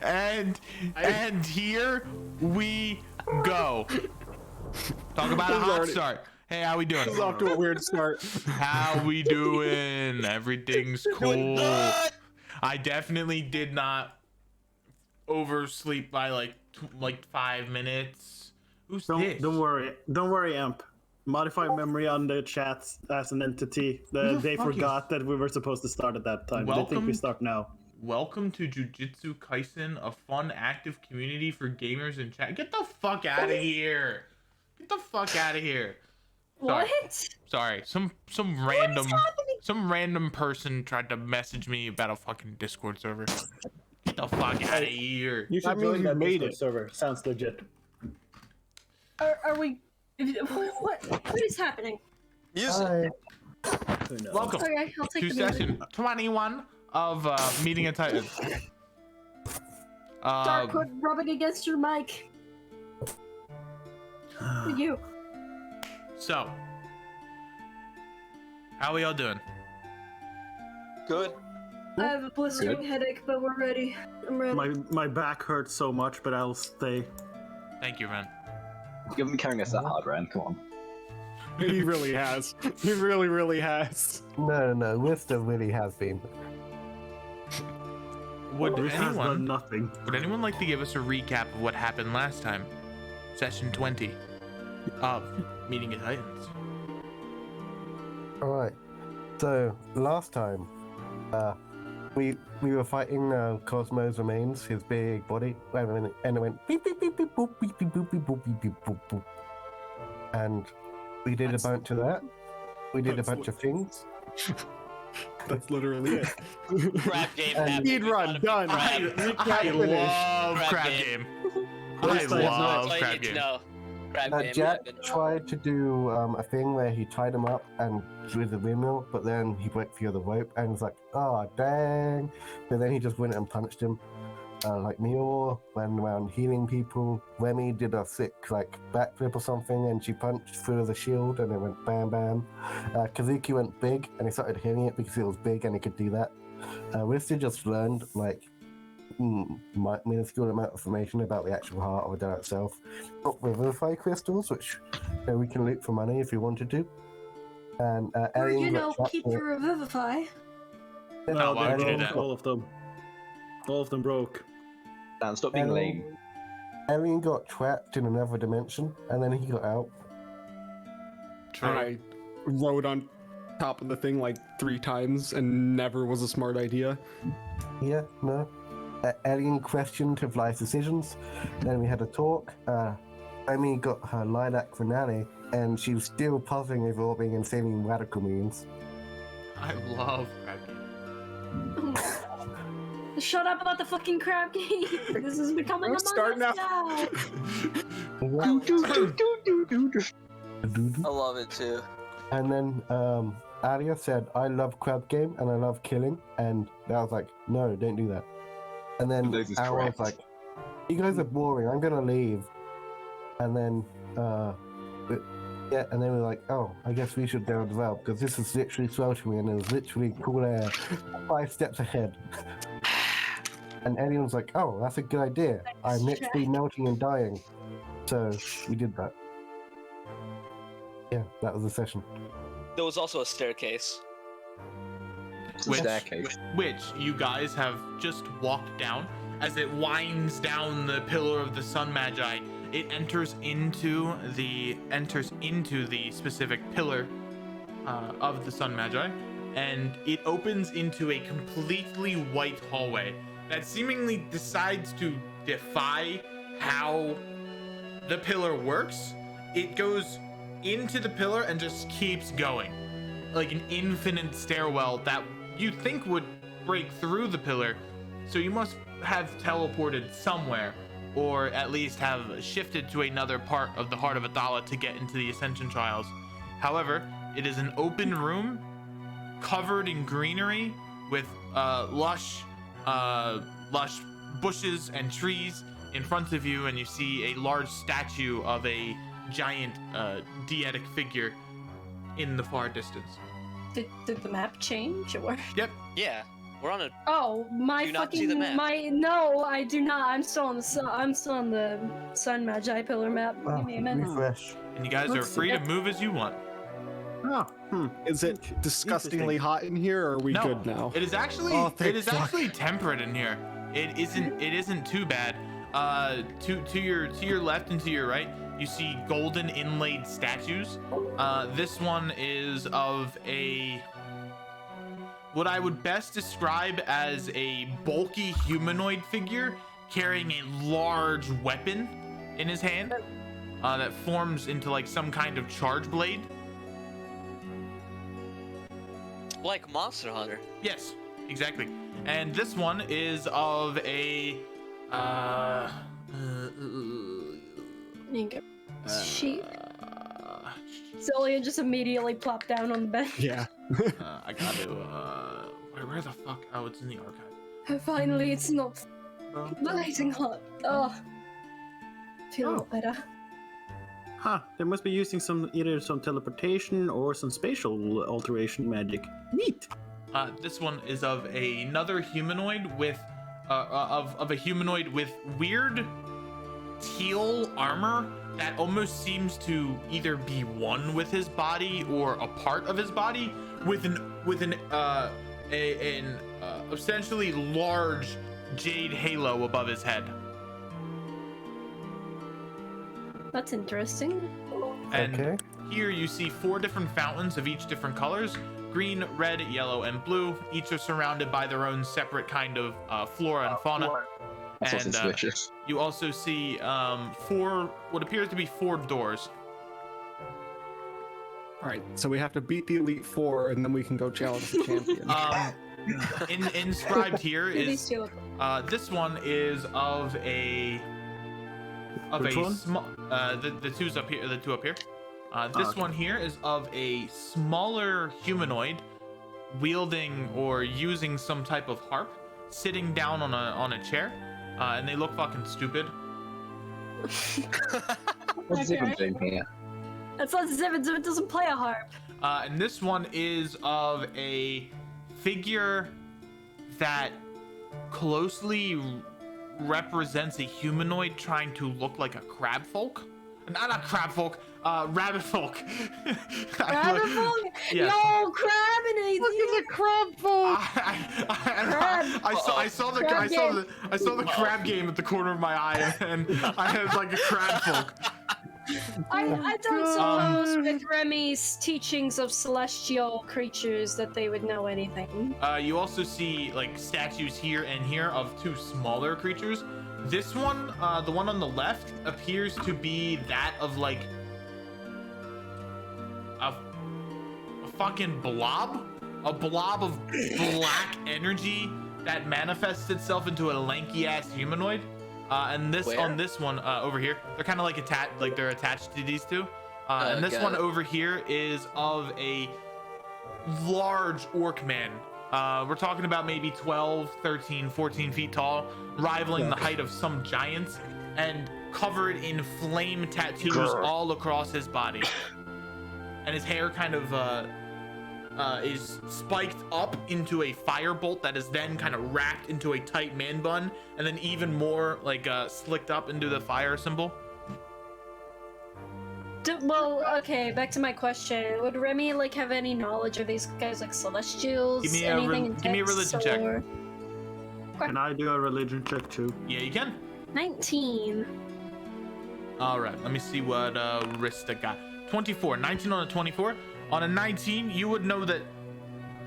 and here we go. Talk about a hot start. Hey, how we doing? This is off to a weird start. How we doing? Everything's cool. I definitely did not oversleep by like 5 minutes. Who's this? Don't worry, Amp. Modify memory on the chat as an entity. They forgot that we were supposed to start at that time. They think we start now. Welcome to Jujutsu Kaisen, a fun, active community for gamers in chat. Get the fuck out of here! Get the fuck out of here! Sorry. Some random person tried to message me about a fucking Discord server. Get the fuck out of here! You should join that Discord server. Sounds legit. Are we? What is happening? Music. Welcome Okay, I'll take to the session 21 of Meeting a Titan. Dark, quit rubbing against your mic. You. So, how are y'all doing? Good. I have a blistering headache, but we're ready. I'm ready. My back hurts so much, but I'll stay. Thank you, Ren. You haven't been carrying us that hard, Ren. Come on. He really has. He really has. No, Wisdom really has been. Would Has done nothing. anyone like to give us a recap of what happened last time? Session 20 of Meeting of Titans. Alright. So, last time, we were fighting Cosmo's remains, his big body, and it went beep beep beep beep boop beep beep boop beep boop beep beep boop boop. And we did a bunch of that. We did a bunch of things. That's literally it. Crab game. Speed run done. I love crab game. I love crab game. Jack tried to do a thing where he tied him up and with the windmill, but then he broke through the rope and was like, "Oh dang!" And then he just went and punched him. Like Mior went around healing people. Remy did a sick backflip or something, and she punched through the shield, and it went bam bam. Kazuki went big, and he started hitting it because it was big and he could do that. Wister just learned minuscule amount of information about the actual heart of the dart itself. Got Revivify crystals, which we can loot for money if we wanted to. And keep the Revivify. No, why would you do that? All of them broke. Dan, stop being lame. Alien got trapped in another dimension, and then he got out. And I rode on top of the thing 3 times, and never was a smart idea. Yeah, no. Alien questioned his life decisions. Then we had a talk. Amy got her lilac finale, and she was still puzzling over what being insanely radical means. I love crab game. Shut up about the fucking crab game. This is becoming a Start now. now. I love it too. And then Aria said, "I love crab game and I love killing," and I was like, "No, don't do that." And then Al was like, "You guys are boring. I'm gonna leave." And then and then we're like, "Oh, I guess we should go as well because this is literally sweltering and there's literally cool air 5 steps ahead." And Alien was like, "Oh, that's a good idea. I'm literally melting and dying." So we did that. Yeah, that was the session. There was also a staircase. Which you guys have just walked down. As it winds down the pillar of the Sun Magi, it enters into the specific pillar of the Sun Magi, and it opens into a completely white hallway that seemingly decides to defy how the pillar works. It goes into the pillar and just keeps going, like an infinite stairwell that you think would break through the pillar. So you must have teleported somewhere, or at least have shifted to another part of the Heart of Adala to get into the Ascension Trials. However, it is an open room covered in greenery with lush bushes and trees in front of you, and you see a large statue of a giant deetic figure in the far distance. Did the map change or? Yep. Yeah. We're on a. Oh, my Do you not fucking see the map? no, I do not. I'm still on the Sun Magi pillar map. Give me a minute. Refresh. And you guys are Let's see. free to move as you want. Oh, Is it disgustingly hot in here, or are we No, good now? it is actually Oh, thank it is fuck. actually temperate in here. It isn't too bad. To your left and to your right, you see golden inlaid statues. This one is of what I would best describe as a bulky humanoid figure carrying a large weapon in his hand that forms into like some kind of charge blade. Like Monster Hunter. Yes, exactly. And this one is of a Sheep. Zolia just immediately plopped down on the bed. Yeah. I got to where the fuck? Oh, it's in the archive. Finally, it's not blazing hot. Oh, feel a lot better. huh. They must be using either some teleportation or some spatial alteration magic. Neat. This one is of another humanoid with of a humanoid with weird teal armor that almost seems to either be one with his body or a part of his body, with an essentially large jade halo above his head. That's interesting. And Okay. here you see 4 different fountains of each different colors: green, red, yellow, and blue. Each are surrounded by their own separate kind of flora and fauna. That's And also switches. you also see 4, what appears to be 4 doors. All right, so we have to beat the Elite Four, and then we can go challenge the champion. Inscribed here These is two. this one is of a Which one? small the two's up here, the 2 up here. This okay. one here is of a smaller humanoid wielding or using some type of harp, sitting down on a chair, and they look fucking stupid. What's Okay. Zibin doing here? That's not Zivin. Zivin doesn't play a harp. And this one is of a figure that closely represents a humanoid trying to look like a crab folk. Not crab folk, rabbit folk. Rabbit folk? Yeah. Yo, crab and a Look at the crab folk! I saw the crab game at the corner of my eye, and I had like a crab folk. I don't suppose with Remy's teachings of celestial creatures that they would know anything. You also see like statues here and here of 2 smaller creatures. This one, the one on the left, appears to be that of like a fucking blob, a blob of black energy that manifests itself into a lanky ass humanoid. And this Where? on this one over here, they're kind of like they're attached to these 2. And this got one it. over here is of a large orc man. We're talking about maybe 12, 13, 14 feet tall, rivaling the height of some giants, and covered in flame tattoos all across his body. And his hair kind of is spiked up into a firebolt that is then kind of wrapped into a tight man bun, and then even more like slicked up into the fire symbol. Well, okay, back to my question. Would Remy like have any knowledge of these guys like celestials? Give me a anything in give me a text religion check. or- Can I do a religion check too? Yeah, you can. 19. All right, let me see what Rista got. 24, 19 on a 24. On a 19, you would know that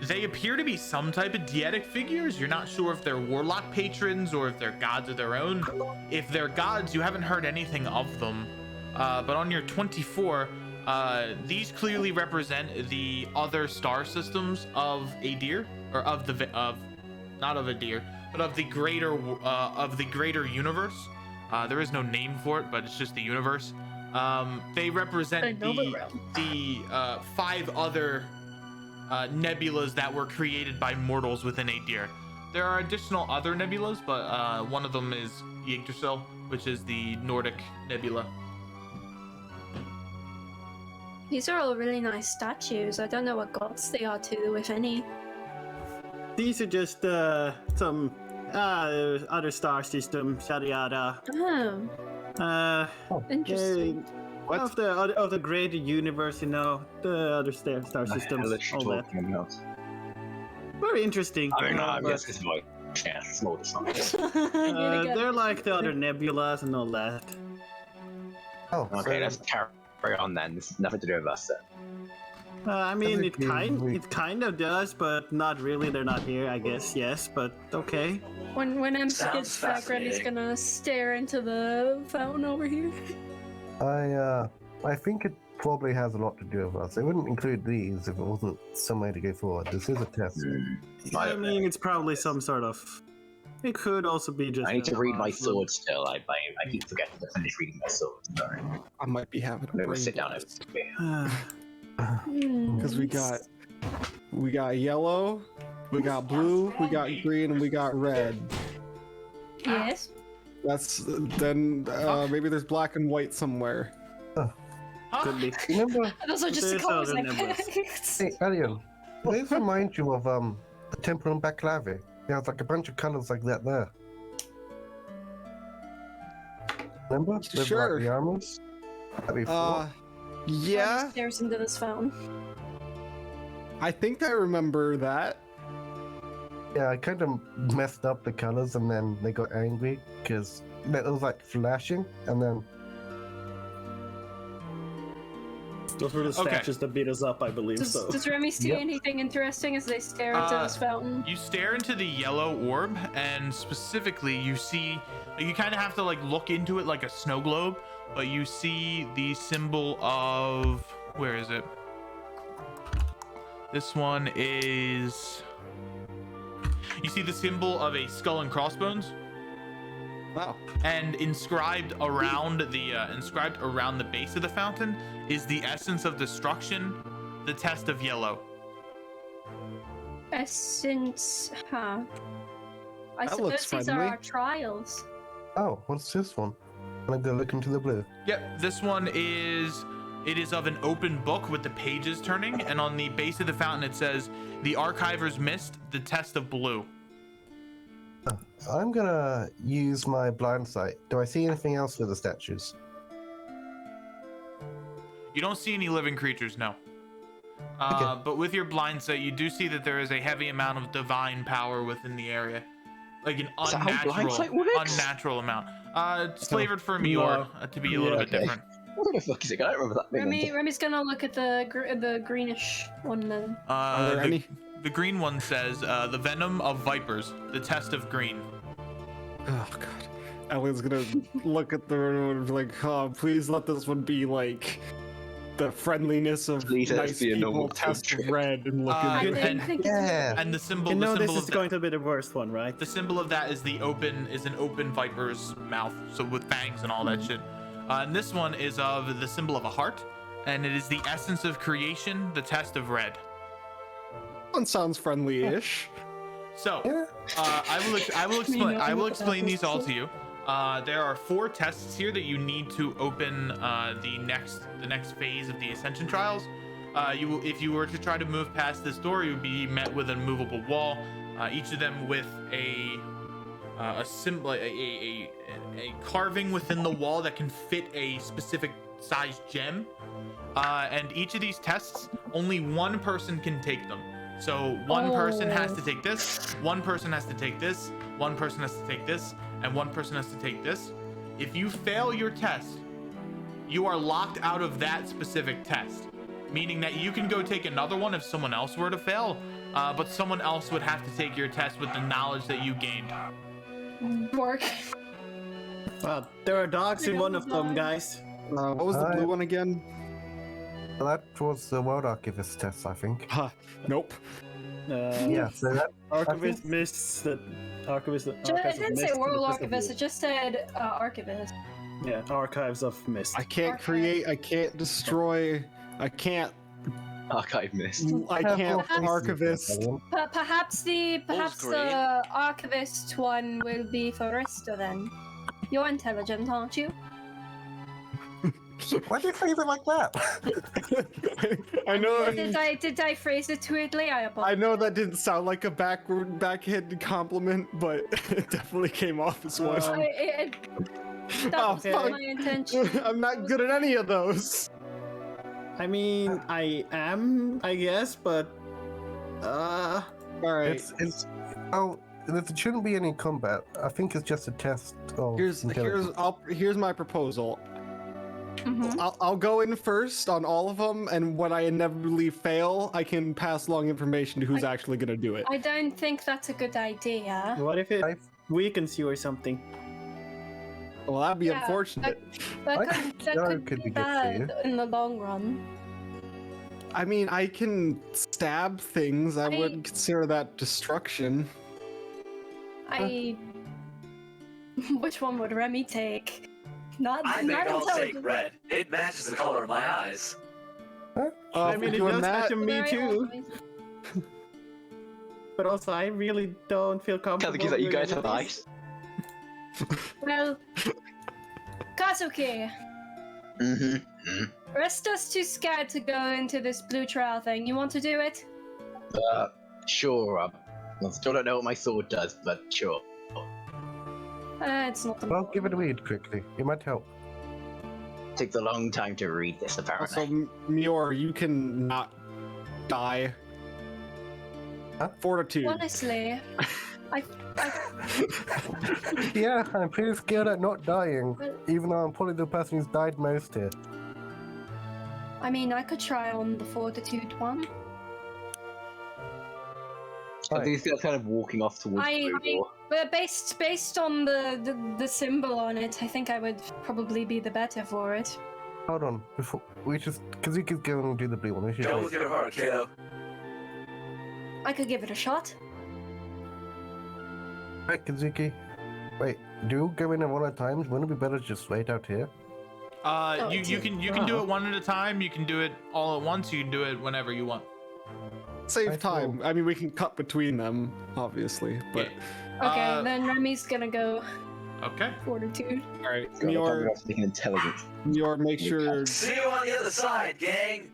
they appear to be some type of dietic figures. You're not sure if they're warlock patrons or if they're gods of their own. If they're gods, you haven't heard anything of them. But on your 24, these clearly represent the other star systems of Adir, or of the not of Adir, but of the greater universe. There is no name for it, but it's just the universe. They represent the 5 other nebulas that were created by mortals within Adir. There are additional other nebulas, but one of them is Yggdrasil, which is the Nordic nebula. These are all really nice statues. I don't know what gods they are too, if any. these are just some other star system, yada yada. Interesting. Of the greater universe, you know, the other star systems, all that. Very interesting. I don't know. I but, guess it's like small to some. they're like the other nebulas and all that. Oh, Okay, so let's carry on then. This is nothing to do with us then. I mean, it Technically, kind of does, but not really. They're not here, I guess. Yes, but okay. When MC Sounds gets back, Reddy's fascinating. gonna stare into the fountain over here. I think it probably has a lot to do with us. It wouldn't include these if it wasn't some way to go forward. This is a test. I mean, it's probably some sort of. It could also be just. I need to read my sword still. I keep forgetting to finish reading my sword. Sorry. I might be having a I'm gonna brain sit down blast. over Because we got yellow, we got blue, we got green, and we got red. Yes. That's then maybe there's black and white somewhere. Could be. Remember, Those are just the There's colors other I numbers. picked. hey, Alien, these remind you of the temple in Baklavi. There's like a bunch of colors like that there. Remember? With, Sure. Like, the armors? That'd be four. Yeah, Stares into this fountain. I think I remember that. Yeah, I kind of messed up the colors and then they got angry because it was like flashing and then. Those were the Okay. statues that beat us up, I believe. So. Does Remy see Yep. anything interesting as they stare into this fountain? You stare into the yellow orb, and specifically, you see. You kind of have to like look into it like a snow globe, but you see the symbol of. Where is it? This one is. You see the symbol of a skull and crossbones, Wow. and inscribed around the base of the fountain is the essence of destruction, the test of yellow. Essence, huh? I That looks suppose these are friendly. our trials. Oh, what's this one? I'm gonna go look into the blue. Yep, this one is. It is of an open book with the pages turning, and on the base of the fountain it says, "The Archiver's Mist, the Test of Blue." I'm gonna use my blind sight. Do I see anything else with the statues? You don't see any living creatures, no. But with your blind sight, you do see that there is a heavy amount of divine power within the area, like an Is that how blind sight works? unnatural amount. It's flavored for Mior to be a little bit okay. different. What the fuck is it? I don't remember that thing. Remy's gonna look at the greenish one then. Are there any? The green one says, "The venom of vipers, the test of green." Oh god. Ellie's gonna look at the room and be like, oh, please let this one be like the friendliness of Please let it nice be a people normal test trip. red and look Uh, into it. and- Yeah. And the symbol, You know, the this symbol is of going to be the worst one, right? the symbol of that is an open viper's mouth, so with fangs and all that shit. And this one is of the symbol of a heart, and it is the essence of creation, the test of red. One sounds friendly-ish. So, I will explain these all to you. There are 4 tests here that you need to open the next phase of the Ascension trials. If you were to try to move past this door, you would be met with a movable wall. Each of them with a symbol, a carving within the wall that can fit a specific size gem. And each of these tests, only one person can take them. So one person has to take this, one person has to take this, one person has to take this, and one person has to take this. If you fail your test, you are locked out of that specific test, meaning that you can go take another one if someone else were to fail, but someone else would have to take your test with the knowledge that you gained. Work. Well, there are dogs in one of them, guys. What was the blue one again? That was the World Archivist test, I think. Huh. Nope. Yeah, so that. Archivist missed the Archivist. It didn't say World Archivist, it just said Archivist. Yeah, Archives of Mist. I can't create, I can't destroy, I can't Archive mist. archivist. Perhaps the green. Archivist one will be for Rista then. You're intelligent, aren't you? Why do you say it like that? I know. Did I phrase it weirdly? I apologize. I know that didn't sound like a backhanded compliment, but it definitely came off as one. That Oh, was fuck. not my intention. I'm not good at any of those. I mean, I am, I guess, but All right. It's there shouldn't be any combat. I think it's just a test of intelligence. Here's my proposal. Mhm. I'll go in first on all of them, and when I inevitably fail, I can pass along information to who's actually gonna do it. I don't think that's a good idea. what if it weakens you or something? Well, that'd be Yeah, unfortunate. That I could, think that Joe could could be be good for you. bad in the long run. I mean, I can stab things. I wouldn't consider that destruction. Which one would Remy take? I think not I'll take intelligent. red. It matches the color of my eyes. I mean, it does match me Very too. obvious. But also, I really don't feel comfortable. Kazuki's like, you doing guys have this. eyes? Well, Kazuki, Mm-hmm. Resta's too scared to go into this blue trial thing. You want to do it? Sure. I still don't know what my sword does, but sure. It's not the Well, give it a read quickly. It might help. Takes a long time to read this, apparently. Also, Mior, you can not die. Huh? Fortitude. Honestly, I Yeah, I'm pretty scared at not dying, even though I'm probably the person who's died most here. mean, I could try on the fortitude one. I think he's kind of walking off towards the blue door. But based on the symbol on it, I think I would probably be the better for it. Hold on, before we just Kazuki's going to do the blue one. We should Go wait. with your heart, kiddo. I could give it a shot. Right, Kazuki. Wait, do you go in at one at a time? Wouldn't it be better to just wait out here? You can do it one at a time. You can do it all at once. You can do it whenever you want. Save time. I mean, we can cut between them, obviously, but Okay, then Remy's gonna go Okay. fortitude. all right, God, I can't Mior, be speaking intelligence. make sure, See you on the other side, gang.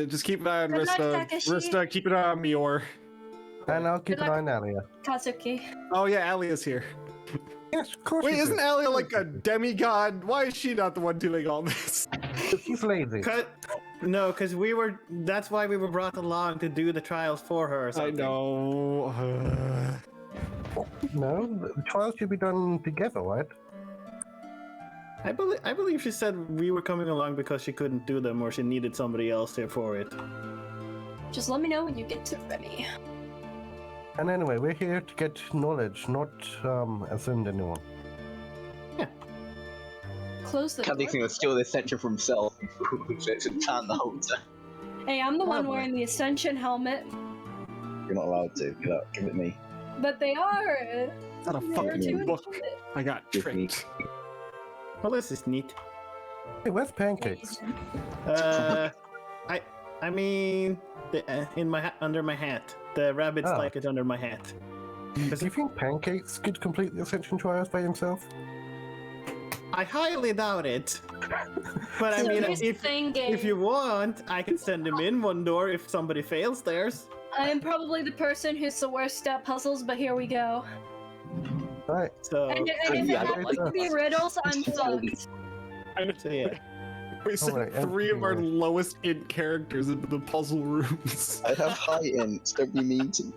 just keep an eye on Good luck, Rista. Takashi. Rista, keep an eye on Mior. And I'll keep Good an eye luck. on Alia. Kazuki. Oh yeah, Alia's here. Yes, of course. Wait, she isn't is. Alia like a demigod? Why is she not the one doing all this? She's lazy. No, because that's why we were brought along to do the trials for her or I something. know. No, the trials should be done together, right? I believe she said we were coming along because she couldn't do them or she needed somebody else here for it. Just let me know when you get to Remy. And anyway, we're here to get knowledge, not ascend anyone. Close the door. Kazuki was still the ascension for himself. Which is plan the whole time. Hey, I'm the one Probably. wearing the Ascension helmet. You're not allowed to. Give it me. But they are. It's not a they're fucking too book. intimate. I got Give me. tricked. Well, this is neat. Hey, where's pancakes? I mean, in my under my hat. The rabbits Oh. like it under my hat. Do you think pancakes could complete the ascension trials by himself? I highly doubt it. But I So mean, here's the if thing, if you want, I can send him in one door if somebody fails theirs. I am probably the person who's the worst at puzzles, but here we go. Right. So, And if it yeah, happens to be riddles, I'm fucked. so yeah. We sent Alright, 3 of our everything lowest int characters into the puzzle rooms. I have high ints. Don't be mean to me.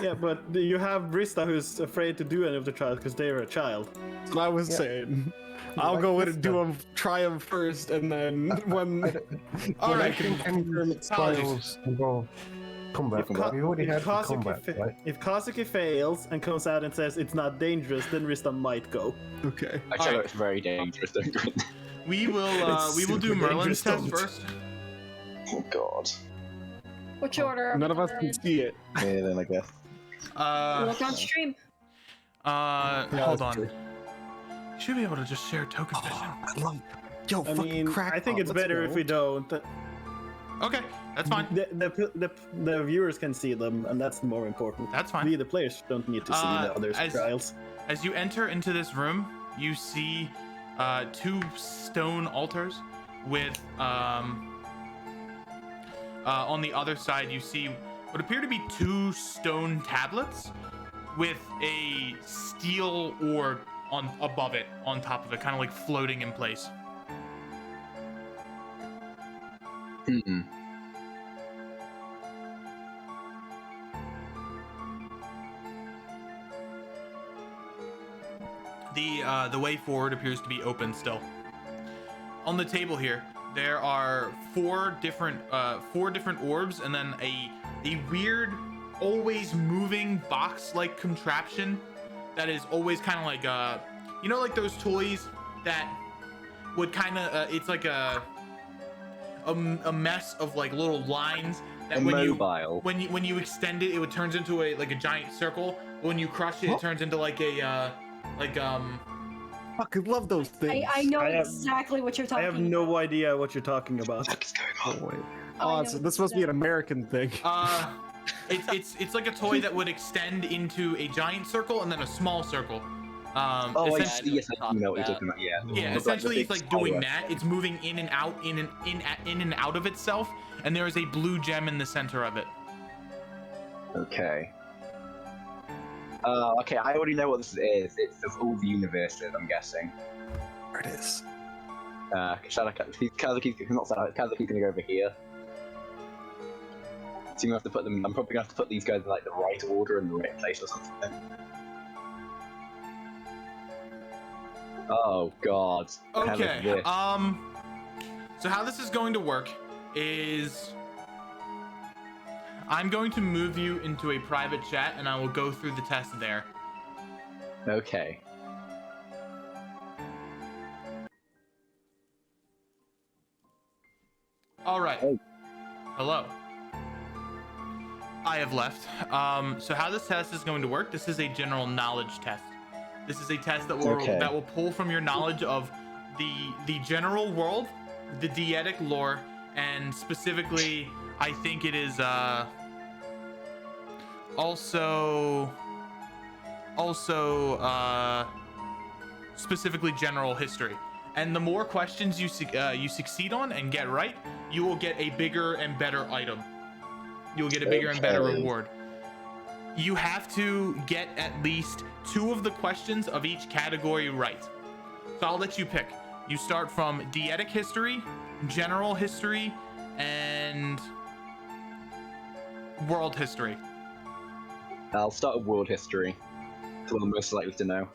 Yeah, but you have Brista who's afraid to do any of the trials because they're a child. That's what I was Yeah. saying. I'll Like go in this and do them, try them first, and then when All I right, can confirm it's trials involve combat. We already had the combat, right? If Kazuki fails and comes out and says it's not dangerous, then Rista might go. Okay. Actually, Alright. it's very dangerous. Don't go in there. We will It's do super Merlin's dangerous, test don't. first. Oh god. Which order? None of us can see it. Yeah, then I guess. Look on stream. Hold that's on. true. You should be able to just share token vision. I love. Yo, I fucking mean, crack. I think it's better if we don't. Okay, that's fine. The viewers can see them, and that's more important. That's fine. We, the players, don't need to see the others' as- trials. As you enter into this room, you see two stone altars with on the other side you see what appear to be two stone tablets with a steel orb on above it, on top of it, kind of like floating in place. Hmm. The way forward appears to be open still. On the table here, there are four different orbs, and then a weird, always moving box-like contraption that is always kind of like you know, like those toys that would kind of it's like a mess of like little lines that Immobile. when you extend it, it turns into a giant circle. When you crush it, it turns into like a Fucking love those things. I know I have- exactly what you're talking I have about. no idea what you're talking about. What's going on? Oh, so this must be an American thing. it's like a toy that would extend into a giant circle and then a small circle. Oh, I essentially- see. Yes, I know what you're talking about. Yeah. Yeah, Look essentially the it's big like doing spider. that. It's moving in and out, in and out of itself, and there is a blue gem in the center of it. Okay. Okay, I already know what this is. It's of all the universes, I'm guessing. There it is. Kazuki's gonna go over here. So you have to put them. I'm probably gonna have to put these guys in like the right order in the right place or something. Oh God. The hell is Okay. this? So how this is going to work is I'm going to move you into a private chat, and I will go through the test there. Okay. All right. Hey. Hello. I have left. So how this test is going to work? This is a general knowledge test. This is a test that will Okay. pull from your knowledge of the general world, the Deetic lore, and specifically, I think it is also specifically general history. And the more questions you succeed on and get right, you will get a bigger and better item. You will get a bigger and better Okay. reward. You have to get at least 2 of the questions of each category right. So I'll let you pick. You start from Deetic history, general history, and world history. I'll start with world history. It's what I'm most likely to know.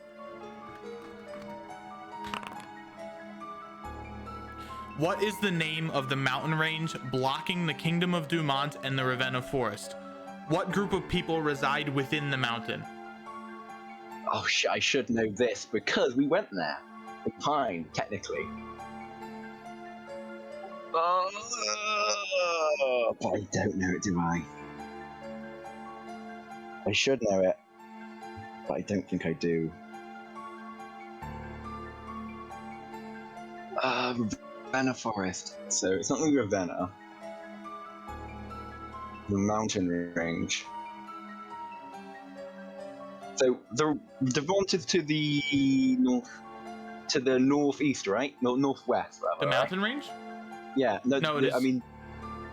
What is the name of the mountain range blocking the Kingdom of Dumont and the Ravenna Forest? What group of people reside within the mountain? Oh shit! I should know this because we went there. The Pine, technically. But I don't know it, do I? I should know it, but I don't think I do. Ravenna Forest. So it's not the Ravenna. The mountain range. So the Devon is to the north, to the northeast, right? No, northwest, rather. The right? mountain range? Yeah. No, No, it is- I mean,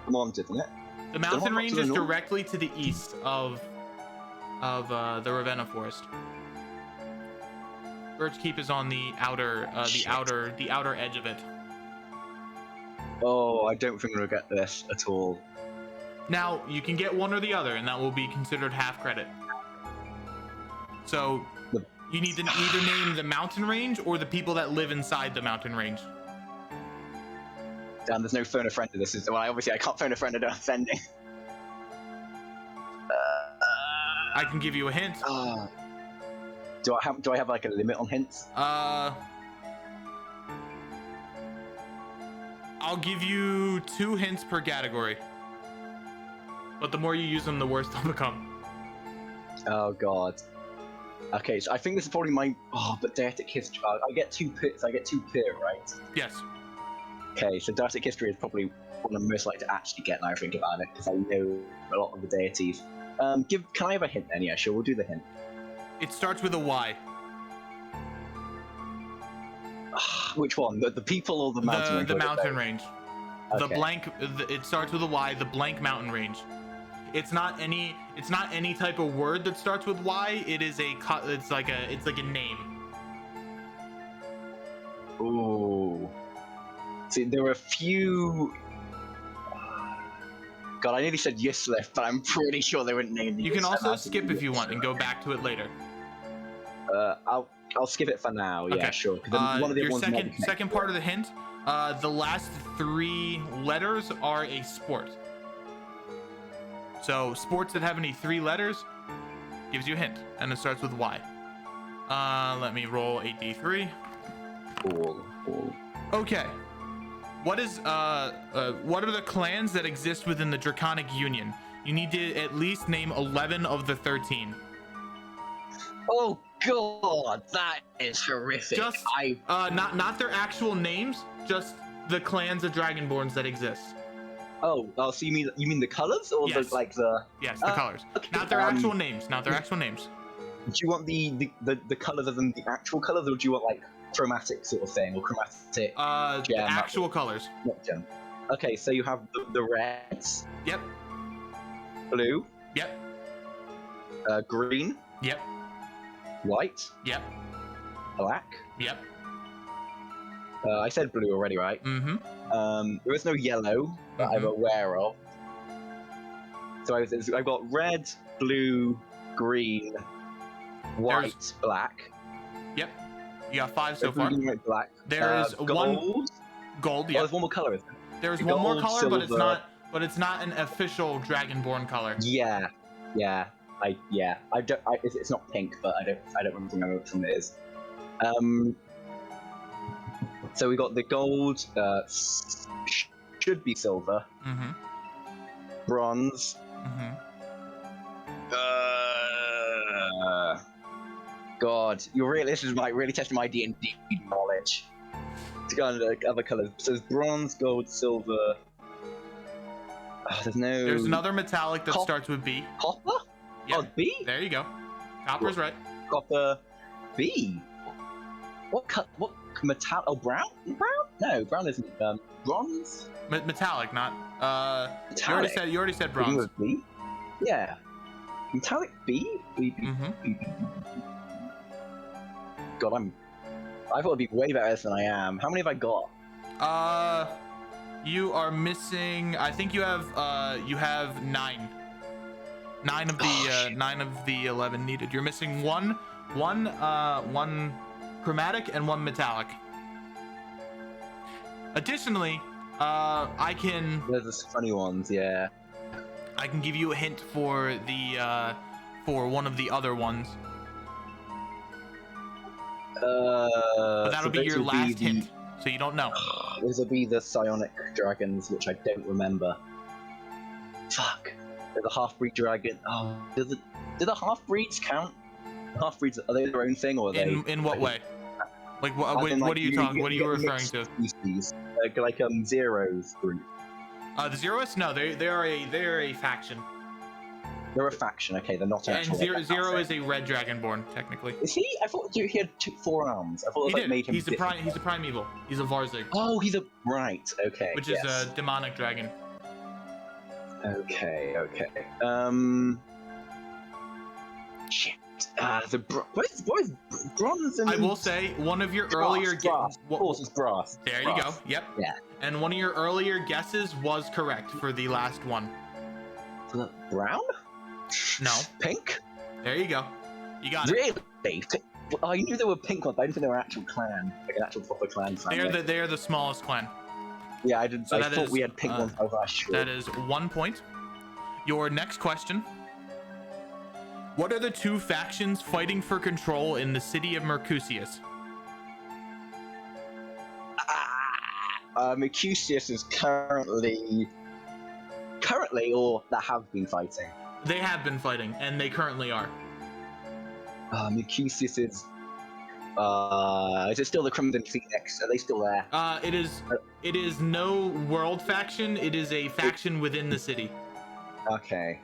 Vermont, isn't it? The mountain one up range to the is north? directly to the east of the Ravenna Forest. Birchkeep is on the outer Shit. the outer edge of it. Oh, I don't think I'm gonna get this at all. Now, you can get one or the other, and that will be considered half credit. So, The- you need to either name the mountain range or the people that live inside the mountain range. Damn, there's no phone a friend to this. Well, obviously I can't phone a friend without offending. I can give you a hint. Do I have like a limit on hints? I'll give you 2 hints per category. But the more you use them, the worse they'll become. Oh god. Okay, so I think this is probably my. Oh, but Datic history. I get 2 pits. I get 2 pit, right? Yes. Okay, so Datic history is probably what I'm most likely to actually get now I think about it, because I know a lot of the deities. Can I have a hint then? Yeah, sure, we'll do the hint. It starts with a Y. Which one? The people or the mountain range? The mountain range. The Okay. blank. It starts with a Y. The blank mountain range. It's not any type of word that starts with Y. It is it's like a name. Ooh. See, there were a few. God, I nearly said Yusuf, but I'm pretty sure they wouldn't name the. You can Yusuf also mountain skip if you Yusuf. want and go back to it later. I'll skip it for now. Yeah, Okay. sure. 'Cause then one of the Your ones might be second connected. part of the hint. The last 3 letters are a sport. So sports that have any 3 letters gives you a hint, and it starts with Y. Let me roll a D3. Cool. Okay. What are the clans that exist within the Draconic Union? You need to at least name 11 of the 13. Oh God, that is horrific. Just not their actual names, just the clans of Dragonborns that exist. So you mean the colors or Yes. the Yes, the colors. okay, Not their actual names. Not their actual names. Do you want the colors of them, the actual colors, or do you want like chromatic sort of thing, or chromatic? The gem? actual colors. Not gem. Okay, so you have the reds, Yep. blue, Yep. green, Yep. white, Yep. black. Yep. I said blue already, right? Mm-hmm. There is no yellow that I'm aware of. So I've got red, blue, green, white, black. Yep. You got 5 so far. Green, white, black. There is gold. gold. Oh, Yep. there's one more color, isn't there? There's the one more gold, color, but silver. it's not an official Dragonborn color. Yeah. It's not pink, but I don't remember which one it is. So we got the gold. Should be silver. Mm-hmm. Bronze. Mm-hmm. God, this is like really testing my D&D knowledge. To go on the other colors, so there's bronze, gold, silver. There's another metallic that Cop- starts with B. Copper? Yep. Oh, B? There you go. Copper's right. Copper. B? What metal? Oh, brown? Brown? No, brown isn't. Bronze? Metallic, not. Metallic. You already said Beginning bronze. with B? Yeah. Metallic B? Mm-hmm. God, I thought I'd be way better at this than I am. How many have I got? You are missing. I think you have 9. 9 of the 9 of the 11 needed. You're missing one chromatic and 1 metallic. Additionally, There's the funny ones, yeah. I can give you a hint for for one of the other ones. But that'll be your last hint, so you don't know. Those will be the psionic dragons, which I don't remember. Fuck. There's a half-breed dragon. Oh, do the half-breeds count? Half-breeds, are they their own thing, or are they? In what way? Like what are you talking? What are you referring to? Species, like Zero's group. The Zeroists? No, they're a faction. They're a faction. Okay, they're not And actual. Zero is a red dragonborn, technically. Is he? I thought he had 4 arms. I thought He that did. made him. He's a primeval. He's a Varzig, Oh, he's a right. Okay. which yes. is a demonic dragon. Okay. Shit. What is bronze and? I will say one of your earlier brass. Of course, it's brass. There you go. Yep. Yeah. And one of your earlier guesses was correct for the last one. Brown? No. Pink? There you go. You got it. Really? I knew there were pink ones, but I didn't think they were actual clan, like an actual proper clan family. They are the smallest clan. Yeah, I didn't. So I that thought is, we had pink ones. I was sure. That is 1 point. Your next question. What are the 2 factions fighting for control in the city of Mercutius? Mercutius is currently, or that have been fighting. They have been fighting, and they currently are. Mercutius is it still the Crimson Phoenix? Are they still there? It is no world faction. It is a faction within the city. Okay.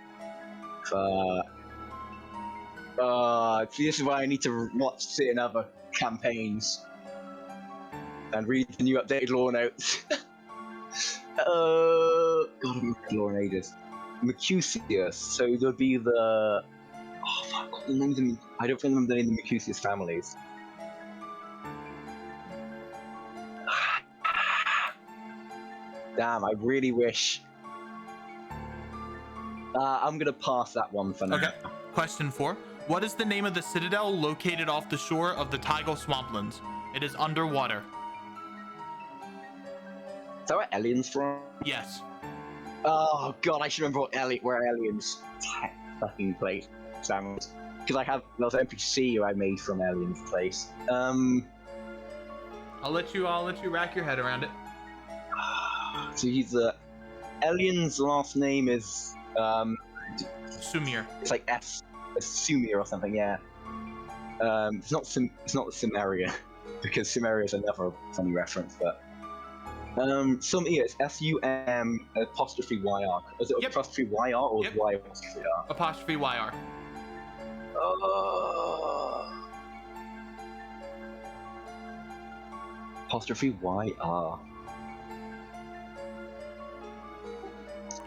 See, this is why I need to watch certain other campaigns. and read the new updated lore notes. God, I've been reading lore in ages. Mercutius. So there'd be the. Oh fuck! What the names of I don't remember the name of the Mercutius families. Damn! I really wish. I'm gonna pass that one for now. Okay. Question 4. What is the name of the citadel located off the shore of the Tygo Swamplands? It is underwater. Is that where aliens from? Yes. Oh god, I should remember where aliens fucking place. Because there was an NPC I made from aliens place. I'll let you rack your head around it. So he's alien's last name is Sumir. It's like Sumir or something, yeah. It's not Sumeria, because Sumeria is another funny reference, but Sumir is SUM apostrophe YR. Is it Yep. apostrophe YR or Yep. Y apostrophe R? Apostrophe YR. Apostrophe YR.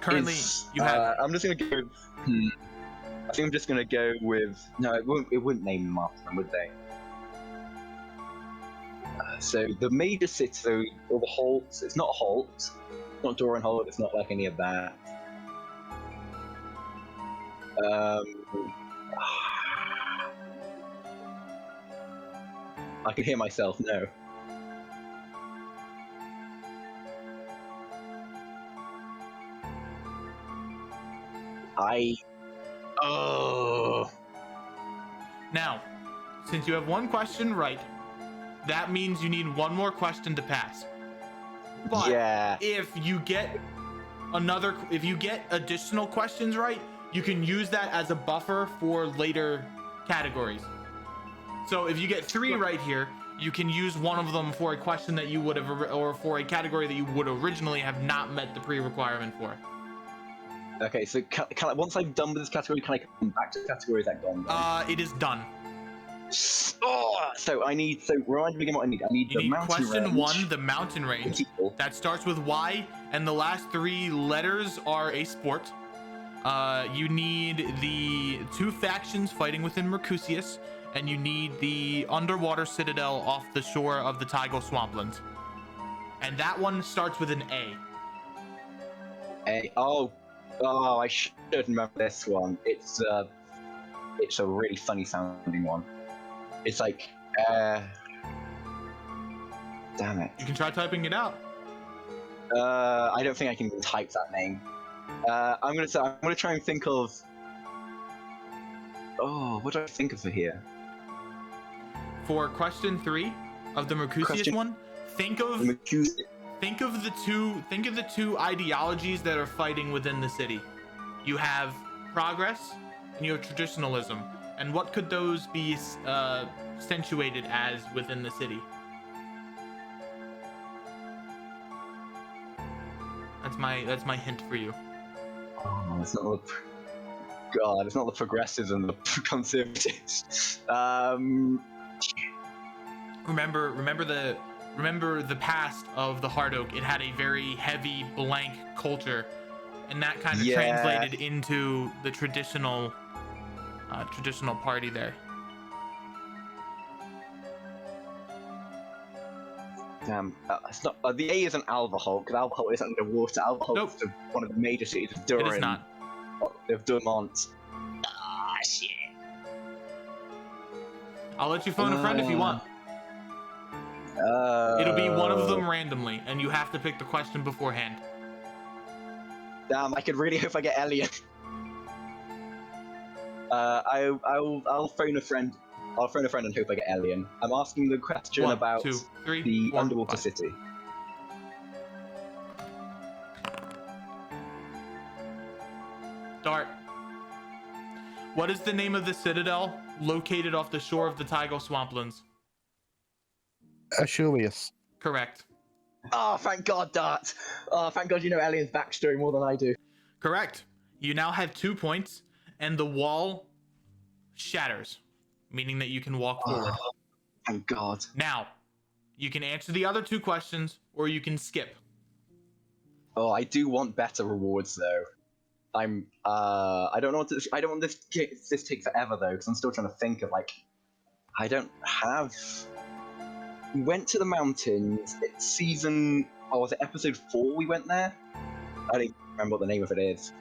Currently, you have. I'm just gonna go. I think I'm just gonna go with. No, it wouldn't name them after them, would they? So the major city, so all the halts. It's not Holt. It's not Doran Holt. It's not like any of that. I can hear myself. No. Now, since you have one question right, that means you need one more question to pass. But Yeah. if you get additional questions right, you can use that as a buffer for later categories. So if you get 3 right here, you can use one of them for a question that you would have, or for a category that you would originally have not met the pre-requirement for. Okay, so can I, once I'm done with this category, can I come back to the category? Is that gone? It is done. Oh, so remind me again what I need. I need You the need mountain question range. 1, the mountain range. That starts with Y, and the last 3 letters are a sport. You need the 2 factions fighting within Mercutius, and you need the underwater citadel off the shore of the Tygo Swamplands. And that one starts with an A. I should remember this one. It's a really funny sounding one. It's like, damn it. You can try typing it out. I don't think I can type that name. I'm gonna try and think of. Oh, what do I think of for here? For question 3 of the Mercutius one, think of the two ideologies that are fighting within the city. You have progress and you have traditionalism. And what could those be accentuated as within the city? That's my hint for you. Oh, it's not the progressives and the conservatives. Remember the past of the Hard Oak. It had a very heavy blank culture, and that kind of translated into the traditional party there. Damn, it's not. The A isn't Alvaholt, because Alvaholt isn't underwater. Alvaholt is one of the major cities of Durin. It is not. Of Durmont. Ah, shit. I'll let you phone a friend if you want. It'll be one of them randomly, and you have to pick the question beforehand. Damn, I could really hope I get Elliot. I'll phone a friend. I'll phone a friend and hope I get Elian. I'm asking the question 1, about 2, 3, the 4, underwater 5. city. Dart. What is the name of the citadel located off the shore of the Tygo Swamplands? Ashurius. Correct. Oh, thank God, Dart. Oh, thank God you know Elian's backstory more than I do. Correct. You now have 2 points, and the wall shatters, meaning that you can walk forward. Thank God. Now, You can answer the other 2 questions, or you can skip. Oh, I do want better rewards though. I don't want this to take forever though, because I'm still trying to think of like, I don't have. We went to the mountains. It's season. Oh, was it episode 4? We went there. I don't remember what the name of it is.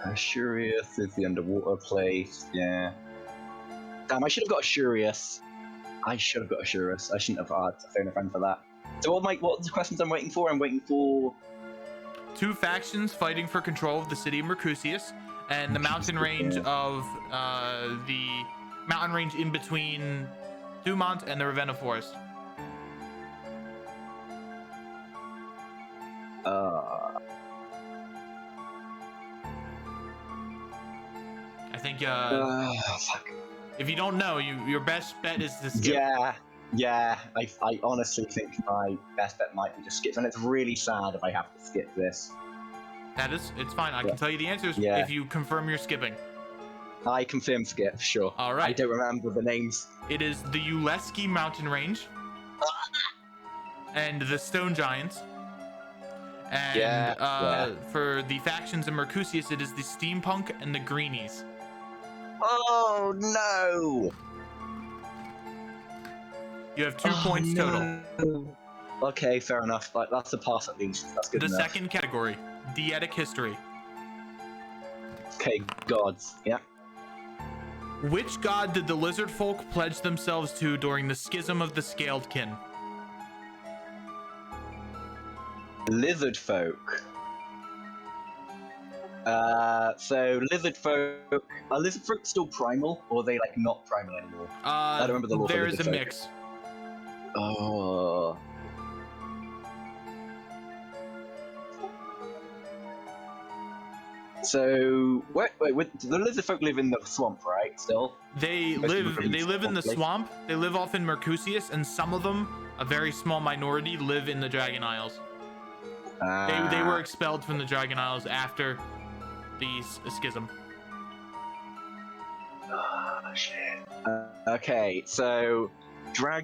Ashurius is the underwater place. Yeah. Damn, I should have got Ashurius. I should have got Ashurius. I shouldn't have had to phone a friend for that. So what are the questions I'm waiting for? I'm waiting for 2 factions fighting for control of the city of Mercutius, and the mountain range of the mountain range in between Dumont and the Ravenna Forest. I think fuck. if you don't know, your best bet is to skip. Yeah. I honestly think my best bet might be to skip, and it's really sad if I have to skip this. It's fine. I can tell you the answers if you confirm you're skipping. I confirm skip, sure. All right. I don't remember the names. It is the Uleski Mountain Range and the Stone Giants. And for the factions in Mercutius, it is the Steampunk and the Greenies. Oh no! You have 2 points total. Okay, fair enough. That's a pass at least. That's good The enough. second category, Deetic History. Okay, gods. Yeah. Which god did the lizard folk pledge themselves to during the schism of the Scaled Kin? Lizard folk. So lizard folk. Are lizard folk still primal, or are they like not primal anymore? I don't remember the law for There is lizard a folk. mix. Oh. So wait, the lizard folk live in the swamp, right? Still. They live in the swamp. They live off in Mercutius, and some of them, a very small minority, live in the Dragon Isles. They were expelled from the Dragon Isles after the schism. Oh, shit. Okay, so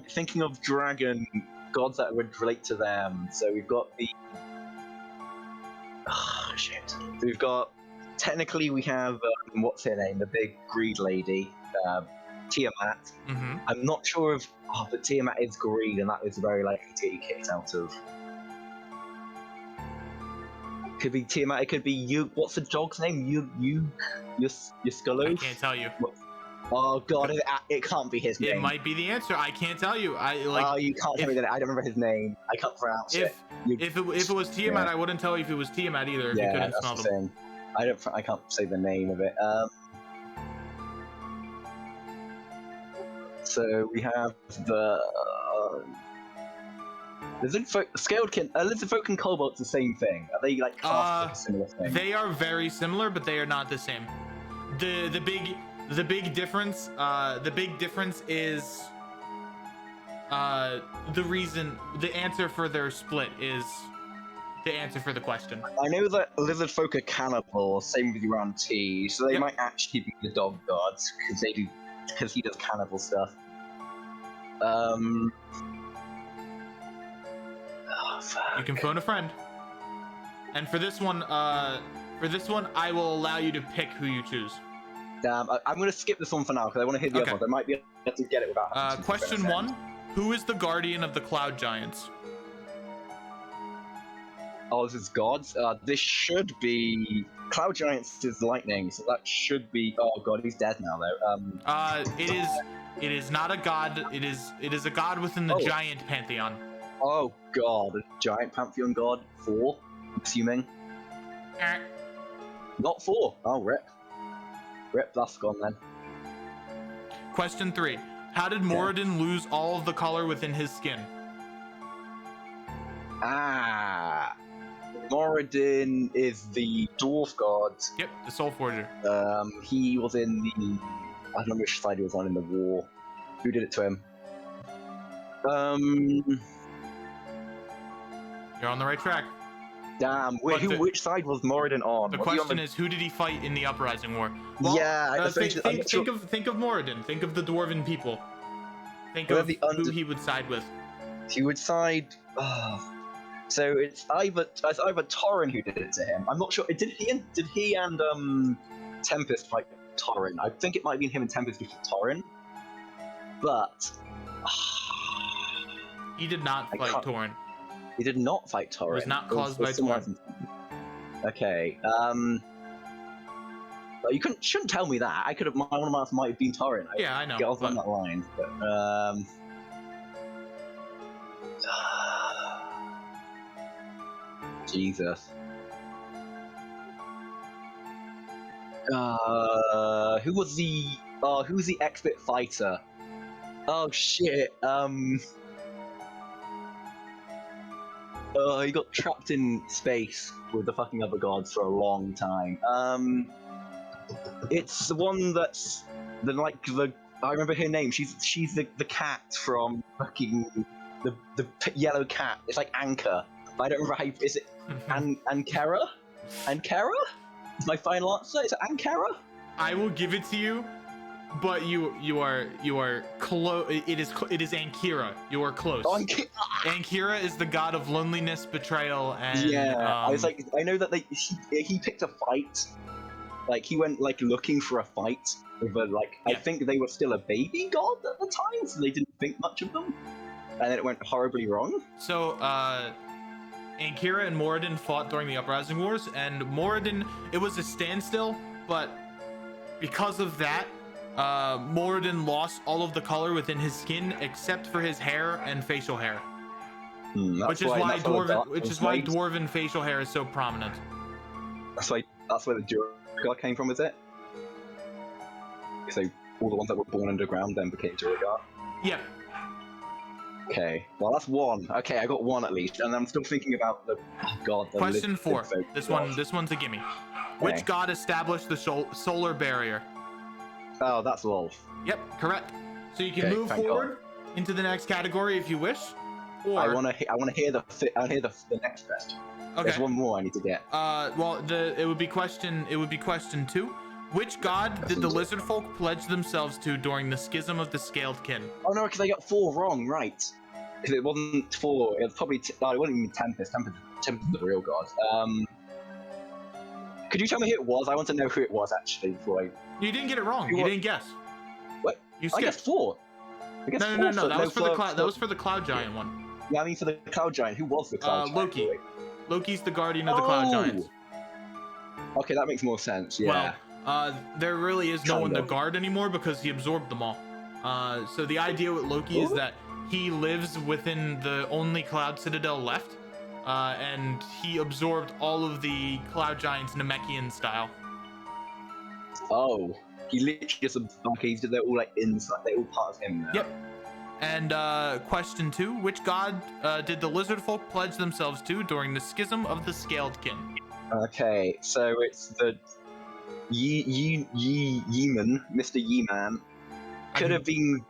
thinking of dragon gods that would relate to them. So we've got the shit. We've got technically we have what's her name? The big greed lady, Tiamat. Mm-hmm. I'm not sure if but Tiamat is greed, and that is very likely to get you kicked out of. Could be Tiamat. It could be you. What's the dog's name? Yuskalo? I can't tell you. Oh god, it can't be his name. It might be the answer. I can't tell you. Oh, you can't tell me that. I don't remember his name. I can't pronounce it. If it was Tiamat, I wouldn't tell you if it was Tiamat either. If you couldn't that's smell the them. thing. I can't say the name of it. So we have the lizard folk, lizard folk and kobolds the same thing. Are they like classed as a similar thing? They are very similar, but they are not the same. The big difference is the answer for their split is the answer for the question. I know that lizard folk are cannibals, same with Yuan T, so they might actually be the dog gods because he does cannibal stuff. Oh, fuck. You can phone a friend. And for this one, I will allow you to pick who you choose. Damn, I'm going to skip this one for now because I want to hear the other one. I might be able to get it without. Question 1: Who is the guardian of the Cloud Giants? Oh, this is gods. This should be Cloud Giants is lightning, so that should be. Oh god, he's dead now though. It is not a god. It is a god within the giant pantheon. Oh god, a giant pantheon god. 4, I'm assuming. Not 4. Oh, rip. Rip, that's gone then. Question 3: How did Moradin lose all of the color within his skin? Moradin is the dwarf god. Yep, the Soul Forger. He was in the. I don't know which side he was on in the war. Who did it to him? You're on the right track. Damn, which side was Moradin on? The question is, who did he fight in the Uprising War? Well, yeah, think of Moradin. Think of the Dwarven people. Think Where of the who he would side with. He would side. So it's either Torrin who did it to him. I'm not sure. Did he and Tempest fight Torrin? I think it might have been him and Tempest versus Torrin. But He did not fight Torrin. he did not fight Torrin. It was not caused by Torrin. Okay. But you shouldn't tell me that. I could have. One of my answers might have been Torrin. Yeah, I know. Get off on that line. But, Jesus. Who was the expert fighter? Oh shit. He got trapped in space with the fucking other gods for a long time. It's the one that's I remember her name. She's the cat from fucking the yellow cat. It's like Anchor. I don't remember how. Is it Ankara? Ankara? Is my final answer? Is it Ankara? I will give it to you, but you are close. It is Ankira. You are close. Ankira is the god of loneliness, betrayal, and I was like, I know that he picked a fight. Like he went looking for a fight with I think they were still a baby god at the time, so they didn't think much of them, and then it went horribly wrong. So Ankira and Moradin fought during the Uprising Wars, and Moradin, it was a standstill, but because of that, Moradin lost all of the color within his skin except for his hair and facial hair. Which is why dwarven facial hair is so prominent. That's where the Duergar came from, is it? So all the ones that were born underground then became Duergar? Yep. Okay, well that's one. Okay, I got one at least, and I'm still thinking about the Question 4. This one's a gimme. Okay. Which god established the solar barrier? Oh, that's Lolth. Yep, correct. So you can move forward into the next category if you wish. Or I want to hear the next question. Okay. There's one more I need to get. Well, it would be question 2. Which god did the lizard folk pledge themselves to during the schism of the Scaled Kin? Oh no, because I got 4 wrong, right? Because it wasn't 4. It was probably it wasn't even Tempest. Tempest is the real god. Could you tell me who it was? I want to know who it was actually before I. You didn't get it wrong. You didn't guess. What? You skipped. I guessed 4. No. That was for the cloud. That was for the Cloud Giant one. Yeah, I mean for the Cloud Giant. Who was the Cloud Giant? Loki. Loki's the guardian of the Cloud Giants. Okay, that makes more sense. Yeah. Well, there really is no one to guard anymore because he absorbed them all. So the idea with Loki is that he lives within the only Cloud Citadel left, and he absorbed all of the Cloud Giants Namekian style. Oh, he literally just they're all inside. They're all part of him now. Yep. And question 2: Which god did the lizard folk pledge themselves to during the schism of the Scaled Kin? Okay, so it's the Yeeman, Mr. Yeeman. Could have been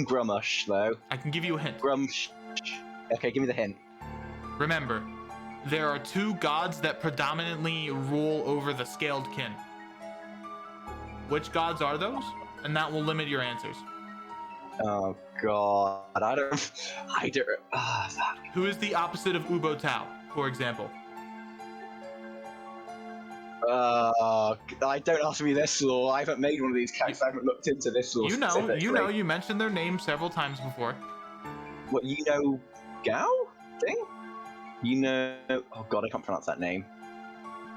Grumush though. I can give you a hint. Grumush. Okay, give me the hint. Remember, there are 2 gods that predominantly rule over the Scaled Kin. Which gods are those? And that will limit your answers. Oh god, I don't. Fuck. Who is the opposite of Ubo Tao, for example? I don't ask me this law. I haven't made one of these characters. I haven't looked into this law. You mentioned their name several times before. What, Gao thing? Oh god, I can't pronounce that name.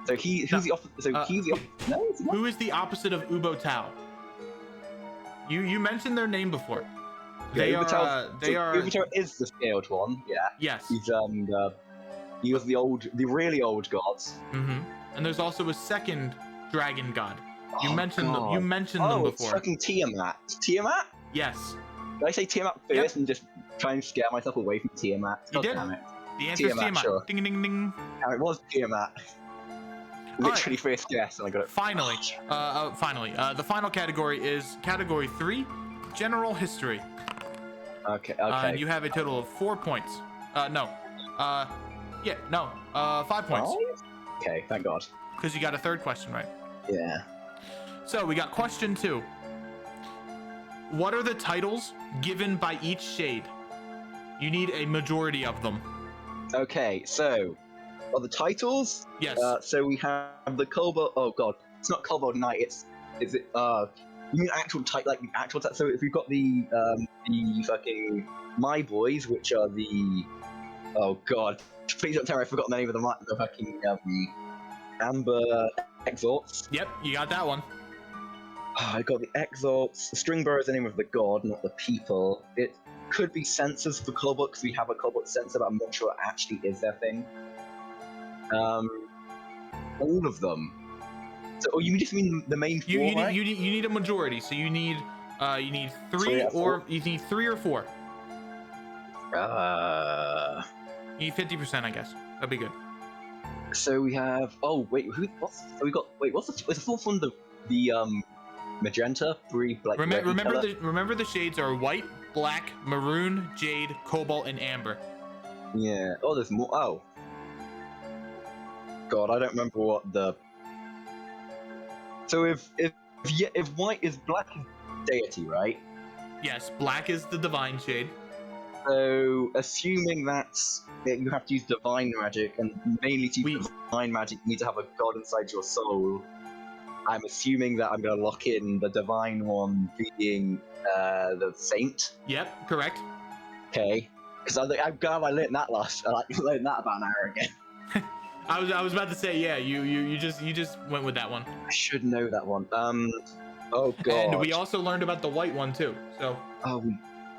So he's the opposite. So he's the opposite. No, he's not. Who is the opposite of Ubo Tao? You mentioned their name before. Yeah, Ubo Tao is the scaled one. Yeah. Yes. He was the really old gods. Mm-hmm. And there's also a second dragon god. You mentioned them. You mentioned them before. It's fucking Tiamat. Tiamat? Yes. Did I say Tiamat first and just try and scare myself away from Tiamat? You did. Damn it. The answer is Tiamat. Sure. Ding ding ding. And it was Tiamat. Literally first guess, and I got it. Finally, the final category is category 3, general history. Okay. And you have a total of 4 points. 5 points. Okay, thank God. Because you got a 3rd question right. Yeah. So we got question 2. What are the titles given by each shade? You need a majority of them. Okay, so are the titles? Yes. So we have the Kobold. Oh god, it's not Kobold Knight. Is it? You mean actual type, like the actual type? So if we've got the fucking My Boys, which are the. Oh god, please don't tell me I've forgotten the name of the fucking Amber Exalts. Yep, you got that one. I got the Exalts. The Stringbearer is the name of the god, not the people. It could be sensors for Cobalt because we have a Cobalt sensor, but I'm not sure it actually is their thing. All of them. So, oh, you just mean the main four, right? You need a majority, so you need three or you need 3 or 4. You need 50%, I guess. That'd be good. So we have. Oh wait, what's the fourth one? The magenta, like. Remember the shades are white, black, maroon, jade, cobalt, and amber. Yeah. Oh, there's more. Oh. God, I don't remember what the. So if white is black is deity, right? Yes, black is the divine shade. So assuming that's you have to use divine magic, and mainly to use divine magic, you need to have a god inside your soul. I'm assuming that I'm going to lock in the divine one being the saint. Yep, correct. Okay, because I'm glad I learned that I learned that about an hour ago. I was about to say, yeah, you just went with that one. I should know that one. Oh god. And we also learned about the white one too. So. Oh,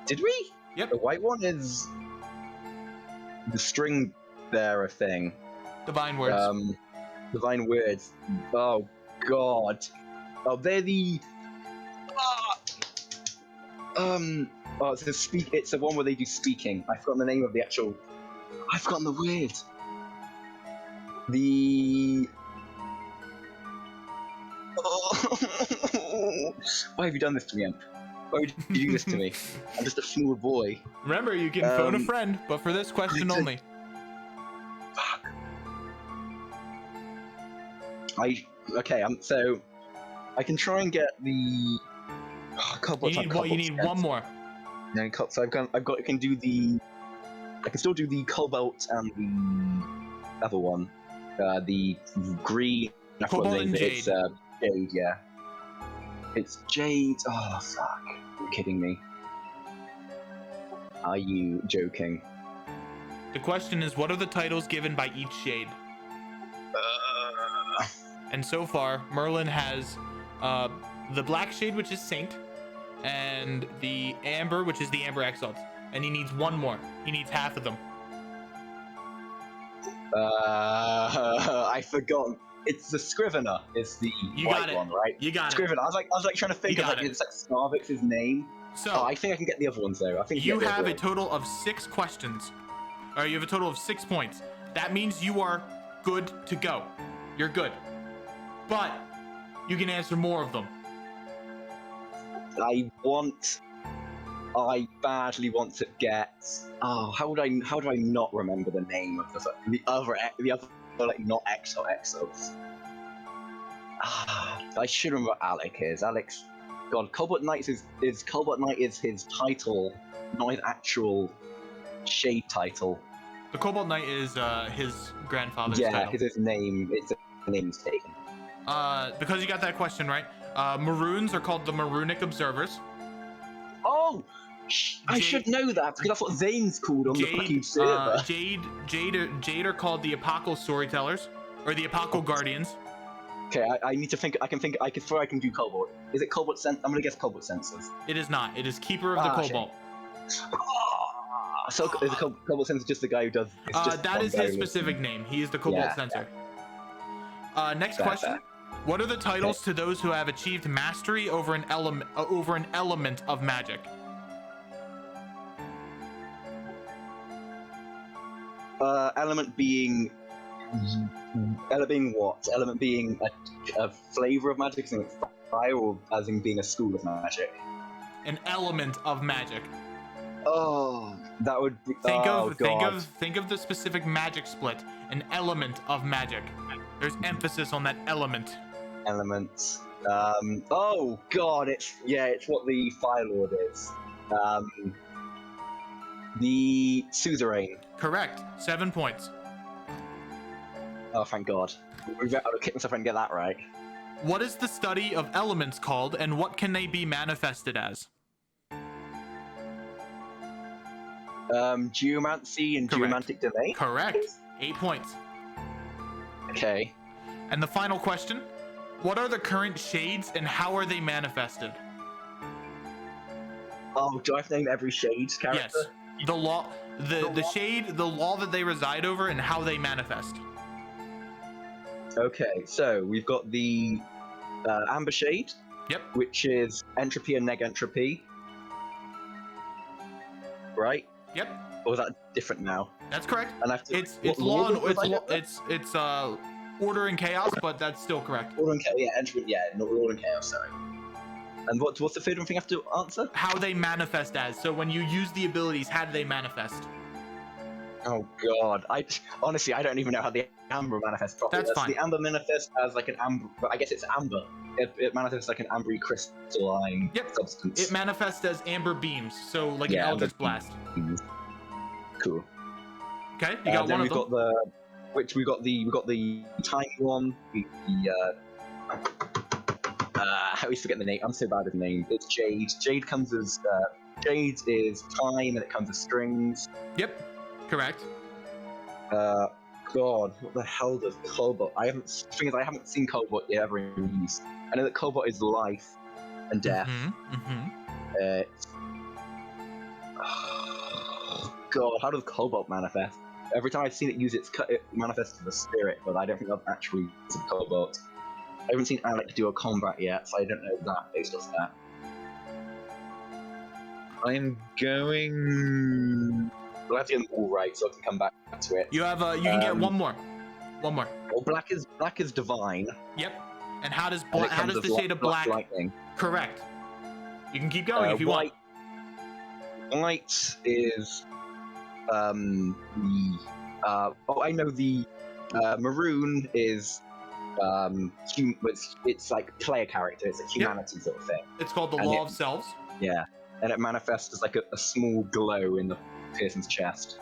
did we? Yep. The white one is the string bearer thing. Divine words. Divine words. Oh god. Oh, they're the. Oh, it's the one where they do speaking. I've forgotten the name of the actual. I've forgotten the word. Oh. Why have you done this to me, Imp? Why would you do this to me? I'm just a small boy. Remember, you can phone a friend, but for this question only. Fuck. So I can try and get the. You need one more. No, so I can do the. I can still do the cobalt and the other one, the green. Cobalt and jade. It's jade, yeah. It's jade. Oh fuck! You're kidding me. Are you joking? The question is, what are the titles given by each shade? And so far, Merlin has the black shade, which is Saint, and the amber, which is the Amber Exalts. And he needs one more. He needs half of them. I forgot. It's the Scrivener. It's the white one, right? You got Scrivener. I was like trying to think of it's like Snarvix's name. So I think I can get the other ones though. I think you have a total of 6 questions, or you have a total of 6 points. That means you are good to go. You're good, but you can answer more of them. I badly want to get. Oh, how do I not remember the name of the other like not Exos? I should remember what Alec is. Alex, God, Cobalt Knight is Cobalt Knight is his title, not his actual shade title. The Cobalt Knight is his grandfather's title. Yeah, his name. It's the name's taken. Because you got that question right. Maroons are called the Maroonic Observers. Oh, I should know that because that's what Zane's called on the fucking server. Jade are called the Apocal Storytellers, or the Apocal Guardians. Okay, I need to think. I can do Cobalt. Is it Cobalt I'm gonna guess Cobalt Sensors. It is not. It is Keeper of the Cobalt. So is the Cobalt Sensor just the guy who does? That is his specific name. He is the Cobalt Sensor. Yeah. Next question. What are the titles to those who have achieved mastery over an element of magic? Element being what? Element being a flavor of magic, as in fire, or as in being a school of magic? An element of magic. Oh, that would be. Think of the specific magic split. An element of magic. There's emphasis on that element. Elements. Oh god, it's what the Fire Lord is. The Suzerain. Correct. 7 points. Oh, thank God. I'll kick myself and get that right. What is the study of elements called, and what can they be manifested as? Geomancy and Correct. geomantic delay. Correct. 8 points. Okay. And the final question: what are the current shades, and how are they manifested? Oh, do I have to name every shade's character? Yes. The law, the shade, the law that they reside over, and how they manifest. Okay, so we've got the Amber Shade. Yep. Which is entropy and neg entropy. Right? Yep. Or is that different now? That's correct. And I have to, It's law and it's order and chaos, but that's still correct. Order and chaos, yeah, entropy, yeah, not order and chaos, sorry. And what's the third one thing I have to answer? How they manifest as. So when you use the abilities, how do they manifest? Oh god, honestly I don't even know how the amber manifests properly. That's fine. The amber manifests as like an amber, but I guess it's amber. It manifests like an ambery crystalline substance. It manifests as amber beams, so like an Eldritch Blast. Cool. Okay, you got one of them. We got the tiny one. I always forget the name. I'm so bad at the name. It's Jade. Jade comes as Jade is time, and it comes as strings. Yep. Correct. God, what the hell does Cobalt? I haven't seen Cobalt ever in use. I know that Cobalt is life and death. God, how does Cobalt manifest? Every time I've seen it use it manifests as a spirit, but I don't think I've actually used Cobalt. I haven't seen Alec do a combat yet, so I don't know that based off that. I'm going. We'll have to get them all right, so I can come back to it. You have you can get one more. One more. Well, black is divine. Yep. And how does And how does the shade of black? Lightning. Correct. You can keep going if you want. White is I know the maroon is it's like player character. It's a humanity sort of thing. It's called the Law of Selves. Yeah, and it manifests as like a small glow in the person's chest.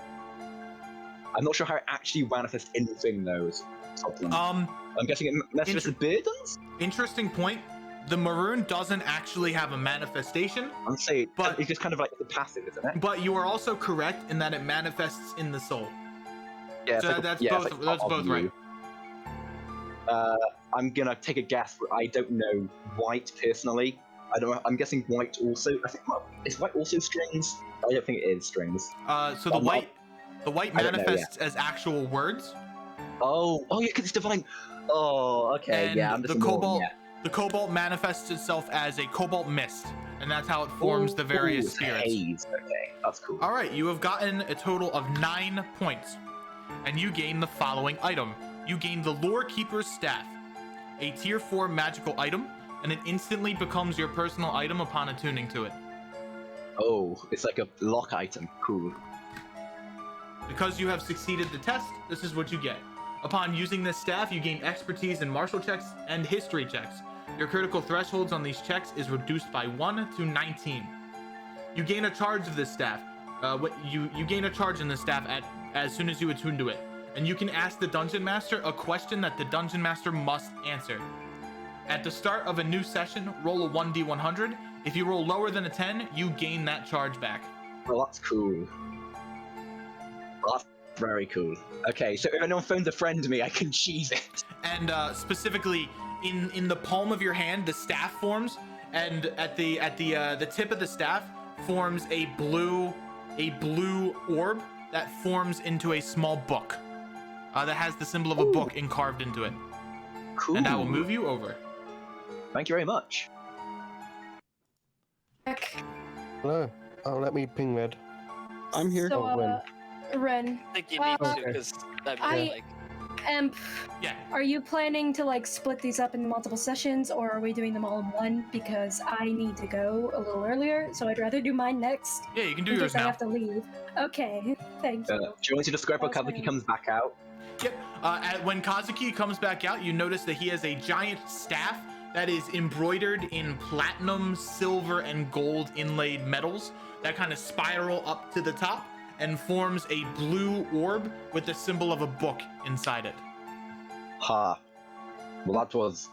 I'm not sure how it actually manifests anything though. I'm guessing it manifests with burdens? Interesting point. The maroon doesn't actually have a manifestation. I'm saying, but it's just kind of like the passive, isn't it? But you are also correct in that it manifests in the soul. Yeah, so that's both right. I'm gonna take a guess, but I don't know white personally. I don't know. I'm guessing white also. I think is white also strings? I don't think it is strings. So the white manifests as actual words. Oh yeah, because it's divine. Oh, okay, and yeah. I'm just the cobalt manifests itself as a cobalt mist, and that's how it forms the various spirits. Haze. Okay, that's cool. All right, you have gotten a total of 9 points, and you gain the following item. You gain the Lore Keeper's Staff, a tier 4 magical item, and it instantly becomes your personal item upon attuning to it. Oh, it's like a lock item. Cool. Because you have succeeded the test, this is what you get. Upon using this staff, you gain expertise in martial checks and history checks. Your critical thresholds on these checks is reduced by 1 to 19. You gain a charge of this staff. You gain a charge in this staff as soon as you attune to it. And you can ask the Dungeon Master a question that the Dungeon Master must answer. At the start of a new session, roll a 1d100. If you roll lower than a 10, you gain that charge back. Well, that's cool. Well, that's very cool. Okay, so if anyone phones a friend to me, I can cheese it. And specifically, in the palm of your hand, the staff forms, and at the tip of the staff forms a blue orb that forms into a small book that has the symbol of a book carved into it. Cool. And I will move you over. Thank you very much. Hello. Oh, let me ping Red. I'm here. So, Ren. I think you need to, because Are you planning to like split these up into multiple sessions, or are we doing them all in one? Because I need to go a little earlier, so I'd rather do mine next. Yeah, you can do yours now. I have to leave. Okay, thank you. Do you want to describe how Kazuki comes back out? Yep. When Kazuki comes back out, you notice that he has a giant staff that is embroidered in platinum, silver, and gold inlaid metals that kind of spiral up to the top and forms a blue orb with the symbol of a book inside it. Ha. Well, that was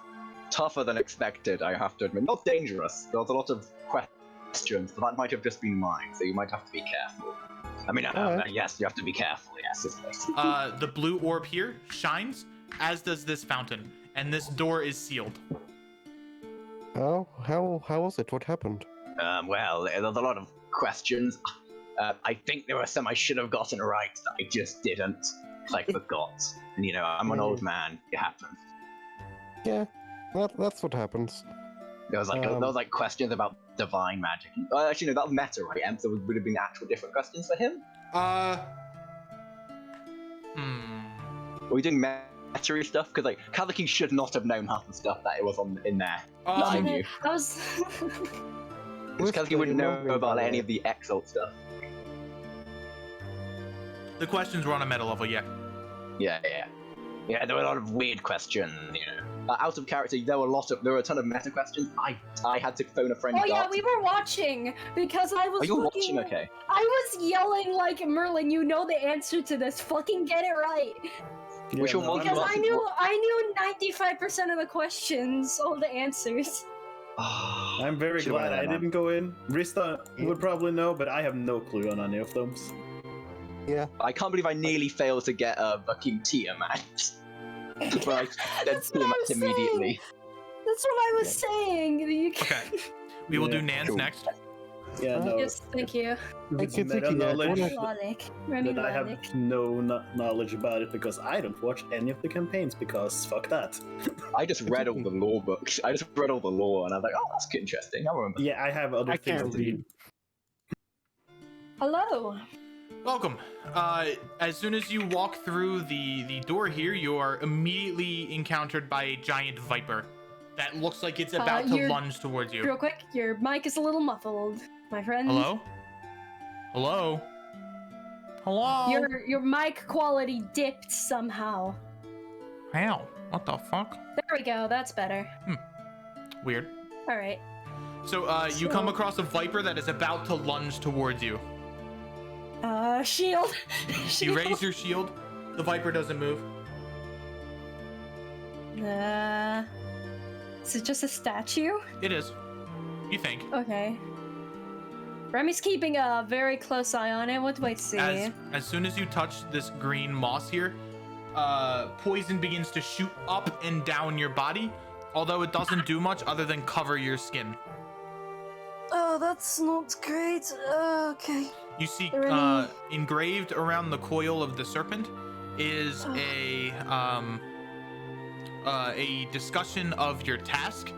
tougher than expected, I have to admit. Not dangerous. There was a lot of questions, but that might have just been mine, so you might have to be careful. I mean, yes, you have to be careful, yes. The blue orb here shines, as does this fountain, and this door is sealed. Oh, how was it? What happened? Well, there's a lot of questions. I think there were some I should have gotten right that I just didn't. I forgot. And, I'm an old man. It happens. Yeah, that's what happens. There was like questions about divine magic. Actually, no, that was meta, right? So would have been actual different questions for him? Were we doing meta stuff? Because like Kazuki should not have known half the stuff that it was in there. That I knew. That was. Because Kazuki wouldn't know about any of the Exalt stuff. The questions were on a meta level, yeah. Yeah, there were a lot of weird questions, out of character, there were a ton of meta questions. I had to phone a friend. Oh yeah, we were watching because I was. Are you watching? Okay. I was yelling like, Merlin, you know the answer to this. Fucking get it right. Which one was it? Because I knew 95% of the questions, all the answers. I'm very glad I didn't go in. Rista would probably know, but I have no clue on any of them. Yeah. I can't believe I nearly failed to get a fucking Tiamat. Right, That's what I was immediately. That's what I was saying. Okay. We will do Nans next. Yeah, no. Yes, thank you. It's meta knowledge Remy that I have no knowledge about it because I don't watch any of the campaigns because fuck that. I just read all the lore books. I just read all the lore and I was like, oh, that's interesting. I remember. Yeah, I have other things to read. Hello. Welcome. As soon as you walk through the door here, you are immediately encountered by a giant viper that looks like it's about to lunge towards you. Real quick, your mic is a little muffled, my friend. Hello? Hello? Hello? Your mic quality dipped somehow. How? What the fuck? There we go, that's better. Weird. Alright. So, you come across a viper that is about to lunge towards you. Shield. You raise your shield. The viper doesn't move. Is it just a statue? It is. You think. Okay. Remy's keeping a very close eye on it. What do I see? As soon as you touch this green moss here, poison begins to shoot up and down your body, although it doesn't do much other than cover your skin. Oh, that's not great. Okay. You see, engraved around the coil of the serpent is a discussion of your task,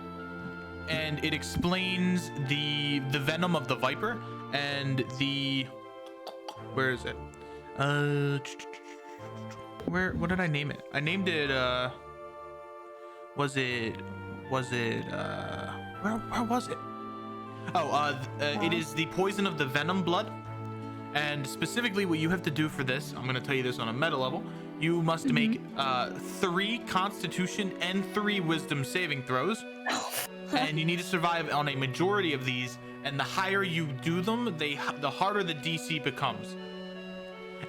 and it explains the venom of the viper and where is it? What did I name it? I named it. Was it? Where was it? It is the poison of the venom blood. And specifically what you have to do for this, I'm going to tell you this on a meta level, you must make 3 constitution and 3 wisdom saving throws. And you need to survive on a majority of these, and the higher you do them, the harder the DC becomes.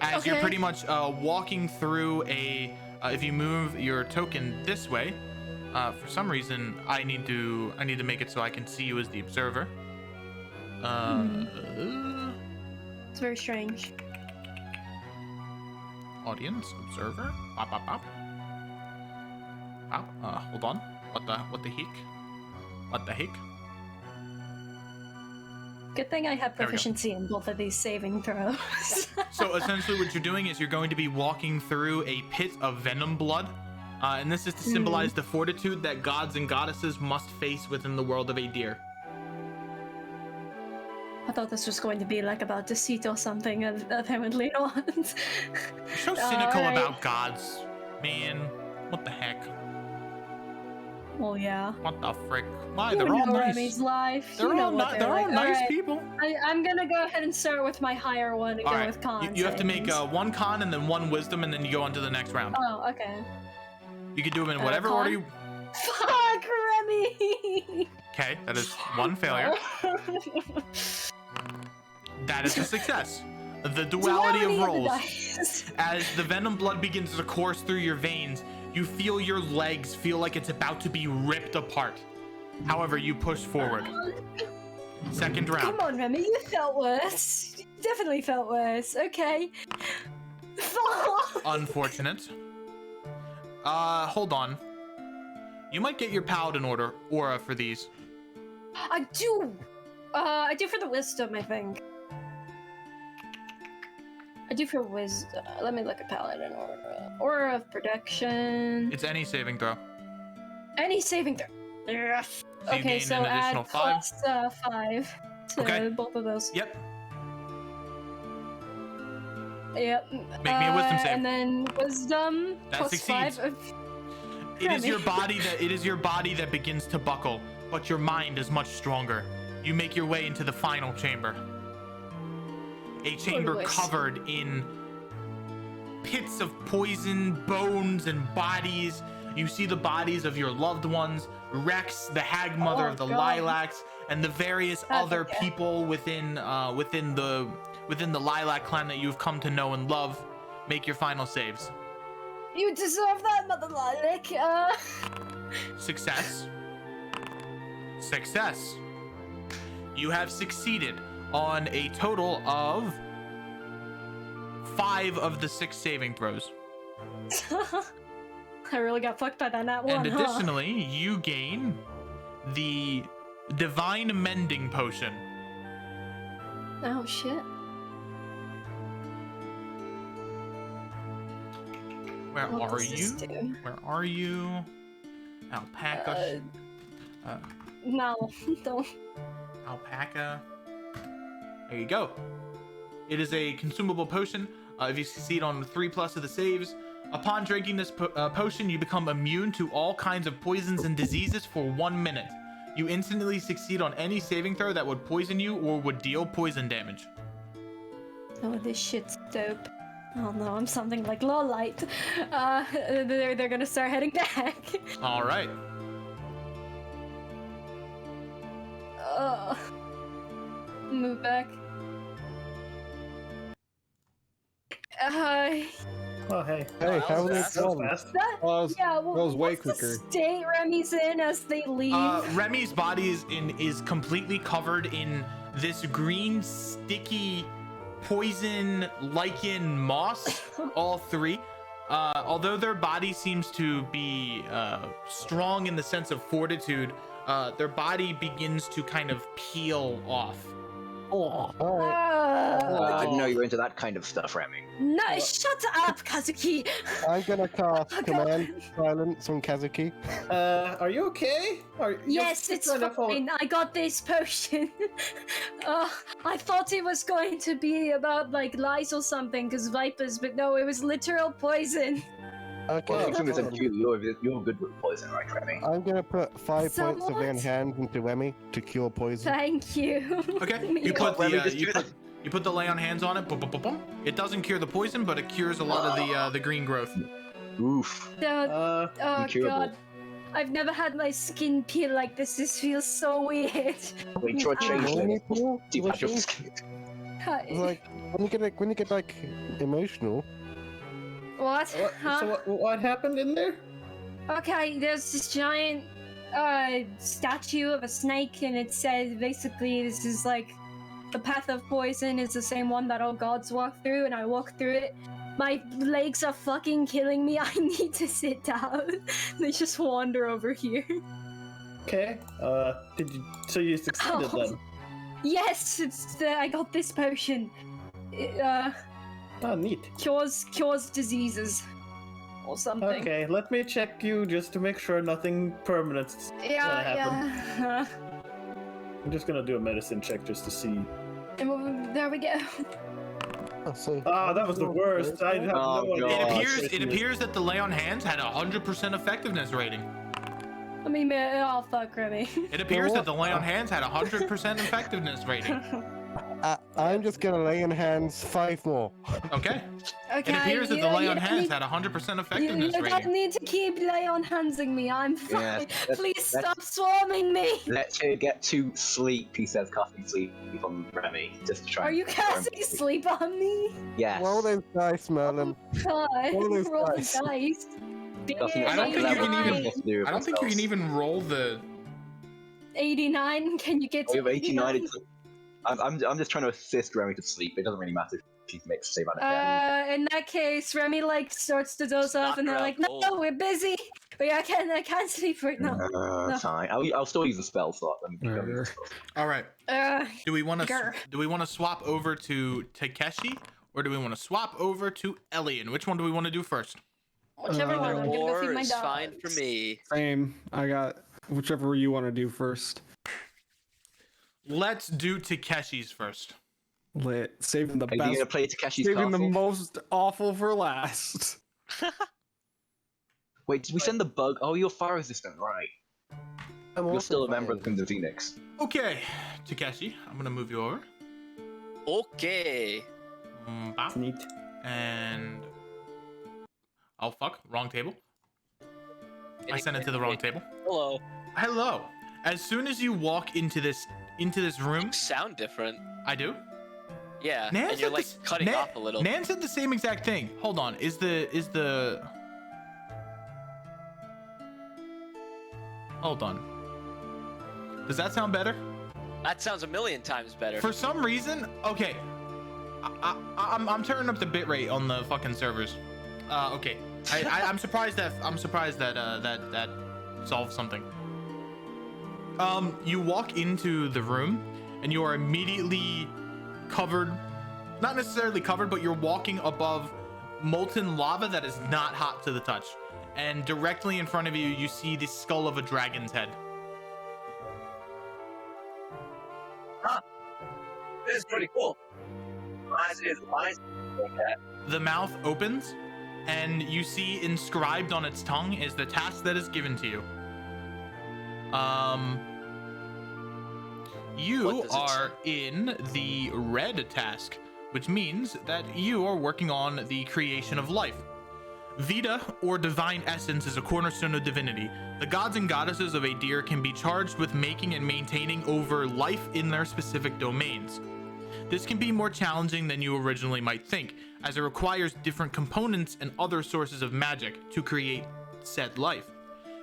As you're pretty much walking through if you move your token this way, for some reason I need to make it so I can see you as the observer. It's very strange. Audience, observer, pop, pop, pop. Hold on. What the heck? What the heck? Good thing I have proficiency in both of these saving throws. So essentially what you're doing is you're going to be walking through a pit of venom blood. And this is to symbolize the fortitude that gods and goddesses must face within the world of Adir. I thought this was going to be like about deceit or something of heavenly ones. You're so cynical about gods, man. What the heck? Well, yeah. What the frick? Why? They're all nice. Remy's life. They're all nice people. I'm gonna go ahead and start with my higher one and go with cons. You have to make 1 con and then 1 wisdom, and then you go on to the next round. Oh, okay. You can do them in whatever order you. Fuck, Remy! Okay, that is one failure. That is a success. The duality of the rolls. dice. As the venom blood begins to course through your veins, you feel your legs feel like it's about to be ripped apart. However, you push forward. Second round. Come on, Remy, you felt worse. You definitely felt worse. Okay. Unfortunate. Hold on. You might get your paladin aura for these. I do. I do for the wisdom, I think. I do for wisdom. Let me look at paladin aura. Aura of protection. It's any saving throw. Any saving throw. Yes. So you Okay, gain so an additional add 5. plus 5 to Okay. both of those. Yep. Yep. Make me a wisdom save. And then wisdom That plus succeeds. 5. It is your Remy. body that begins to buckle, but your mind is much stronger. You make your way into the final chamber. A chamber Lord, covered in pits of poison, bones, and bodies. You see the bodies of your loved ones, Rex, the hag mother Oh, of the God. Lilacs, and the various other people within the Lilac clan that you've come to know and love. Make your final saves. You deserve that, Mother Lilac. Success. Success. You have succeeded on a total of 5 of the 6 saving throws. I really got fucked by that nat one, And additionally, you gain the Divine Mending Potion. Oh, shit. Where What are does this you? do? Where are you? Alpaca. No, don't. Alpaca. There you go. It is a consumable potion. If you succeed on 3+ of the saves, upon drinking this potion, you become immune to all kinds of poisons and diseases for 1 minute. You instantly succeed on any saving throw that would poison you or would deal poison damage. Oh, this shit's dope. Oh no, I'm something like Lawlight. They're gonna start heading back. All right. Move back. Oh, hey. Hey, how was are they fast. going? Fast. Yeah, well, that was way what's the quicker. state Remy's in as they leave? Remy's body is completely covered in this green, sticky, poison, lichen, moss. All 3. Although their body seems to be strong in the sense of fortitude, their body begins to kind of peel off. All right. I didn't know you were into that kind of stuff, Remy. No, shut up, Kazuki! I'm gonna cast Oh, Command Silence on Kazuki. Are you okay? Yes, it's fine. I got this potion. I thought it was going to be about like lice or something, because vipers, but no, it was literal poison. Okay, Well, hold it's on. you're good with poison, right, Remy? I'm gonna put 5 points of Somewhat. enhance into Remy to cure poison. Thank you. Okay, Me you put Remy, the just do that. you put the lay on hands on it. Boom, boom, boom, boom. It doesn't cure the poison, but it cures a lot of the green growth. Oof. Oh incurable. god. I've never had my skin peel like this. This feels so weird. Wait, you're a changeling. Well, Do you have your skin? like when you get like emotional. What? Huh? So what happened in there? Okay, there's this giant statue of a snake, and it says basically this is like the path of poison is the same one that all gods walk through, and I walk through it. My legs are fucking killing me. I need to sit down. They just wander over here. Okay. So you succeeded Oh. then? Yes, it's I got this potion. It, Oh, neat. cures diseases or something. Okay, let me check you just to make sure nothing permanent Yeah. I'm just gonna do a medicine check just to see. And there we go. So, Ah, that was the worst. I have Oh, no idea. God. It appears that the lay on hands had a 100% effectiveness rating. I mean, oh fuck, Remy. It appears that the lay on hands had a 100% effectiveness rating. I'm just gonna lay in hands 5 more. Okay. Okay. It appears that the lay you on don't hands need- had 100% You, effectiveness you don't rating. need to keep lay on handsing me. I'm fine. Yeah, Please that's- stop swarming me. Let's get to sleep, he says, casting sleep on Remy, just to try Are and you casting sleep on me? Yes. Roll those dice, Merlin. God, Roll those roll the dice. dice. Casting I don't think you can even. 89. I don't think you can even roll the. 89. Can you get Oh, to you have 89. 89? I'm just trying to assist Remy to sleep. It doesn't really matter if she makes a save on it. In that case, Remy like starts to doze off, and they're like, "No, we're busy. I can't sleep right now." No. Fine. I'll still use the spell slot. All right. Uh, Do we want to? Grr. Do we want to swap over to Takeshi, or do we want to swap over to Elian? Which one do we want to do first? whichever one. I'm gonna go feed Or my is dog. fine for me. Same. I got whichever you want to do first. Let's do Takeshi's first. Lit. Saving the Are you best. gonna play Takeshi's Saving the Castle? most awful for last. Wait, did we send the bug? Oh, you're fire resistant, right? I'm You're also still a member of fine. the Phoenix. Okay, Takeshi, I'm gonna move you over. Okay. Bop. Neat. And oh fuck, wrong table. I sent it to the wrong table. Hello. Hello. As soon as you walk into this room, You sound different. I do. Yeah, Nan and you're said like this- cutting Nan- off a little. Nan said the same exact thing. Hold on. Is the Hold on. Does that sound better? That sounds a million times better. For some reason, okay. I'm turning up the bitrate on the fucking servers. Okay. I'm surprised that that solves something. You walk into the room and you are immediately covered, not necessarily covered, but you're walking above molten lava that is not hot to the touch. And directly in front of you, you see the skull of a dragon's head. This is pretty cool. Mine's The mouth opens, and you see inscribed on its tongue is the task that is given to you. You What does it are in the red task, which means that you are working on the creation of life. Vita, or divine essence, is a cornerstone of divinity. The gods and goddesses of Adir can be charged with making and maintaining over life in their specific domains. This can be more challenging than you originally might think, as it requires different components and other sources of magic to create said life.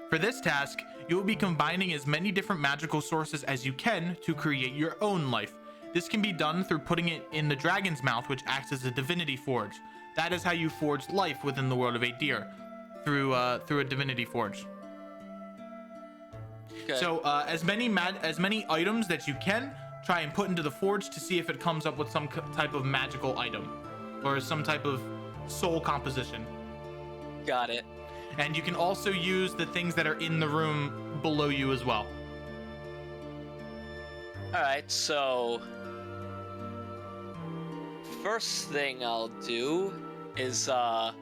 For this task, you will be combining as many different magical sources as you can to create your own life. This can be done through putting it in the dragon's mouth, which acts as a divinity forge. That is how you forge life within the world of Adir, through a divinity forge. Okay. So as many items that you can, try and put into the forge to see if it comes up with some type of magical item or some type of soul composition. Got it. And you can also use the things that are in the room below you as well. Alright, so first thing I'll do is I'll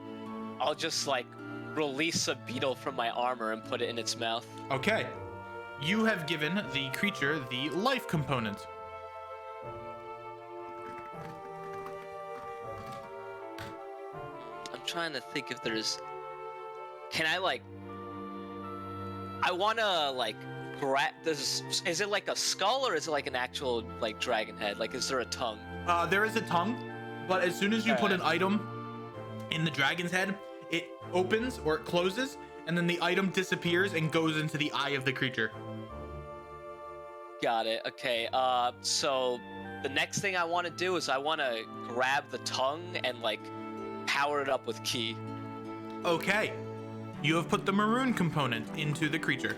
just like release a beetle from my armor and put it in its mouth. Okay. You have given the creature the life component. I'm trying to think if there's. Can I like? I wanna like grab this. Is it like a skull or is it like an actual like dragon head? Like, is there a tongue? There is a tongue, but as soon as you put an item in the dragon's head, it opens or it closes, and then the item disappears and goes into the eye of the creature. Got it. Okay. So the next thing I want to do is I want to grab the tongue and like power it up with ki. Okay. You have put the maroon component into the creature.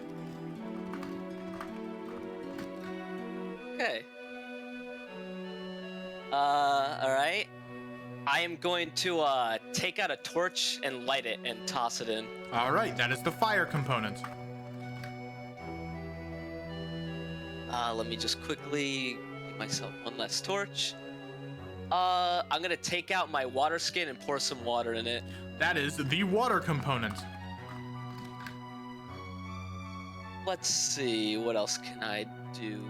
Okay. Alright. I am going to take out a torch and light it and toss it in. All right, that is the fire component. Let me just quickly give myself one less torch. I'm gonna take out my water skin and pour some water in it. That is the water component. Let's see, what else can I do?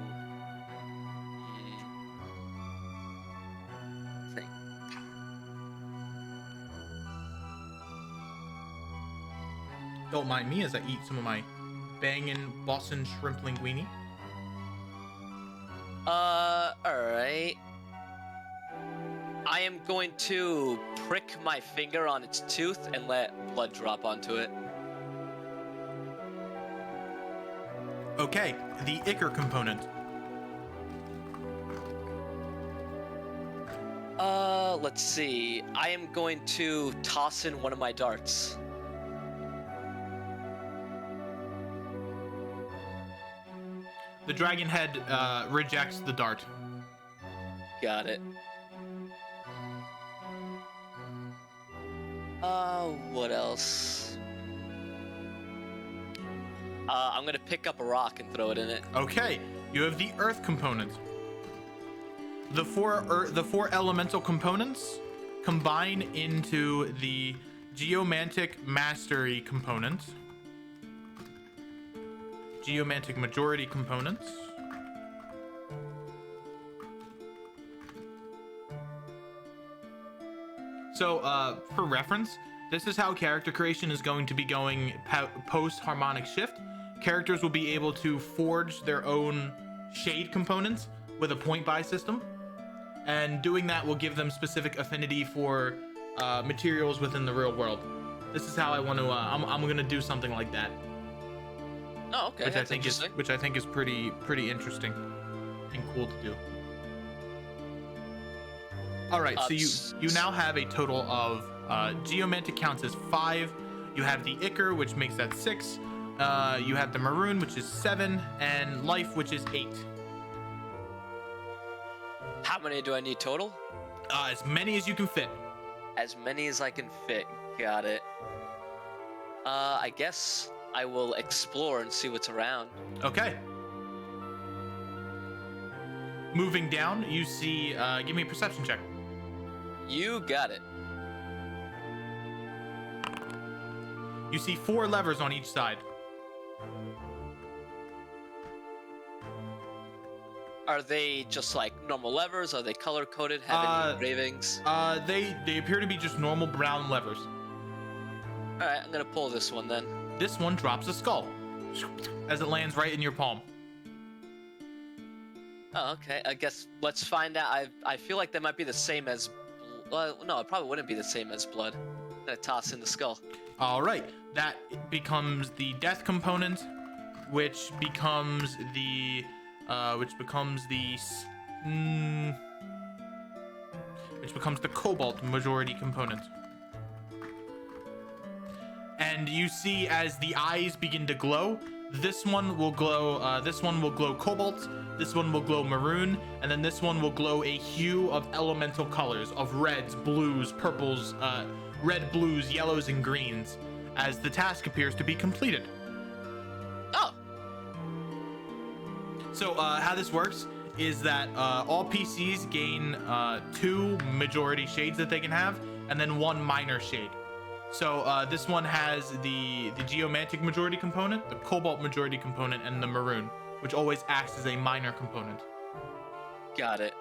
Don't mind me as I eat some of my bangin' Boston shrimp linguine. Alright. I am going to prick my finger on its tooth and let blood drop onto it. Okay, the ichor component. Let's see. I am going to toss in one of my darts. The dragon head rejects the dart. Got it. What else? I'm gonna pick up a rock and throw it in it. Okay, you have the earth component. The four elemental components combine into the geomantic mastery component. Geomantic majority components. So, for reference, this is how character creation is going to be going post harmonic shift. Characters will be able to forge their own shade components with a point buy system, and doing that will give them specific affinity for materials within the real world. This is how I want to. I'm gonna do something like that. Oh, okay. Which I think is pretty interesting and cool to do. All right, so you now have a total of geomantic counts as 5. You have the ichor, which makes that 6. You have the maroon, which is 7, and life, which is 8. How many do I need total? As many as you can fit. As many as I can fit. Got it. I guess I will explore and see what's around. Okay. Moving down, you see. Give me a perception check. You got it. You see 4 levers on each side. Are they just like normal levers? Are they color coded? Have any engravings? They appear to be just normal brown levers. All right, I'm gonna pull this one then. This one drops a skull as it lands right in your palm. Oh, okay. I guess let's find out. I feel like they might be the same as. Well, no, it probably wouldn't be the same as blood. I'm gonna toss in the skull. All right, that becomes the death component, which becomes the cobalt majority component. And you see as the eyes begin to glow, this one will glow cobalt, this one will glow maroon, and then this one will glow a hue of elemental colors of reds, blues, purples, red, blues, yellows, and greens, as the task appears to be completed. Oh. So how this works is that all PCs gain 2 majority shades that they can have, and then 1 minor shade. So this one has the geomantic majority component, the cobalt majority component, and the maroon, which always acts as a minor component. Got it.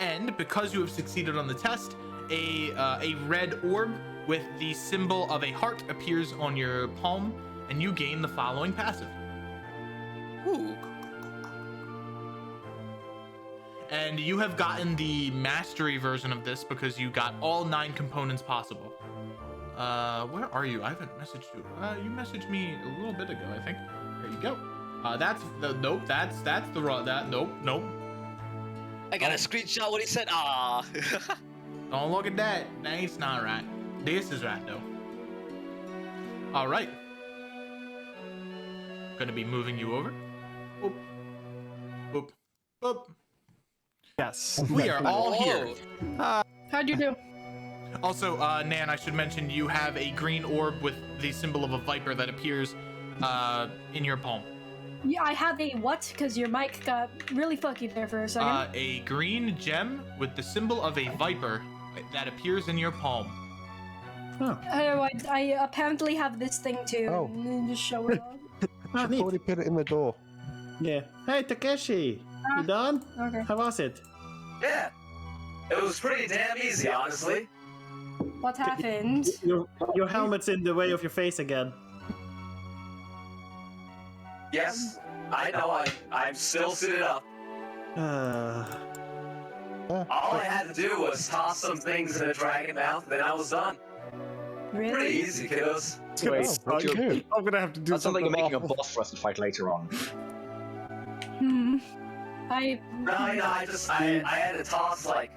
And because you have succeeded on the test, a red orb with the symbol of a heart appears on your palm, and you gain the following passive. Ooh. And you have gotten the mastery version of this because you got all 9 components possible. Where are you? I haven't messaged you. You messaged me a little bit ago, I think. There you go. Nope, that's the wrong, nope. I got a screenshot what he said. Ah. Don't look at that. That's not right. This is right, though. All right. Gonna be moving you over. Boop. Boop. Boop. Yes. We are all here. How'd you do? Also, Nan, I should mention you have a green orb with the symbol of a viper that appears in your palm. Yeah, I have a what? Because your mic got really funky there for a second. A green gem with the symbol of a viper that appears in your palm. Oh. I apparently have this thing too. Oh. Just show it off. Ah, neat. Already put it in the door. Yeah. Hey, Takeshi. You done? Okay. How was it? Yeah. It was pretty damn easy, honestly. What happened? Your helmet's in the way of your face again. Yes, I know. I'm still sitting up. All I had to do was toss some things in a dragon mouth, then I was done. Pretty Really? easy, kiddos. Wait, what'd you do? I'm gonna have to do that sounds like something you're making a awful. boss for us to fight later on. No, I had to toss like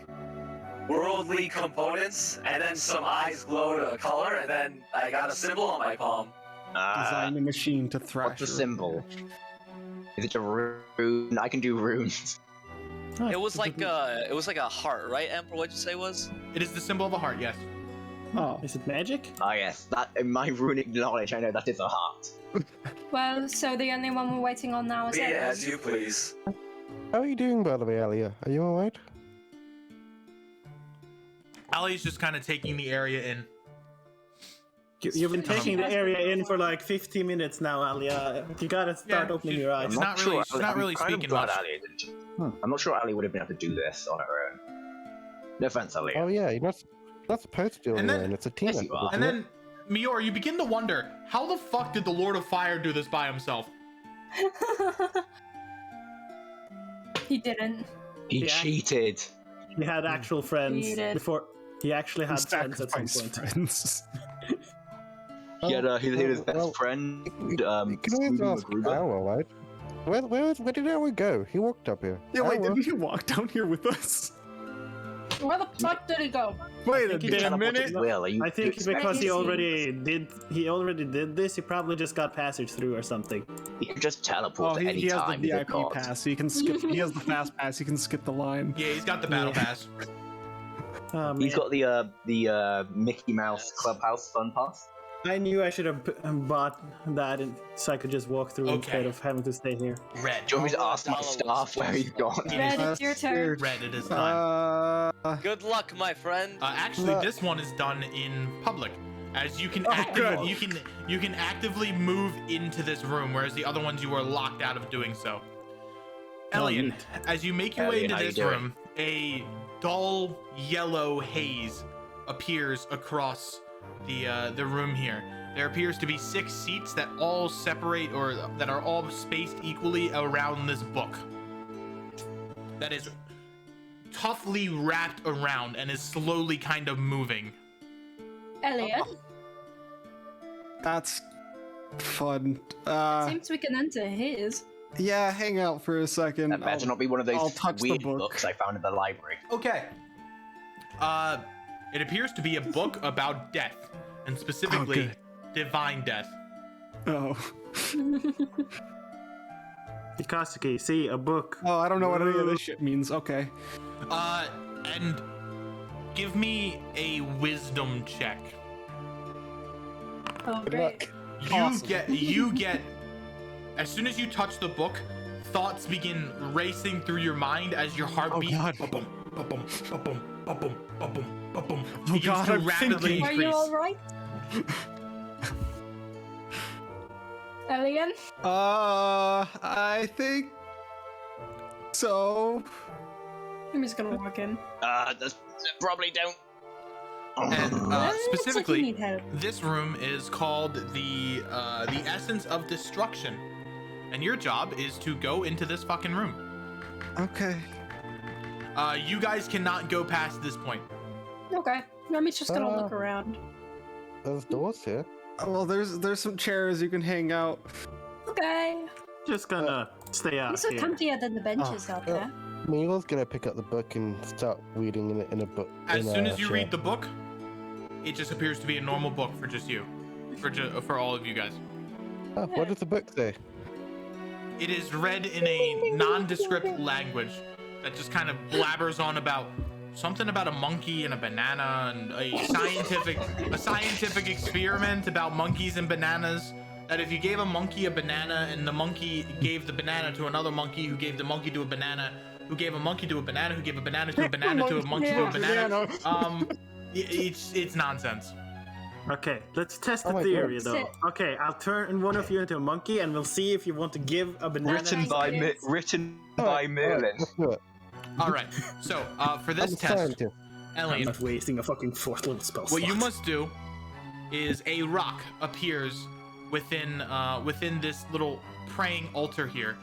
worldly components, and then some eyes glowed a color, and then I got a symbol on my palm. Design a machine to thrash. What's the her. symbol? Is it a rune? I can do runes. It was like a heart, right, Emperor? What'd you say it was? It is the symbol of a heart, yes. Oh, Is it magic? Ah yes, that in my runic knowledge, I know that is a heart. Well, so the only one we're waiting on now is Yeah, Edwin. as you please. How are you doing, by the way, Alia? Are you alright? Ali's just kind of taking the area in. You've been taking the area in for like 50 minutes now, Alia. You gotta start opening your eyes. She's not really, she's not I'm really kind of speaking glad much. Ali didn't. I'm not sure Ali would have been able to do this on her own. No offense, Ali. Oh yeah, you're not supposed to do it And then- alone. It's a team Yes, you effort, are. And isn't it? then, Mior, you begin to wonder, how the fuck did the Lord of Fire do this by himself? He didn't. He Yeah. cheated. He had actual friends He did. before. He actually had friends at some sacrifice point. friends. He had his best well, friend. You can always ask Al, right? Where did Al go? He walked up here. Yeah, wait, Al, didn't he walk down here with us? Where the fuck did he go? Wait a think he damn teleported minute. Will, are you I think expect- because he Crazy. already did this, he probably just got passage through or something. he can just teleport Oh, at he any has the time. he's a VIP god. pass. He can skip. He has the fast pass. He can skip the line. Yeah, he's got the battle pass. He's got the Mickey Mouse Clubhouse Fun Pass. I knew I should have bought that so I could just walk through Okay. instead of having to stay here. Red. Do you want me to Oh, ask my Dollar was- staff where he's gone? Red, it's your turn. Red, it is time. Good luck, my friend. Actually, this one is done in public, as you can good. you can actively move into this room, whereas the other ones you are locked out of doing so. Elian, neat. as you make your way Elian, into how you this doing? room, a dull yellow haze appears across the room here. There appears to be 6 seats that all separate or that are all spaced equally around this book. That is toughly wrapped around and is slowly kind of moving. Elliot, That's fun. seems we can enter his. Yeah, hang out for a second. That better not be one of I'll those touch the weird book. books I found in the library. Okay. It appears to be a book about death, and specifically good. divine death. Oh. Ikasuki, see a book. Oh, I don't know what any of this shit means. Okay. And give me a wisdom check. Oh, Good great. luck. You get as soon as you touch the book, thoughts begin racing through your mind as your heartbeat God. ba-bum, ba-bum, ba-bum, ba-bum, ba-bum, ba-bum, Oh, begins God, to I'm rapidly thinking. Are increase. you alright? Elian? I think so. I'm just gonna walk in. That's probably don't. And Looks like you specifically, need help. this room is called the Essence of Destruction, and your job is to go into this fucking room. Okay. You guys cannot go past this point. Okay. I'm just gonna look around. There's doors here. Well, there's some chairs you can hang out. Okay. Just gonna stay out These are here. comfier than the benches out there. Mila's gonna pick up the book and start reading in a book. As in soon a as you chair. read the book, it just appears to be a normal book for just you, for all of you guys. Oh, what does the book say? It is read in a nondescript language that just kind of blabbers on about something about a monkey and a banana and a scientific experiment about monkeys and bananas. That if you gave a monkey a banana and the monkey gave the banana to another monkey who gave the monkey to a banana, who gave a monkey to a banana, who gave a banana to a banana to a monkey to a banana. It's nonsense. Okay, let's test the Oh my theory God. though. Sit. Okay, I'll turn one of you into a monkey and we'll see if you want to give a banana. Written by Merlin. Let's do it. All right. So for I'm this a test, scientist. I'm Elliot, not wasting a fucking 4th level spell what you slot. must do is a rock appears within this little praying altar here.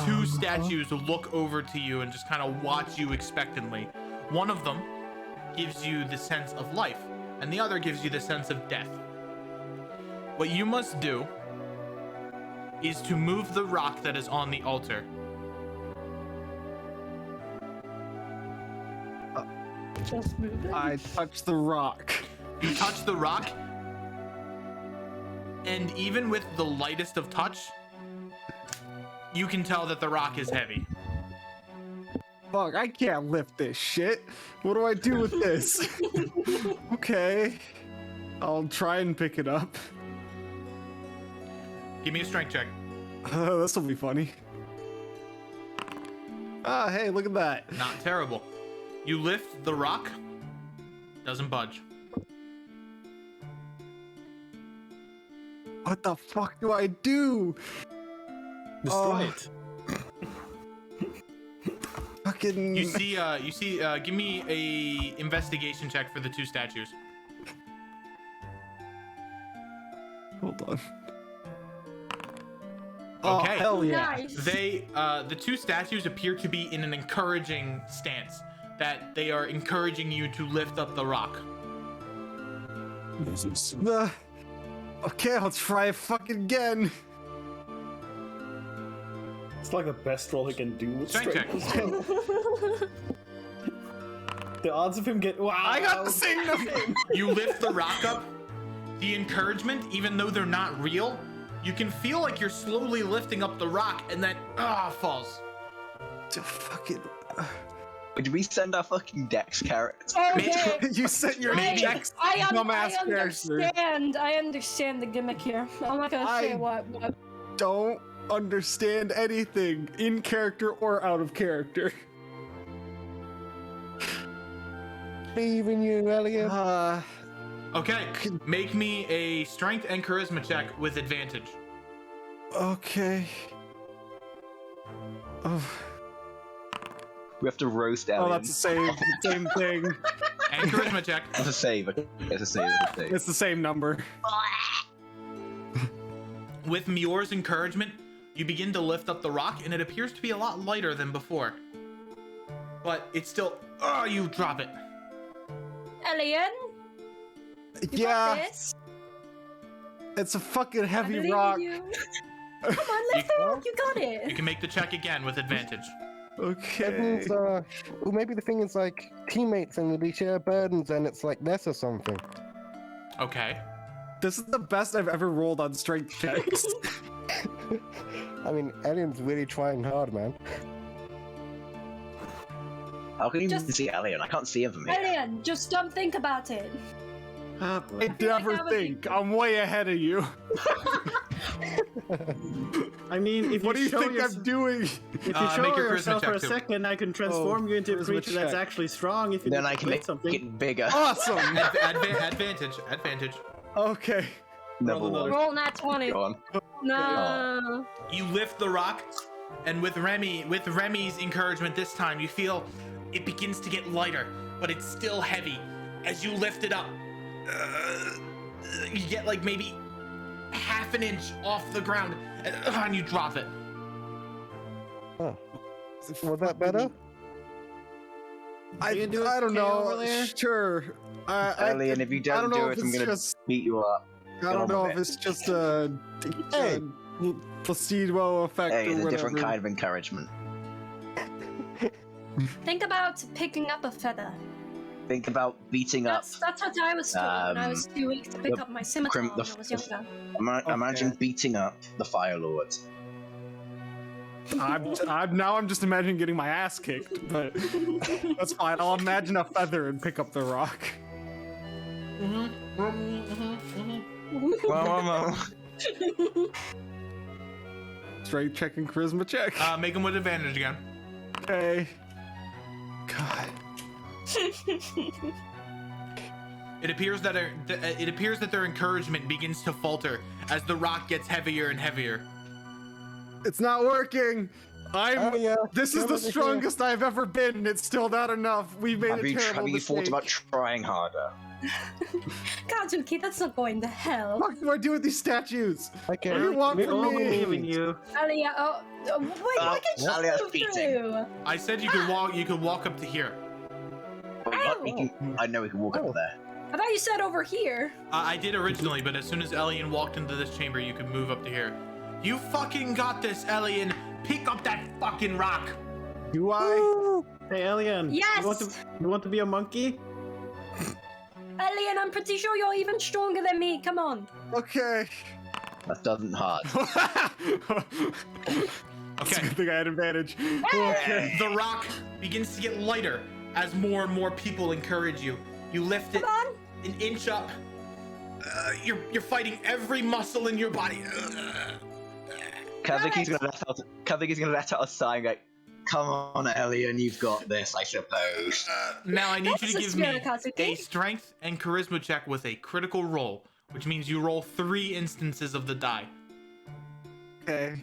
Two statues look over to you and just kind of watch you expectantly. One of them gives you the sense of life, and the other gives you the sense of death. What you must do is to move the rock that is on the altar. Just move it. I touched the rock. You touch the rock, and even with the lightest of touch, you can tell that the rock is heavy. Fuck, I can't lift this shit. What do I do with this? Okay. I'll try and pick it up. Give me a strength check. This will be funny. Ah, hey, look at that. Not terrible. You lift the rock, doesn't budge. What the fuck do I do? Destroy it. Fucking. You see, give me a investigation check for the two statues. Hold on. Okay. Oh, hell yeah. Nice. They, the two statues appear to be in an encouraging stance, that they are encouraging you to lift up the rock. Okay, I'll try it fucking again. It's like the best roll he can do with Strength check. The odds of him get I got the same number. You lift the rock up. The encouragement, even though they're not real, you can feel like you're slowly lifting up the rock, and then falls. Fucking. Did we send our fucking Dex characters? Okay. You sent your Maybe. Dex I dumbass character. understand. I understand the gimmick here. I'm not gonna say what. Don't understand anything in character or out of character. Believe in you, Elliot. Okay, make me a strength and charisma check with advantage. Okay. Oh, We have to roast Elliot. oh that's the same thing. And charisma check. It's a save. It's a save. It's a save. It's the same number. With Mior's encouragement, you begin to lift up the rock, and it appears to be a lot lighter than before. But it's still, you drop it. Elian, you Yeah, got this. it's a fucking I heavy believe in rock. you. Come on, lift the rock. You got You it. can make the check again with advantage. Okay. Burdens, well, maybe the thing is like teammates and we share burdens and it's like this or something. Okay. This is the best I've ever rolled on strength checks. I mean, Elliot's really trying hard, man. How can you Just- see Elliot? I can't see him from here. Elian, just don't think about it. I feel like never that would be- think. I'm way ahead of you. I mean, if What do you show think yourself- I'm doing? If you Make show your charisma yourself for check a too. second, I can transform you into a charisma creature that's check. actually strong. If you Then need I to can hit make something. it bigger. Awesome. Advantage. Okay. Number Roll one. Roll nat 20. Go on. No. You lift the rock, and with Remy's encouragement this time, you feel it begins to get lighter, but it's still heavy. As you lift it up, you get like maybe half an inch off the ground, and you drop it. Oh. Was that better? You do I don't okay over know. there? Sure. Elliot, if you I don't don't know do if it, I'm it's gonna just. beat you up. I don't know on if it. it's just a Hey. placebo effect Hey, or it's a whatever. different kind of encouragement. Think about picking up a feather. Think about beating up. That's what I was told when I was too weak to pick the up my scimitar crim- when the- I was younger. Imagine beating up the Fire Lord. I'm just imagining getting my ass kicked, but that's fine. I'll imagine a feather and pick up the rock. Straight check and charisma check. Make him with advantage again. Okay. God. It appears that their encouragement begins to falter as the rock gets heavier and heavier. It's not working. Oh, yeah. This is Come the over here. strongest I've ever been, and it's still not enough. We made Have a you terrible thought mistake. about trying harder? Kazuki, that's not going to hell. What do I do with these statues? Okay. What do you want We from all me? believe in you. Alia, why can't you Alia's move beating. through? I said you could walk. You could walk up to here. What? I know we can walk up there. I thought you said over here. I did originally, but as soon as Elian walked into this chamber, you could move up to here. You fucking got this, Elian. Pick up that fucking rock. Do I? Hey, Alien. Yes! You want to be a monkey? Alien, I'm pretty sure you're even stronger than me. Come on. Okay. That doesn't hurt. Okay. I think I had advantage. Okay. The rock begins to get lighter as more and more people encourage you. You lift it Come on. an inch up. You're fighting every muscle in your body. Kazuki's gonna let out a sigh and go, "Come on, Elian, you've got this, I suppose." Now I need you That's to the give me spirit, Kazuki. a strength and charisma check with a critical roll, which means you roll 3 instances of the die. Okay.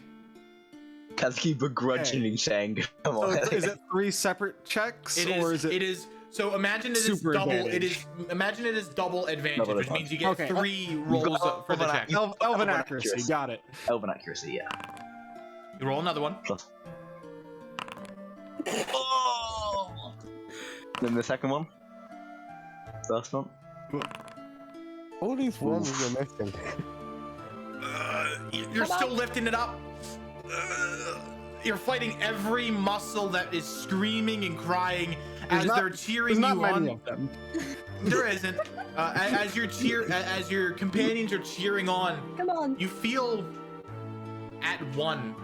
Kazuki begrudgingly saying, "Come So on." is it 3 separate checks, It or is. is It is. So imagine it is super double. advantage? Imagine it is double advantage, Double which advantage. means you get Okay. 3 rolls got for the elven check. ac- Elven Elven accuracy? accuracy. Got it. Elven accuracy, yeah. You roll another one. Plus. Oh! Then the second one. First one. All these ones are missing. You're Come still on. lifting it up. You're fighting every muscle that is screaming and crying as not- they're There's cheering not you many on. of them. There isn't. As your companions are cheering on, Come on. you feel at one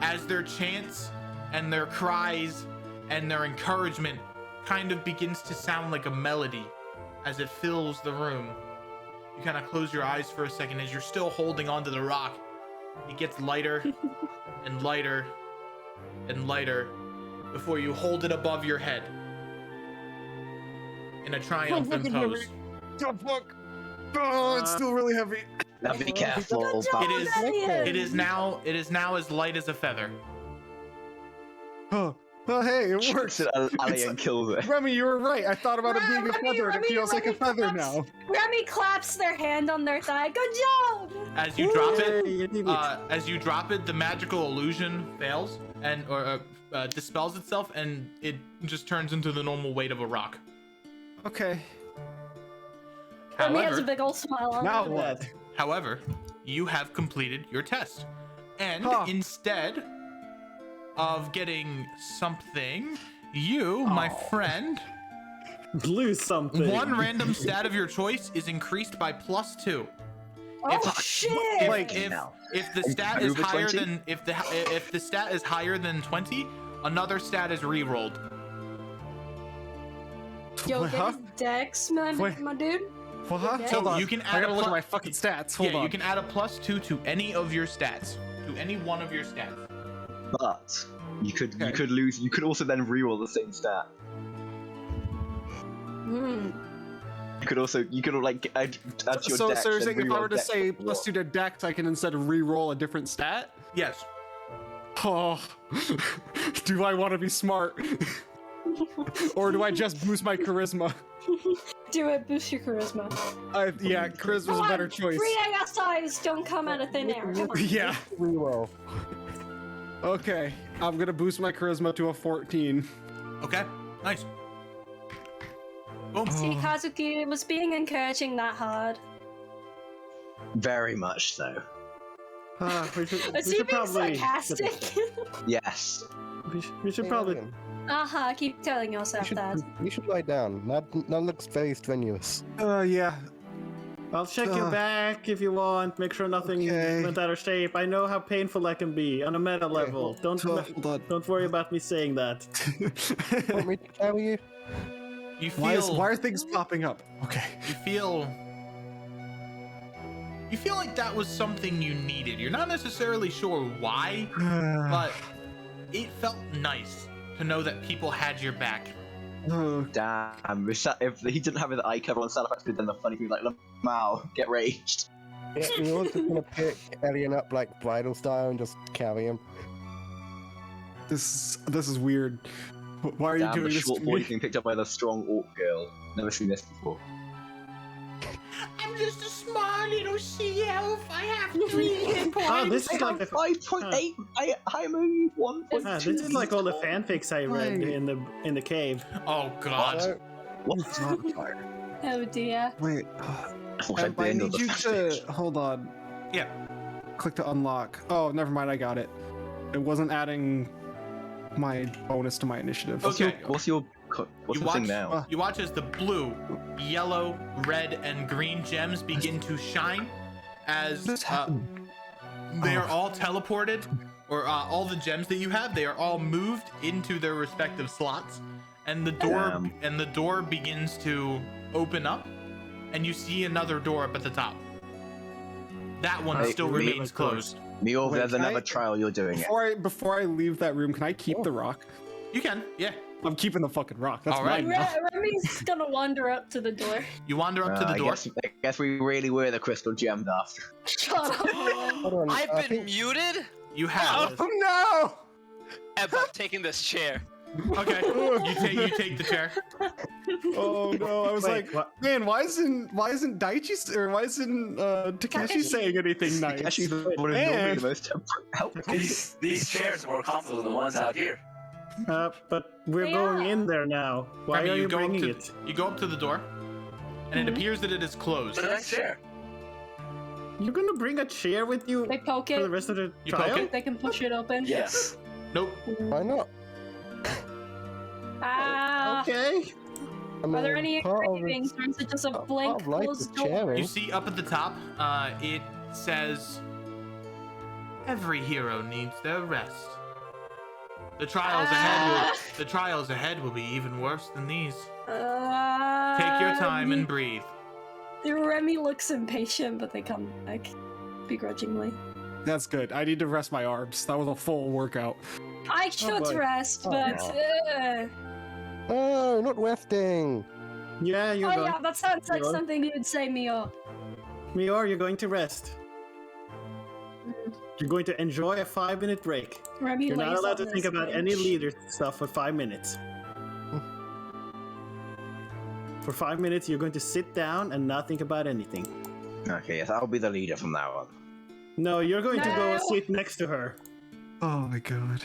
as their chants and their cries and their encouragement kind of begins to sound like a melody as it fills the room. You kind of close your eyes for a second as you're still holding onto the rock. It gets lighter and lighter and lighter before you hold it above your head in a triumphant pose. Oh, fuck. Oh, it's still really heavy. Now be careful. Good job, It is- Alien. It is now as light as a feather. Oh, well, hey, it works. Alien kills it. Remy, you were right. I thought about it being a feather, and it feels like a feather now. Remy claps their hand on their thigh. Good job. As you drop it, Yay, you did it. the magical illusion fails and dispels itself, and it just turns into the normal weight of a rock. Okay. Remy has a However, big old smile on Now her. what? however, you have completed your test, and Huh. instead of getting something, you, my friend, Lose something. one random stat of your choice is increased by +2. Oh shit! If the stat is Over higher 20? than if the stat is higher than 20, another stat is re-rolled. Yo, Wait, get huh? his dex, my Wait. dude. What? So Hold on. you can I add gotta a look at plu- my fucking stats. Hold Yeah, on. you can add a +2 to any of your stats, to any one of your stats. But you could Okay. you could also then reroll the same stat. Hmm. You could like add to your So dex you're and saying if I reroll were to dex say roll. +2 to dex, I can instead re-roll a different stat? Yes. Oh, do I want to be smart? Or do I just boost my charisma? Do it, boost your charisma. Yeah, charisma's Come a on, better choice. 3 ASIs don't come out of thin air. Come on. Yeah. Reroll. Okay, I'm gonna boost my charisma to a 14. Okay. Nice. Boom. See, Kazuki was being encouraging that hard. Very much so. We should, Is we he should being probably. sarcastic? Yes. We should probably. Uh-huh, keep telling You yourself should, that. you should lie down. That looks very strenuous. Yeah. I'll check your back if you want. Make sure nothing Okay. went out of shape. I know how painful that can be on a meta level. Hold on. Don't worry about me saying that. Want me to carry you? You Why feel are things popping up? Okay. you feel like that was something you needed. You're not necessarily sure why, but it felt nice to know that people had your back. Oh, Damn. If he didn't have his eye cover on Salafax, but then the funny thing like, Mao, get raged. Yeah, you're just gonna pick Alien up like bridal style and just carry him. this is weird. Why are you Damn, doing the this short to boy me? being picked up by the strong orc girl. Never seen this before. just a small little sea elf. I have 3 hit points. Oh, this I is like have the 5.8. I'm only 1.2. this is like all the fanfics I read in the cave. Oh god. What's on fire? Oh dear. Wait. I need you to hold on. Yeah. Click to unlock. Oh, never mind. I got it. It wasn't adding my bonus to my initiative. Okay. What's your thing now? You watch as the blue, yellow, red, and green gems begin to shine as they are all teleported, or all the gems that you have, they are all moved into their respective slots, and the door begins to open up, and you see another door up at the top. That one still remains closed. Mule, Wait, there's can another I- trial you're doing it. Before I leave that room, can I keep the rock? You can, yeah. I'm keeping the fucking rock. That's All right. mine now. Remy's gonna wander up to the door. You wander up to the door. I guess we really were the crystal gems after. Shut up. Hold on, I've I been think- muted. You have. Oh no! Eb, I'm taking this chair. Okay. You take the chair. Oh no! I was Wait, like, what? man, why isn't Daichi or why isn't Takeshi saying anything nice? Actually, one of normally And- the most helpful. These chairs are more comfortable than the ones out here. But we're They going are. in there now. Why Remy, are you go up bringing to it? you go up to the door, and it Mhm. appears that it is closed. It's a nice chair. You're gonna bring a chair with you They poke for the it. rest of the You trial? poke it? They can push it open. Yes. Nope. Why not? Ah. Okay. I mean, Are there any part of engravings, or is it just a part blank of life closed is door? sharing. You see up at the top, it says, "Every hero needs their rest. The trials ahead will be even worse than these. Take your time and breathe." Remy looks impatient, but they come back begrudgingly. That's good. I need to rest my arms. That was a full workout. I should boy. rest, Oh, but no. Oh, not resting. Yeah, you're going. yeah, that sounds like You're- something you would say, Mio. Mior, you're going to rest. You're going to enjoy a 5-minute break. Remy You're not lays allowed on to think his about any bench. leader stuff for 5 minutes. For 5 minutes, you're going to sit down and not think about anything. Okay, yes, I'll be the leader from now on. No, you're going to go No. sit next to her. Oh my god.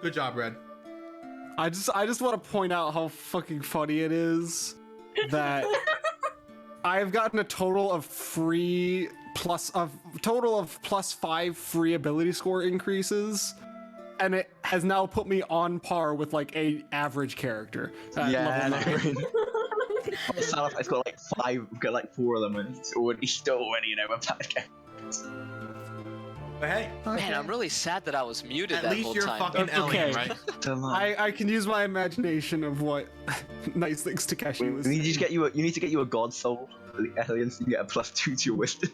Good job, Red. I just want to point out how fucking funny it is that I've gotten a total of +5 free ability score increases, and it has now put me on par with like a average character at level 9. It's got like 4 of them, and it's already a bad game. But hey, Man, I'm really sad that I was muted at that least whole you're time. fucking That's Elliot, okay. right? I can use my imagination of what nice things Takeshi was. You need to get you a god soul, Alien, so you can get a +2 to your wisdom.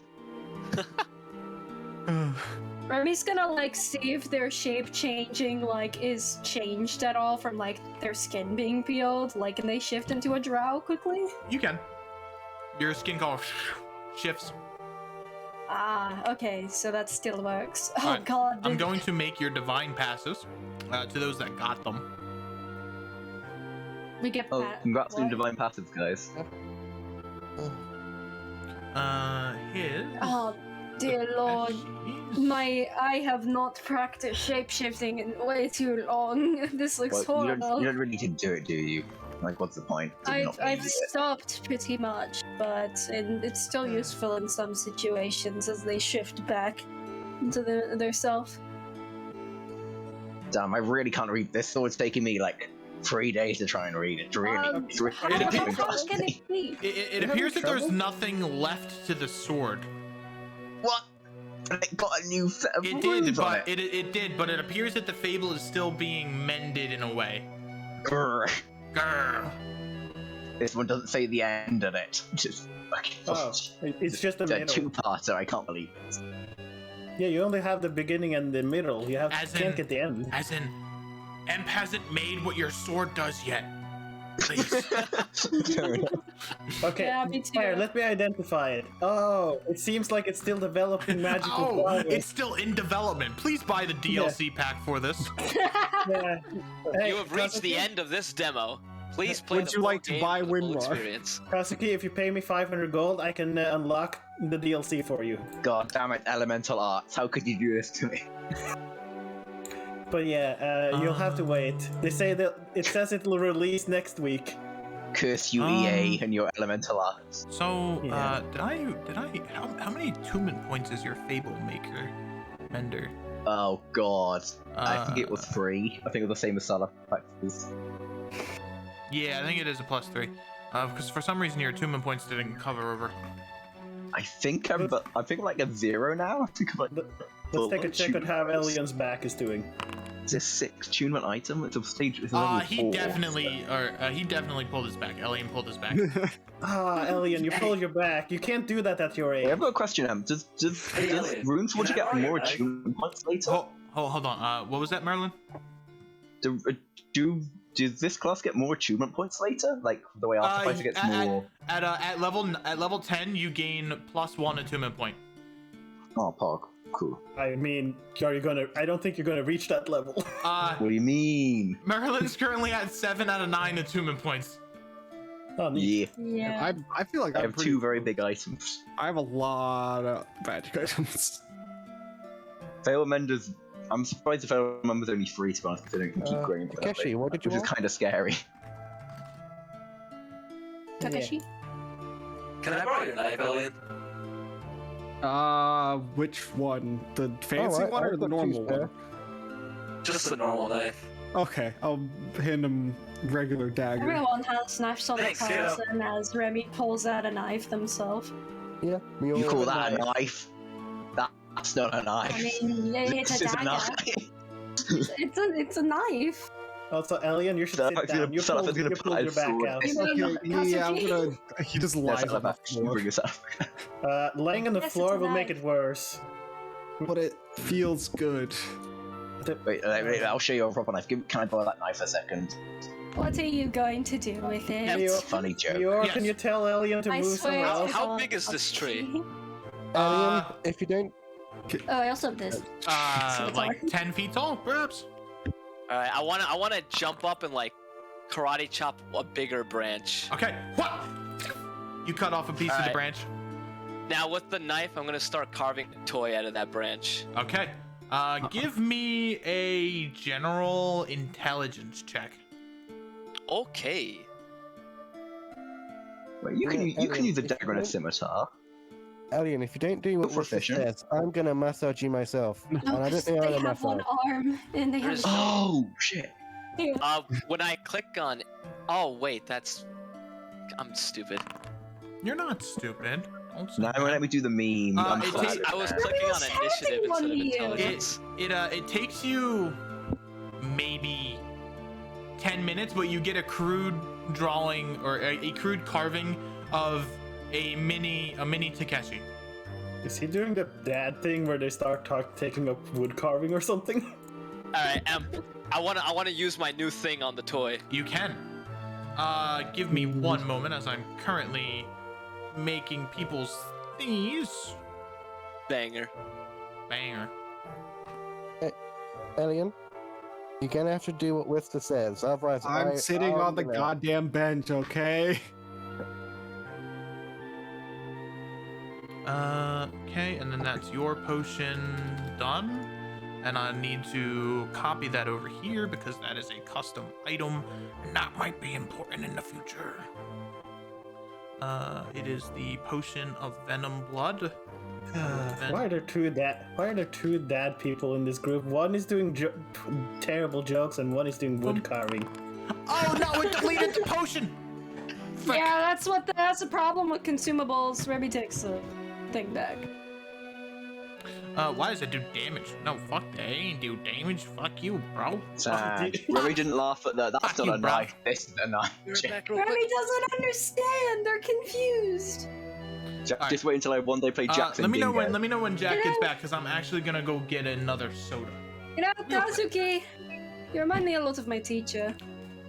Remy's gonna like see if their shape changing like is changed at all from like their skin being peeled. Like, can they shift into a drow quickly? You can. Your skin color shifts. Ah, okay, so that still works. Oh Alright, god. I'm going to make your divine passes to those that got them. We get Oh, that. congrats on What? divine passives, guys. His. Oh dear lord. I have not practiced shapeshifting in way too long. This looks Well, horrible. you don't really need to do it, do you? Like, what's the point? of not I've using it? stopped pretty much, but it's still useful in some situations as they shift back into their self. Damn, I really can't read this. Sword's taking me like 3 days to try and read it. It's really, it's really How It the appears- fuck can it be? It appears that there's nothing left to the sword. What? It got a new set of It runes did, on but it did, but it appears that the fable is still being mended in a way. Grr. Grr. This one doesn't say the end of it. Just Oh, it's just the a middle. two-parter. I can't believe it. Yeah, you only have the beginning and the middle. You As can't in- get the end. As in, Emp hasn't made what your sword does yet. Please. Fair enough. Okay, Yeah, me too. Fire, let me identify it. Oh, it seems like it's still developing magical Oh, powers. it's still in development. Please buy the DLC pack for this. Yeah. Hey, You have reached doesn't the it- end of this demo. Please play Would the you full like to game buy for the full Winrar? experience. Kazuki, if you pay me 500 gold, I can unlock the DLC for you. God damn it, Elemental Arts. How could you do this to me? But yeah, you'll have to wait. They say that it says it'll release next week. Curse you, EA, and your Elemental Arts. So, Yeah. how many attunement points is your Fable Maker, Mender? Oh god. I think it was Uh, 3. I think it was the same as Solar Factors. Yeah, I think it is a +3. Because for some reason your attunement points didn't cover over. I think I'm like a 0 now. I think I'm like. Let's take a full check on how attunements. Elion's back is doing. It's a 6 attunement item. It's a stage. It's a level 4. He definitely pulled his back. Elian pulled his back. Ah, Elion, you pulled your back. You can't do that at your age. Hey, I've got a question, Does Elliot, runes would you can I get borrow more your knife? attunement points later? Hold on. What was that, Merlin? Does this class get more achievement points later? Like the way Artificer gets more. At level 10, you gain +1 attunement point. Oh, Pog. Cool. I mean, are you gonna? I don't think you're gonna reach that level. What do you mean? Merlin's currently at 7 out of 9 attunement points. Oh, neat. Yeah. Yeah. I feel like I I'm have pretty 2 very big items. I have a lot of magic items. Fail Mender's. I'm surprised if Fail Mender's only 3 to be honest, because I don't keep growing. Takeshi, what did you Which is want? kind of scary. Takashi? Can I borrow your knife, Elliot? Which one? The fancy Alright, one or I've the got two normal spare. one? Just a normal knife. Okay, I'll hand him regular dagger. Everyone has knives on the Thanks, kiddo. person as Remy pulls out a knife themselves. Yeah, we all You call have that a knife. knife? That's not a knife. I mean, it's This a is a dagger. knife. It's a knife. Also, Elion, you should Sounds sit like he's down. gonna- You sounds like pulled, he's gonna you pull pulled out your his back sword. out. You mean Yeah, I'm Kazuki? gonna. He just That's lies not on the about floor. bring this up. Laying on the Yes, it's floor a will make knife. it worse. But it feels good. Wait, I'll show you a proper knife. Can I borrow that knife a second? What are you going to do with it? Yeah, It's a funny joke. Or Yes. can you tell Elion to I move somewhere swear. else? How it's big is on- this tree? Uh, Alien, if you don't, Oh, I also have this. Like 10 feet tall, perhaps. All right, I wanna jump up and like karate chop a bigger branch. Okay, what? You cut off a piece of the Alright. branch. Now with the knife, I'm gonna start carving a toy out of that branch. Okay. Give me a general intelligence check. Okay. Wait, you can use a dagger and a scimitar. Alien, if you don't do what Go for Wister fishing. says, I'm gonna massage you myself. No, And I don't 'cause think I'm they gonna have one massage. arm and they have. There's- Oh shit! When I click on, oh wait, I'm stupid. You're not stupid. Don't say Now that. let me do the meme. I'm it flattered takes- I was now. clicking on was initiative handing one instead of to you. intelligence. It takes you maybe 10 minutes, but you get a crude drawing or a crude carving of a mini Takeshi. Is he doing the dad thing where they start taking up wood carving or something? All right, I wanna use my new thing on the toy. You can. Give me one moment as I'm currently making people's thingies. Banger. Banger. Alien, you're gonna have to do what Wister says, otherwise I'm sitting on the gonna- goddamn bench, okay? Okay, and then that's your potion done. And I need to copy that over here because that is a custom item, and that might be important in the future. It is the potion of venom blood. Why are there two dad people in this group? One is doing terrible jokes and one is doing wood carving. Oh no, it deleted the potion! Frick. Yeah, that's the problem with consumables. Remy takes the thing back. Why does it do damage? No, fuck that. It ain't do damage. Fuck you, bro. Sad. Remy didn't laugh at that. That's Fuck not you, a bro. knife. This is a knife. Remy doesn't understand. They're confused. Just wait until I one day play Jackson. Let me know Bingo. when Jack gets back, because I'm actually gonna go get another soda. You know, Kazuki, you remind me a lot of my teacher.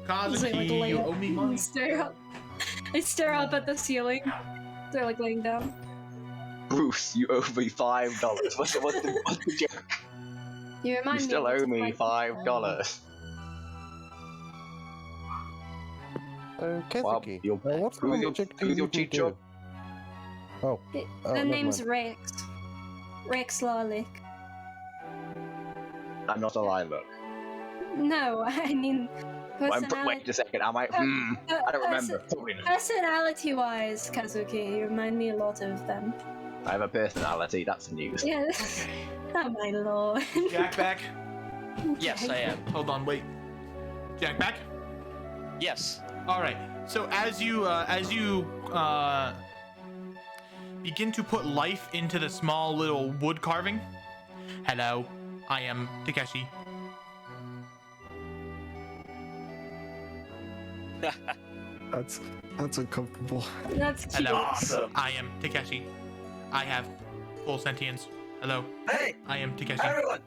Kazuki, lay you up owe me and money. stare up. I stare up at the ceiling. They're like laying down. Bruce, you owe me $5. What's the joke? You You remind me. still a lot owe of me my $5. Kezuki, your- what who's your- magic do who's your you teacher? do? Oh, The never name's mind. Rex. Rex Lawlick. I'm not a lilac. No, I mean personality. Wait a second. I might. I don't remember. Probably not. Personality-wise, Kazuki, you remind me a lot of them. I have a personality. That's news. Yes. Oh my lord. Jack back. Yes, I am. Hold on, wait. Jack back. Yes. All right. So as you begin to put life into the small little wood carving. Hello, I am Takeshi. That's uncomfortable. That's cute. Hello, Awesome. I am Takeshi. I have full sentience. Hello, Hey, I am Takeshi. everyone!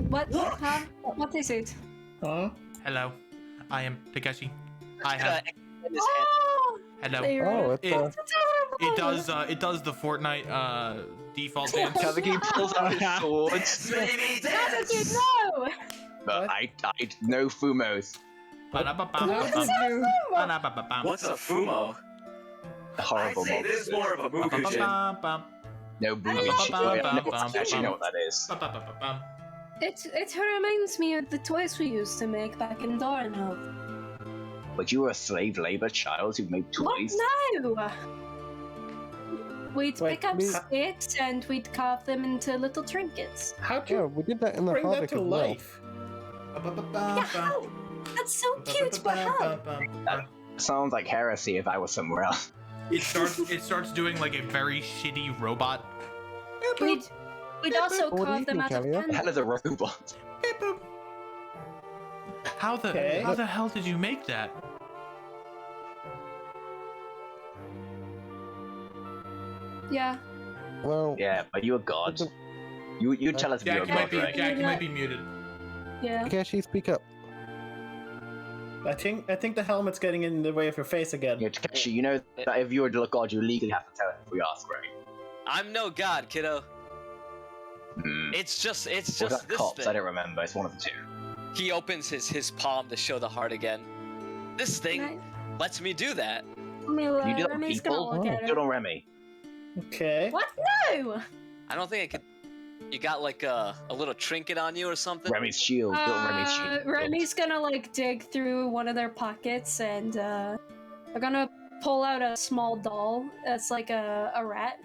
What? Huh? What is it? Huh? Hello, I am Takeshi. I have. Oh! Hello. Oh, it's It, it does the Fortnite default dance. Kazuki pulls out his swords, Baby Kazuki, dance! no! but I no fumos. What's a fumo? Horrible I'd say mob. this is more of a Mukushin. No booby. I actually know what that is. It reminds me of the toys we used to make back in Dorenhof. But you were a slave labor child who made What? toys. No! We'd Wait, pick up we- sticks and we'd carve them into little trinkets. How'd Yeah, you we did that in the bring that Harvick to as well. life? Yeah, how? That's so cute, but how? Sounds like heresy if I was somewhere else. It starts doing like a very shitty robot. We'd also What do you carve them think, out of Elliot? The hell bamboo. is a robot? Beep, boop. How Okay. the hell did you make that? Yeah. Well, Yeah, but you're a god. You tell us if you're a Jack, you god, right? you might be muted. Yeah. Takeshi, speak up. I think the helmet's getting in the way of your face again. Yeah, Takeshi, you know that if you're a god, you legally have to tell us if we ask, right? I'm no god, kiddo. Hmm. It's just Or was this that cops? thing. I don't remember. It's one of the two. He opens his palm to show the heart again. This thing lets me do that. You do that with Remy's gonna people? look at Good it. on Remy. Okay. What? No! I don't think I could. You got like a little trinket on you or something? Remy's shield. Good on Remy's shield. Remy's gonna like dig through one of their pockets and they're gonna pull out a small doll that's like a rat.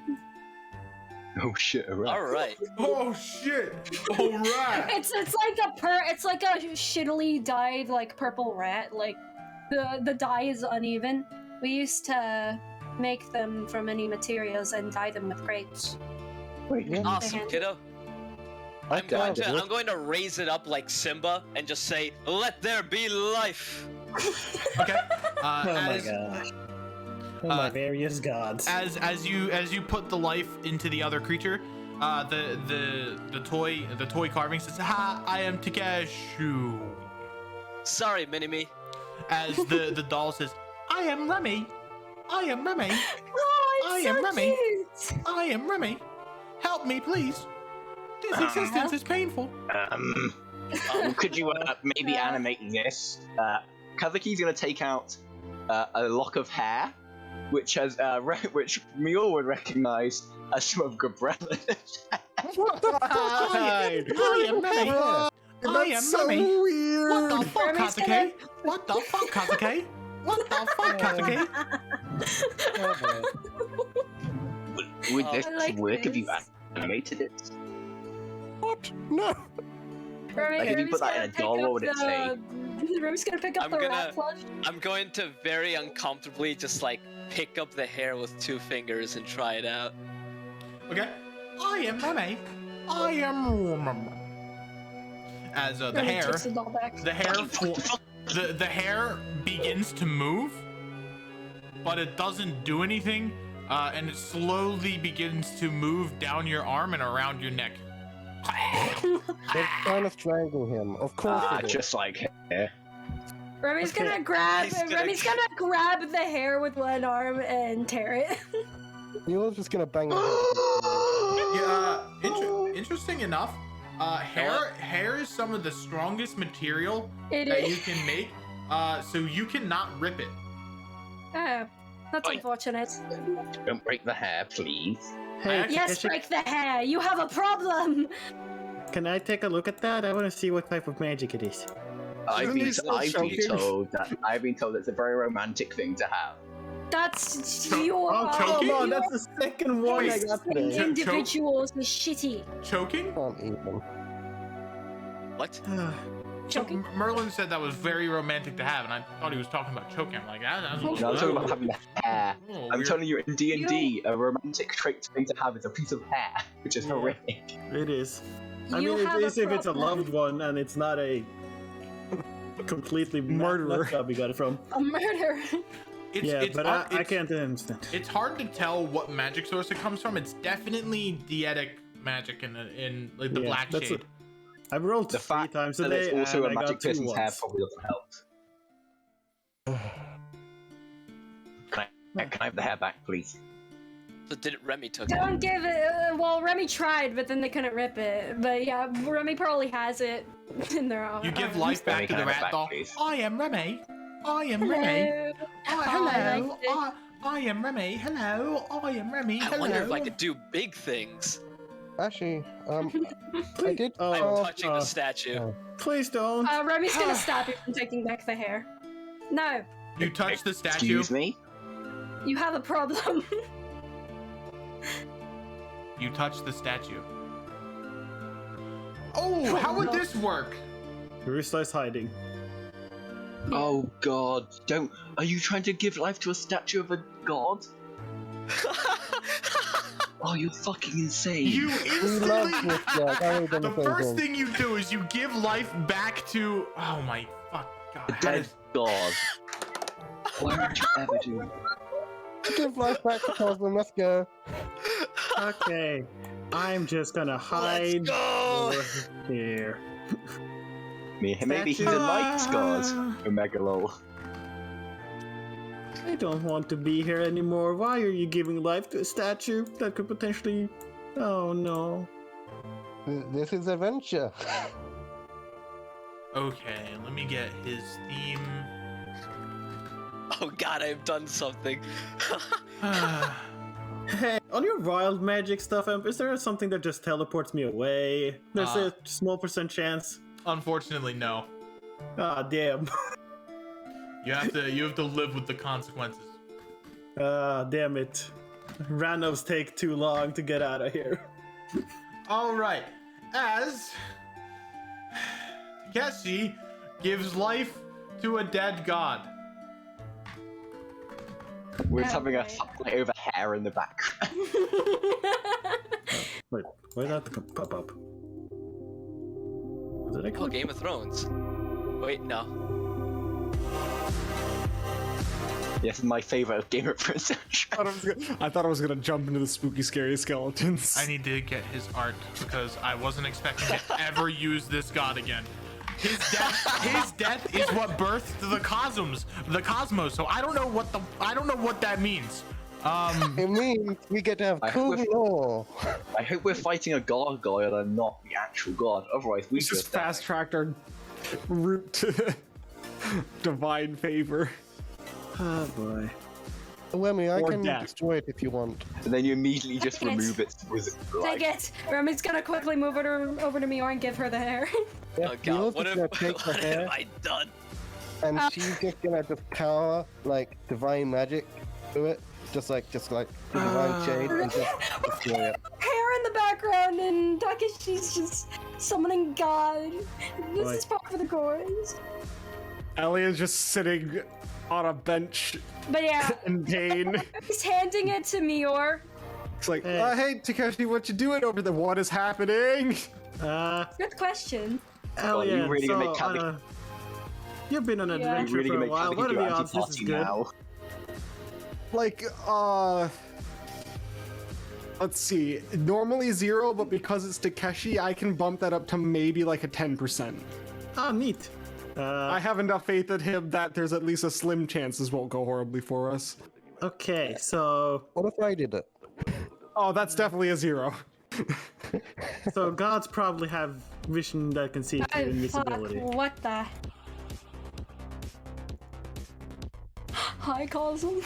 Oh shit! Right. All right. Oh shit! All right. It's like a shittily dyed like purple rat. Like the dye is uneven. We used to make them from any materials and dye them with crepes. Yeah. Awesome, kiddo. I I'm going found it. I'm going to raise it up like Simba and just say, "Let there be life." Okay. Oh my as, gosh. Oh my various gods. as you put the life into the other creature, the toy carving says, "Ha! I am Takeshi." Sorry, Mini-Me. As the doll says, "I am Remy. I am Remy. Oh, I it's am so Remy. cute! I am Remy. Help me, please. This existence is painful." Could you maybe animate this? Kazuki's gonna take out a lock of hair, which has which Mule would recognize as some of Gabriella's. What the fuck? I am Remy. I am That's so Remy. weird. What the fuck, Remy's Kazuki? What the fuck, Kazuki? What the fuck, Kazuki? Would this I like work if you this. animated it? What? No. Like, if you put that in a doll, what would it say? Remy's gonna pick up I'm the gonna- rat plush. I'm going to very uncomfortably just like pick up the hair with 2 fingers and try it out. Okay. I am Remy. I am Remy. As the Remy hair, takes the doll back. the hair begins to move, but it doesn't do anything, and it slowly begins to move down your arm and around your neck. They're trying to strangle him. Of course it is. Just like hair. Remy's Okay. gonna grab. He's gonna- Remy's gonna grab the hair with one arm and tear it. You're just gonna bang the Yeah. Interesting enough. Hair is some of the strongest material It that you is. can make. So you cannot rip it. Oh, that's Oi. unfortunate. Don't break the hair, please. Hey, Yes, break the hair. You have a problem. can I take a look at that? I want to see what type of magic it is. Isn't he still choking? I've been told it's a very romantic thing to have. That's Cho- your. Oh, come on, that's the second one I got today. Individuals is shitty. Choking? Can't eat them. What? Choking. Merlin said that was very romantic to have, and I thought he was talking about choking. I'm like, that's No, I'm talking about having the hair. Oh, I'm weird. telling you, in D&D, a romantic trait thing to have is a piece of hair, which is Yeah. horrific. It is. I You mean, have it a is if it's a problem. loved one and it's not a completely Murderer. job you got it from. A murder. It's but hard, I can't understand. It's hard to tell what magic source it comes from. It's definitely dietic magic in like the Yeah, black that's shade. it. I've rolled The 3 fact times that today, it's also and a I magic got 2 person's hair ones. probably doesn't help. Can I have the hair back, please? So did Remy took it? Don't give it. Well, Remy tried, but then they couldn't rip it. But yeah, Remy probably has it in their own. You give arms. life back to Can I the have it rat back, doll. please? I am Remy. I am Remy. Hello. Oh, I hello. liked it. I am Remy. Hello. I am Remy. I Hello. wonder if I could do big things. Actually, I did. Oh, I'm touching the statue. oh. Please don't. Remy's gonna stop you from taking back the hair. No, You touch the statue. Excuse me? you have a problem. You touch the statue. Oh, how would this work? Rooster is hiding. Oh god, don't. Are you trying to give life to a statue of a god? Oh, you're fucking insane. You We love instantly. this guy. I already done The the same first thing. thing you do is you give life back to. Oh my fuck god. A how dead does- god. Why would you ever do that? Give life back to Cosmo. Let's go. Okay, I'm just gonna hide go! over here. Maybe he likes gods. Ah. Omega lol. I don't want to be here anymore. Why are you giving life to a statue that could potentially... Oh no. This is adventure. Okay, let me get his theme. Oh god, I've done something. Hey, on your wild magic stuff, is there something that just teleports me away? There's a small % chance. Unfortunately, no. Ah, damn. You have to live with the consequences. Ah, damn it. Randos take too long to get out of here. All right, as Takeshi gives life to a dead god. We're just having a fight over hair in the background. Wait, why did that pop up? Did I Oh, click? Game of Thrones. Wait, no. Yes, my favorite Game of Thrones. I thought I was gonna jump into the spooky, scary skeletons. I need to get his art because I wasn't expecting to ever use this god again. His death is what birthed the cosmos. So I don't know what that means. It means we get to have I cool hope law. I hope we're fighting a gargoyle and not the actual god. Otherwise, we We just just die. fast tracked our route to divine favor. Oh boy. Remy, I Or can death. destroy it if you want. And then you immediately just Take it. remove its wizard life. Take it. Remy's gonna quickly move it over to Mior and give her the hair. Yeah, Oh you're god, also what have, gonna take the what hair, have I done? and she's just gonna just power like divine magic to it, just like the divine shade, and just destroy it. Hair in the background, and Takeshi's just summoning God. This Boy. is part for the chorus. Elliot's just sitting on a bench But yeah, in pain. he's handing it to Mior. It's like, Hey. hey, Takeshi, what you doing over there? What is happening? Good question. Elliot, you really gonna make so, Cali- you've been on an Yeah. You adventure really for gonna a make while. Cali What are do the odds this is anti-party good? now? Like, let's see. Normally 0, but because it's Takeshi, I can bump that up to maybe like a 10%. Oh, neat. I have enough faith in him that there's at least a slim chance this won't go horribly for us. Okay, so What if I did it? Oh, that's definitely a 0. gods probably have vision that can see through Oh fuck! invisibility. What the? Hi, Cosm.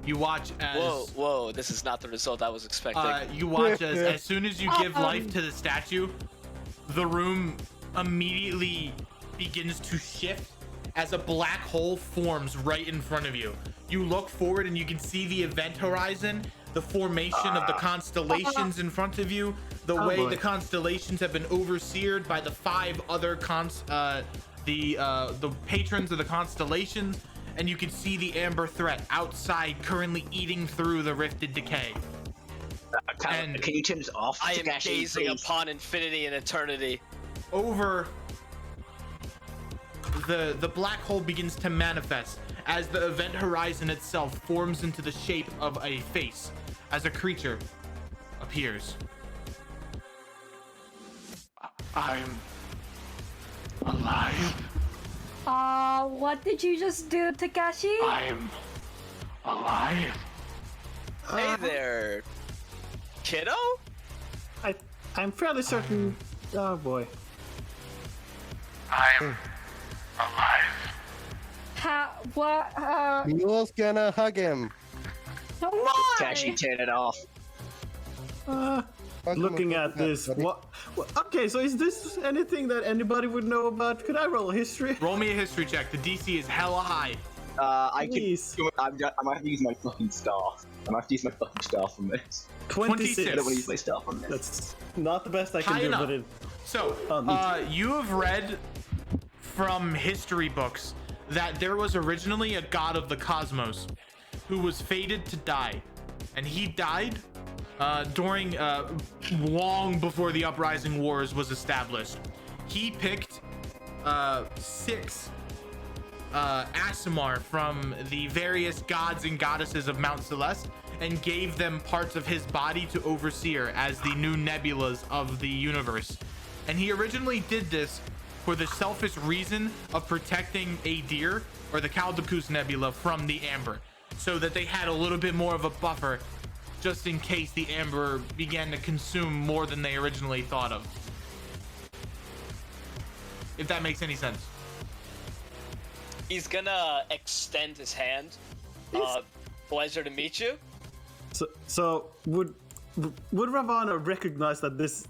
You watch as Whoa, this is not the result I was expecting. you watch as soon as you give life to the statue, the room immediately begins to shift as a black hole forms right in front of you. You look forward and you can see the event horizon, the formation of the constellations in front of you, the way the constellations have been overseered by the 5 other the patrons of the constellations, and you can see the amber threat outside currently eating through the rifted decay. Can you turn this off? I am Takeshi, gazing please? upon infinity and eternity. Over the black hole begins to manifest as the event horizon itself forms into the shape of a face as a creature appears. I'm alive. What did you just do, Takashi? I'm alive. Hey there, kiddo? I'm fairly certain. Oh boy. I'm alive. What? Mule's gonna hug him. Why? Takeshi, turn it off. Looking at this, what? Okay, so is this anything that anybody would know about? Could I roll a history? Roll me a history check. The DC is hella high. Please. I might have to use my fucking staff. I might have to use my fucking staff on this. 26. I don't want to use my staff on this. That's not the best I can High do, enough. but it. So, you have read from history books that there was originally a god of the cosmos who was fated to die, and he died during long before the Uprising Wars was established. He picked 6 Aasimar from the various gods and goddesses of Mount Celeste and gave them parts of his body to Overseer as the new nebulas of the universe. And he originally did this for the selfish reason of protecting Adir, or the Kaldacus Nebula, from the Amber, so that they had a little bit more of a buffer just in case the Amber began to consume more than they originally thought of. If that makes any sense. He's gonna extend his hand. Pleasure to meet you. So would Ravana recognize that this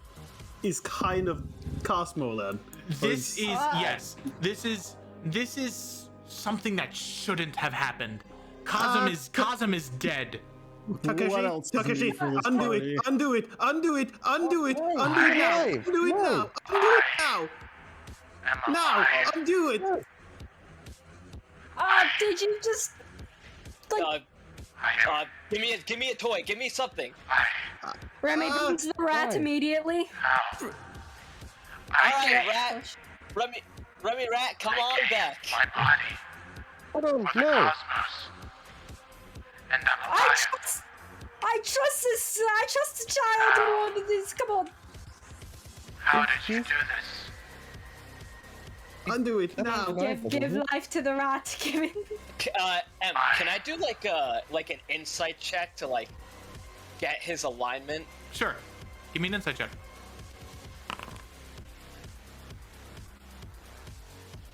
is kind of Cosmo then? This is yes. This is something that shouldn't have happened. Cosm is dead. What else does he Takeshi, need from this undo party? it, undo it, undo it, undo it, undo it now, undo it now, undo it now, now, undo it. Did you just like Give me a toy. Give me something. Remy brings the rat immediately? Alright, rat. Remy rat, come on back. My body. I don't For the know. cosmos. And I'm alive. I trust the child in all of this. Come on. How did you do this? Undo it now. Give life to the rat. Give it. Em, can I do like an insight check to like get his alignment? Sure. Give me an insight check.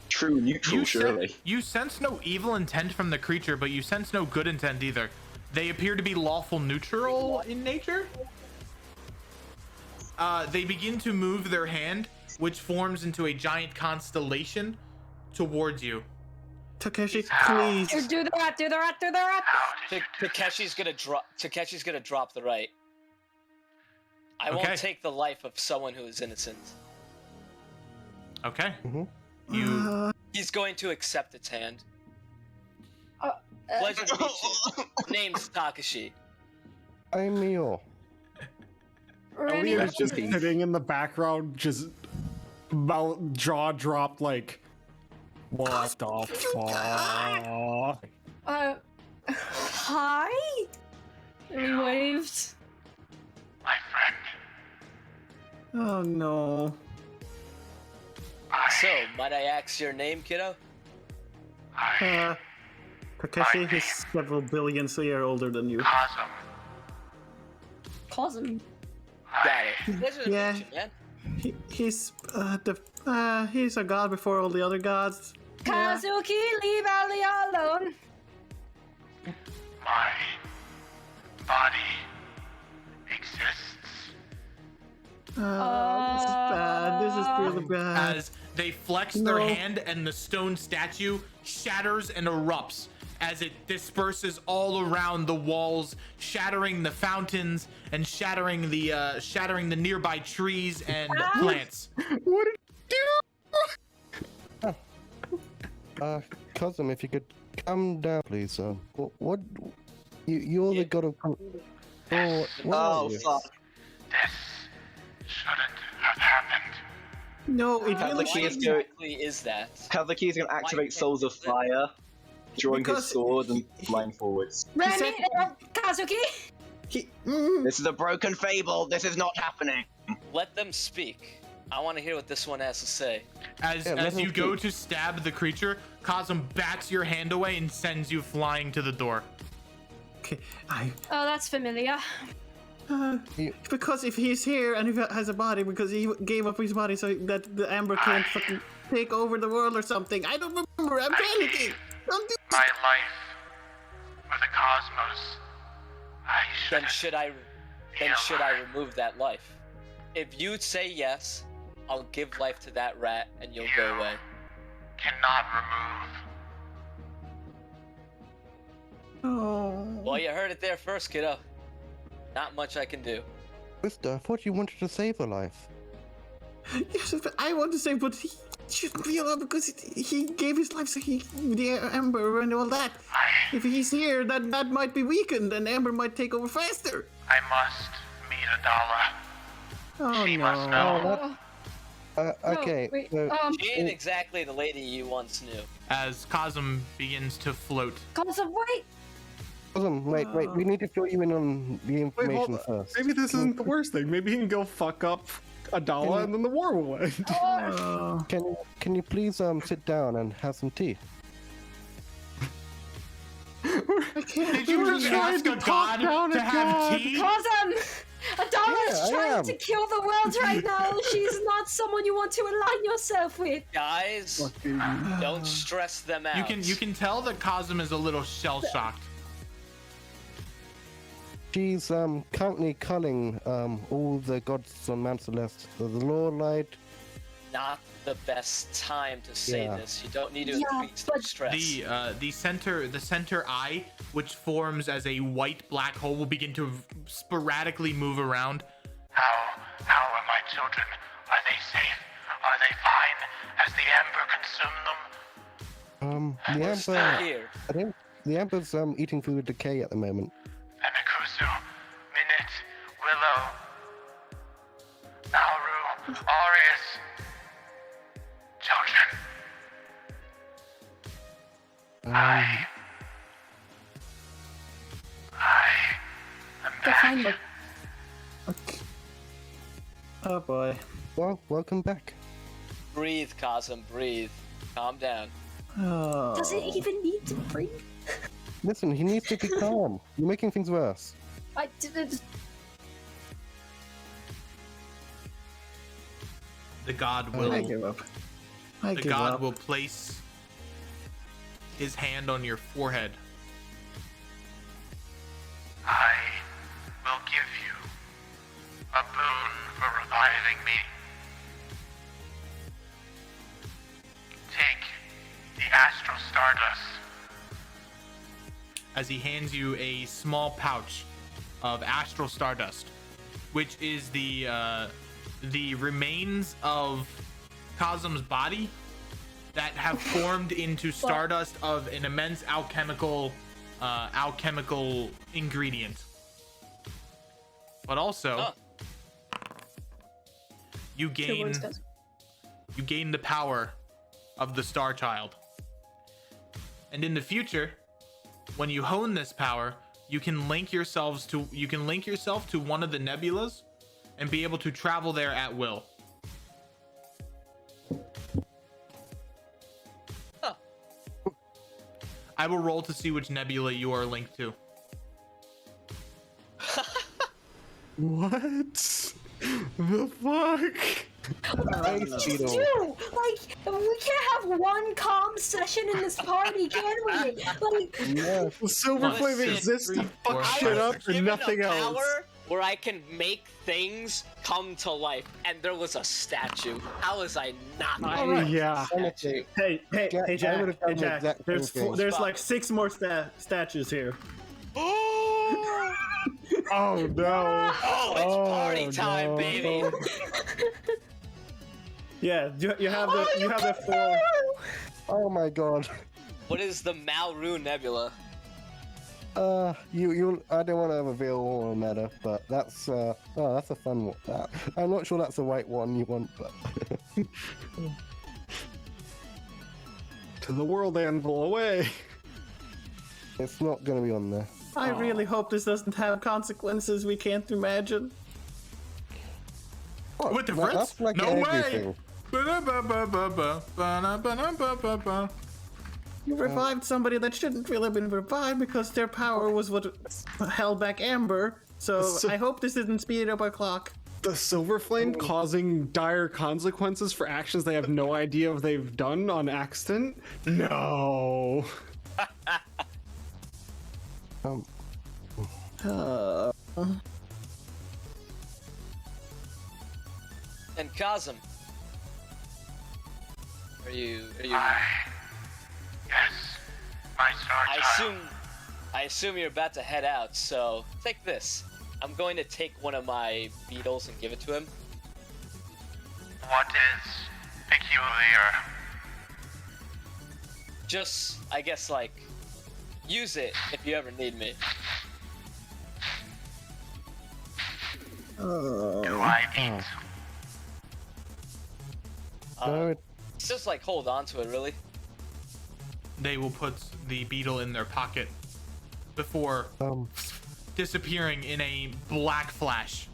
True neutral, surely. You sense no evil intent from the creature, but you sense no good intent either. They appear to be lawful neutral in nature. They begin to move their hand, which forms into a giant constellation towards you. Takeshi, please. Do the rat. Do the rat. Do the rat. Takeshi's gonna drop the right. I Okay. won't take the life of someone who is innocent. Okay. Mhm. You. He's going to accept its hand. Pleasure to meet you. Name's Takashi. I'm Mule. Remy, Elliot is just sitting in the background, just jaw dropped, like, what the fuck? Hi? And he waved. My friend. Oh no. So, might I ask your name, kiddo? Takeshi is several billions a year older than you. Cosm. Cosm. Got it. Pleasure to Yeah. meet you, man. He's a god before all the other gods. Yeah. Kazuki, leave Ali alone. my body exists. This is bad. This is really bad. As they flex their hand and the stone statue shatters and erupts as it disperses all around the walls, shattering the fountains and shattering the nearby trees and plants. What did you do? Cosm, if you could come down, please. What? You're the god of. Oh, Oh, fuck. This shouldn't have happened. No, it Have the really keys shouldn't. go. Exactly is that? Kazuki's gonna activate Souls of Fire, drawing his Because sword and flying forwards. Remy, Kazuki. This is a broken fable. This is not happening. Let them speak. I want to hear what this one has to say. As you go to stab the creature, Cosm bats your hand away and sends you flying to the door. Okay, Oh, that's familiar. because if he's here and he has a body, because he gave up his body so that the Amber can't fucking take over the world or something. I don't remember. I'm panicking. Don't do My life for the cosmos. Then should I remove that life? If you say yes, I'll give life to that rat and you'll go away. Cannot remove. Oh. Well, you heard it there first, kiddo. Not much I can do. Mister, I thought you wanted to save her life. Yes, but I want to say, but he shouldn't be allowed because he gave his life so the Amber and all that. If he's here, that might be weakened and Amber might take over faster. I must meet Adala. Oh She no. must know. Okay. wait, so, She ain't exactly the lady you once knew. As Cosm begins to float. Cosm, wait. Cosm, wait. We need to fill you in on the Wait, information hold on. first. Maybe this isn't the worst thing. Maybe he can go fuck up Adala and then the war will end. Can you please sit down and have some tea? Did you just ask a god to have tea? Cosm! Adala's Yeah, I trying am. to kill the world right now. She's not someone you want to align yourself with. Guys, don't stress them out. You can tell that Cosm is a little shell shocked. She's currently culling all the gods on Mount Celeste. The Lord Light. Not the best time to say Yeah. this. You don't need to Yeah, increase but- stress. The center eye, which forms as a white black hole, will begin to sporadically move around. How are my children? Are they safe? Are they fine? Has the Amber consumed them? The We're still Amber. here. I think the Amber's eating through decay at the moment. Emikusu, Minute, Willow, Nauru, Arius. Children. I am back. Oh boy. Well, welcome back. Breathe, Cosm, breathe. Calm down. Oh. Does it even need to breathe? Listen, he needs to be calm. You're making things worse. I didn't. The god I will give up. I the give god up. will place his hand on your forehead. I will give you a boon for reviving me. Take the astral stardust. As he hands you a small pouch of astral stardust, which is the remains of Cosm's body that have formed into stardust of an immense alchemical ingredient. But also, you gain the power of the Star Child. And in the future, when you hone this power, you can link yourself to one of the nebulas and be able to travel there at will. I will roll to see which nebula you are linked to. What? The fuck? Hey, Speedo. Dude, like, we can't have one calm session in this party, can we? Like, Yeah. Silver Well, Flame shit, exists to 3, fuck 4, shit 5, up 6. and Given nothing a else. power where I can make things come to life, and there was a statue. How was I not? Yeah. Honestly, Hey, Jack, I Jack, would've done hey, the Jack. exact There's same thing. there's like 6 more statues here. Oh no. Oh, it's party time, no. baby! Yeah, you have the 4. Oh my god. What is the Malrune Nebula? You. I don't want to reveal all the meta, but that's that's a fun one. I'm not sure that's the right one you want, but. To the world anvil away. It's not gonna be on there. I really hope this doesn't have consequences we can't imagine. With the That- Fritz? That's like No everything. way! Ba-da-ba-ba-ba-ba, You revived somebody that shouldn't really have been revived because their power was what held back Amber. So I hope this didn't speed up our clock. The Silver Flame causing dire consequences for actions they have no idea if they've done on accident? No. And Kazum. Are you? Yes, my star child. I assume you're about to head out. So take this. I'm going to take one of my beetles and give it to him. What is peculiar? Just, I guess, like, use it if you ever need me. Do I need? No, It's just like hold on to it, really. They will put the beetle in their pocket before disappearing in a black flash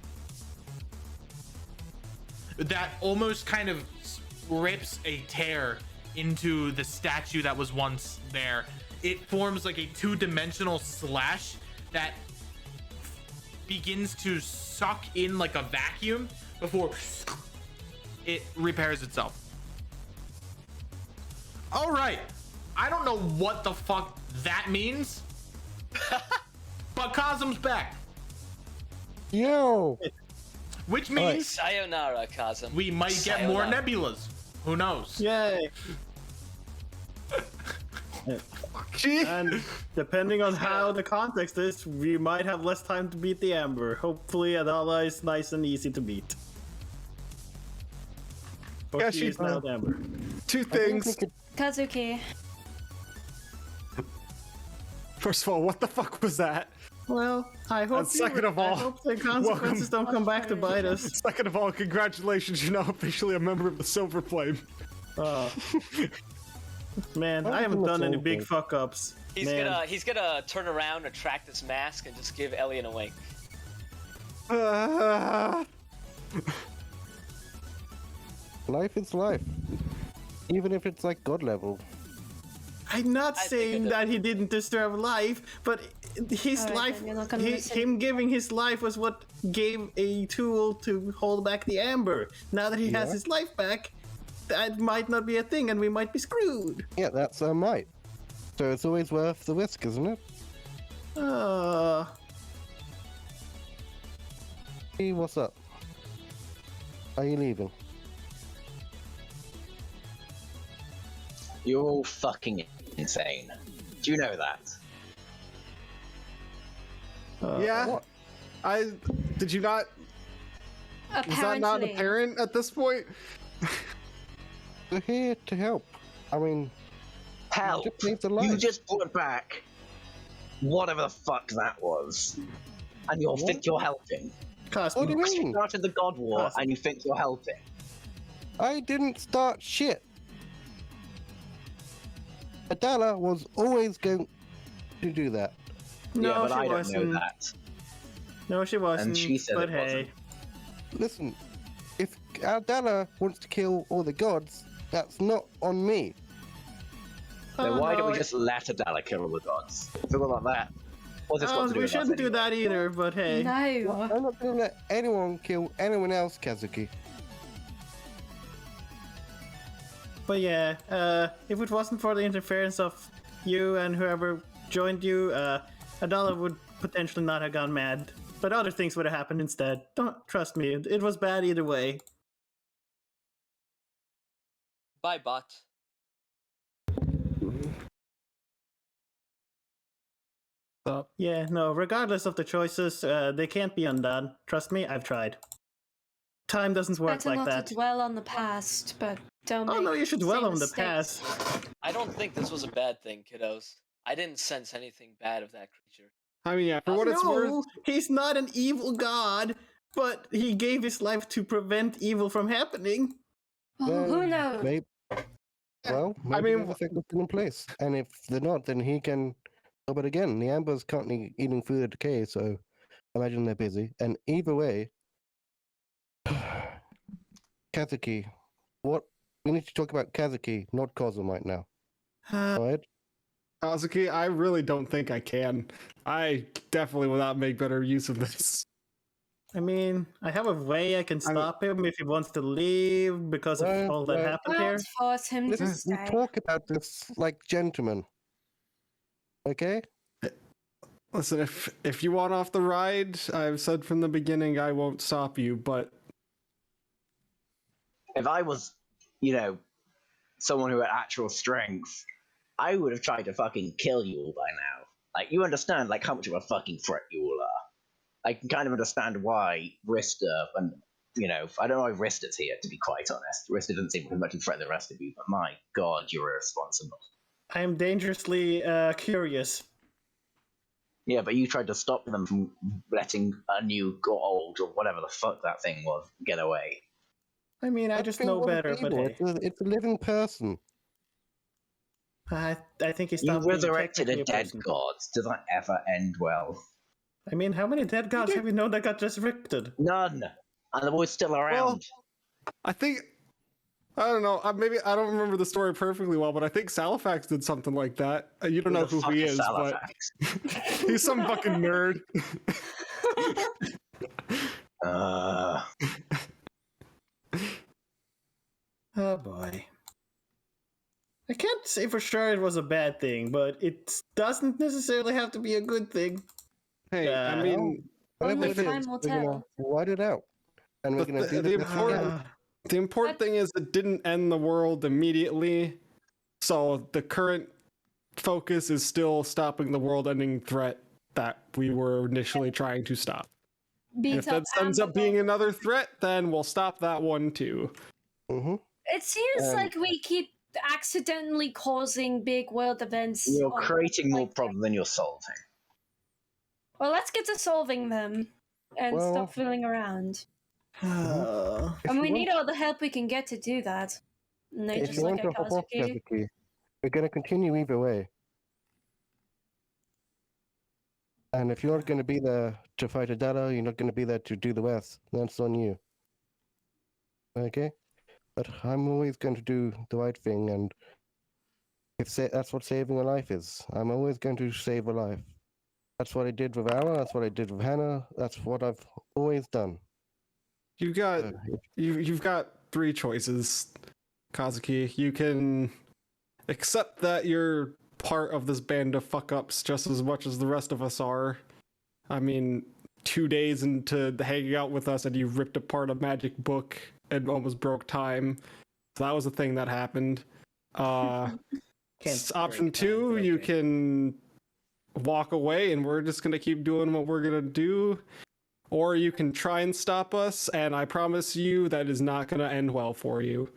that almost kind of rips a tear into the statue that was once there. It forms like a 2-dimensional slash that begins to suck in like a vacuum before it repairs itself. All right, I don't know what the fuck that means, but Kazum's back, yo. which means Sayonara, Kazum. we might get more Sayonara. nebulas. Who knows? Yay! And depending on how the context is, we might have less time to beat the Amber. Hopefully, Adala is nice and easy to beat. Or Yeah, she she- is now the Amber. Two things. Kazuki. First of all, what the fuck was that? Well, I hope And second of all, I hope the consequences don't come back to bite us. Second of all, congratulations, you're now officially a member of the Silver Flame. Man, I haven't done any big fuck ups. He's gonna turn around, retract his mask, and just give Elian a wink. Life is life. Even if it's like god level. I'm not I think saying it that he didn't deserve life, but his Alright, life, then you're not gonna listen. him giving his life was what gave a tool to hold back the Amber. Now that he has Yeah. his life back, that might not be a thing and we might be screwed. Yeah, that's a might. So it's always worth the risk, isn't it? Hey, what's up? Are you leaving? You're all fucking insane. Do you know that? Yeah. What? Did you not? Apparently. Is that not apparent at this point? We're here to help. I mean, Help! just needs a life. You just brought back whatever the fuck that was, and you think you're helping. What do you You mean? started the God War, and you think you're helping. I didn't start shit. Adala was always going to do that. No, yeah, but she I don't wasn't. know that. No, she wasn't. And she said but it hey. wasn't. Listen, if Adala wants to kill all the gods, that's not on me. Then Oh, why no, don't we just let Adala kill all the gods? Figure like that. What's this got to do we with us shouldn't do anyway? that either, but hey. No. I'm not going to let anyone kill anyone else, Kazuki. But yeah, if it wasn't for the interference of you and whoever joined you, Adala would potentially not have gone mad. But other things would have happened instead. Don't trust me, it was bad either way. Bye, bot. Yeah, no, regardless of the choices, they can't be undone. Trust me, I've tried. Time doesn't work Better like not that. to dwell on the past, but don't Oh make no, you should the dwell same on the mistakes. past. I don't think this was a bad thing, kiddos. I didn't sense anything bad of that creature. I mean, yeah, for what it's worth, No, he's not an evil god, but he gave his life to prevent evil from happening. Oh, who knows? Maybe, well, maybe I mean, the other things are still in place. And if they're not, then he can. Oh, but again, the Amber's currently eating food at decay, so I imagine they're busy. And either way, Kazuki, what we need to talk about Kazuki, not Cosm right now. All right? Kazuki, I really don't think I can. I definitely will not make better use of this. I mean, I have a way I can stop him if he wants to leave because of all that happened here. Don't force him to We stay. talk about this like gentlemen. Okay? Listen, if you want off the ride, I've said from the beginning I won't stop you, but If I was, you know, someone who had actual strength, I would have tried to fucking kill you all by now. Like, you understand, like, how much of a fucking threat you all are. I can kind of understand why Rista, and, you know, I don't know why Rista's here, to be quite honest. Rista doesn't seem much of a threat to the rest of you, but my god, you're irresponsible. I am dangerously curious. Yeah, but you tried to stop them from letting a new or old, or whatever the fuck that thing was, get away. I mean, I just know better, but hey. It's a living person. I think he You stopped being resurrected a technically dead person. god. Does that ever end well? I mean, how many dead gods have we known that got resurrected? None. And the boy's still around. I think I don't know. Maybe I don't remember the story perfectly well, but I think Salifax did something like that. You don't know who he is, but he's some fucking nerd. Oh boy. I can't say for sure it was a bad thing, but it doesn't necessarily have to be a good thing. Hey, I mean, whatever Only it is, time will we're gonna tell. write it out, and we're But gonna do the the best we can. the important thing is it didn't end the world immediately. So the current focus is still stopping the world-ending threat that we were initially trying to stop. Beat If that ends up being another threat, then we'll stop that one too. Mm-hmm. It seems like we keep accidentally causing big world events. You're on- creating more problems than you're solving. Well, let's get to solving them and Well- stop fooling around. Uh, And we need all the help we can get to do that. And they If just you look want at to hop off Kazuki. Kazuki, we're gonna continue either way. And if you're not gonna be there to fight Adara, you're not gonna be there to do the West. That's on you. Okay? But I'm always going to do the right thing, and that's what saving a life is. I'm always going to save a life. That's what I did with Ara. That's what I did with Hannah. That's what I've always done. You've got you've got three choices, Kazuki. You can accept that you're part of this band of fuck ups just as much as the rest of us are. I mean, 2 days into hanging out with us and you ripped apart a magic book and almost broke time. So that was a thing that happened. Option 2, you can walk away and we're just gonna keep doing what we're gonna do. Or you can try and stop us, and I promise you that is not gonna end well for you.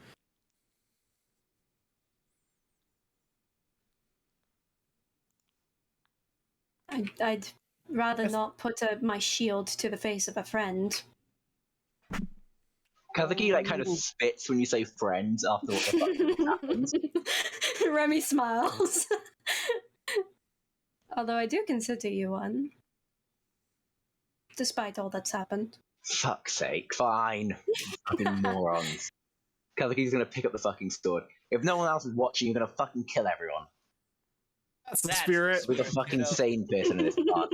I'd rather not put my shield to the face of a friend. Kazuki like kind of spits when you say friends after what the fuck just happened. Remy smiles. Although I do consider you one. Despite all that's happened. Fuck's sake, fine. Fucking morons. Kazuki's gonna pick up the fucking sword. If no one else is watching, you're gonna fucking kill everyone. That's the spirit. With a fucking sane person at the start.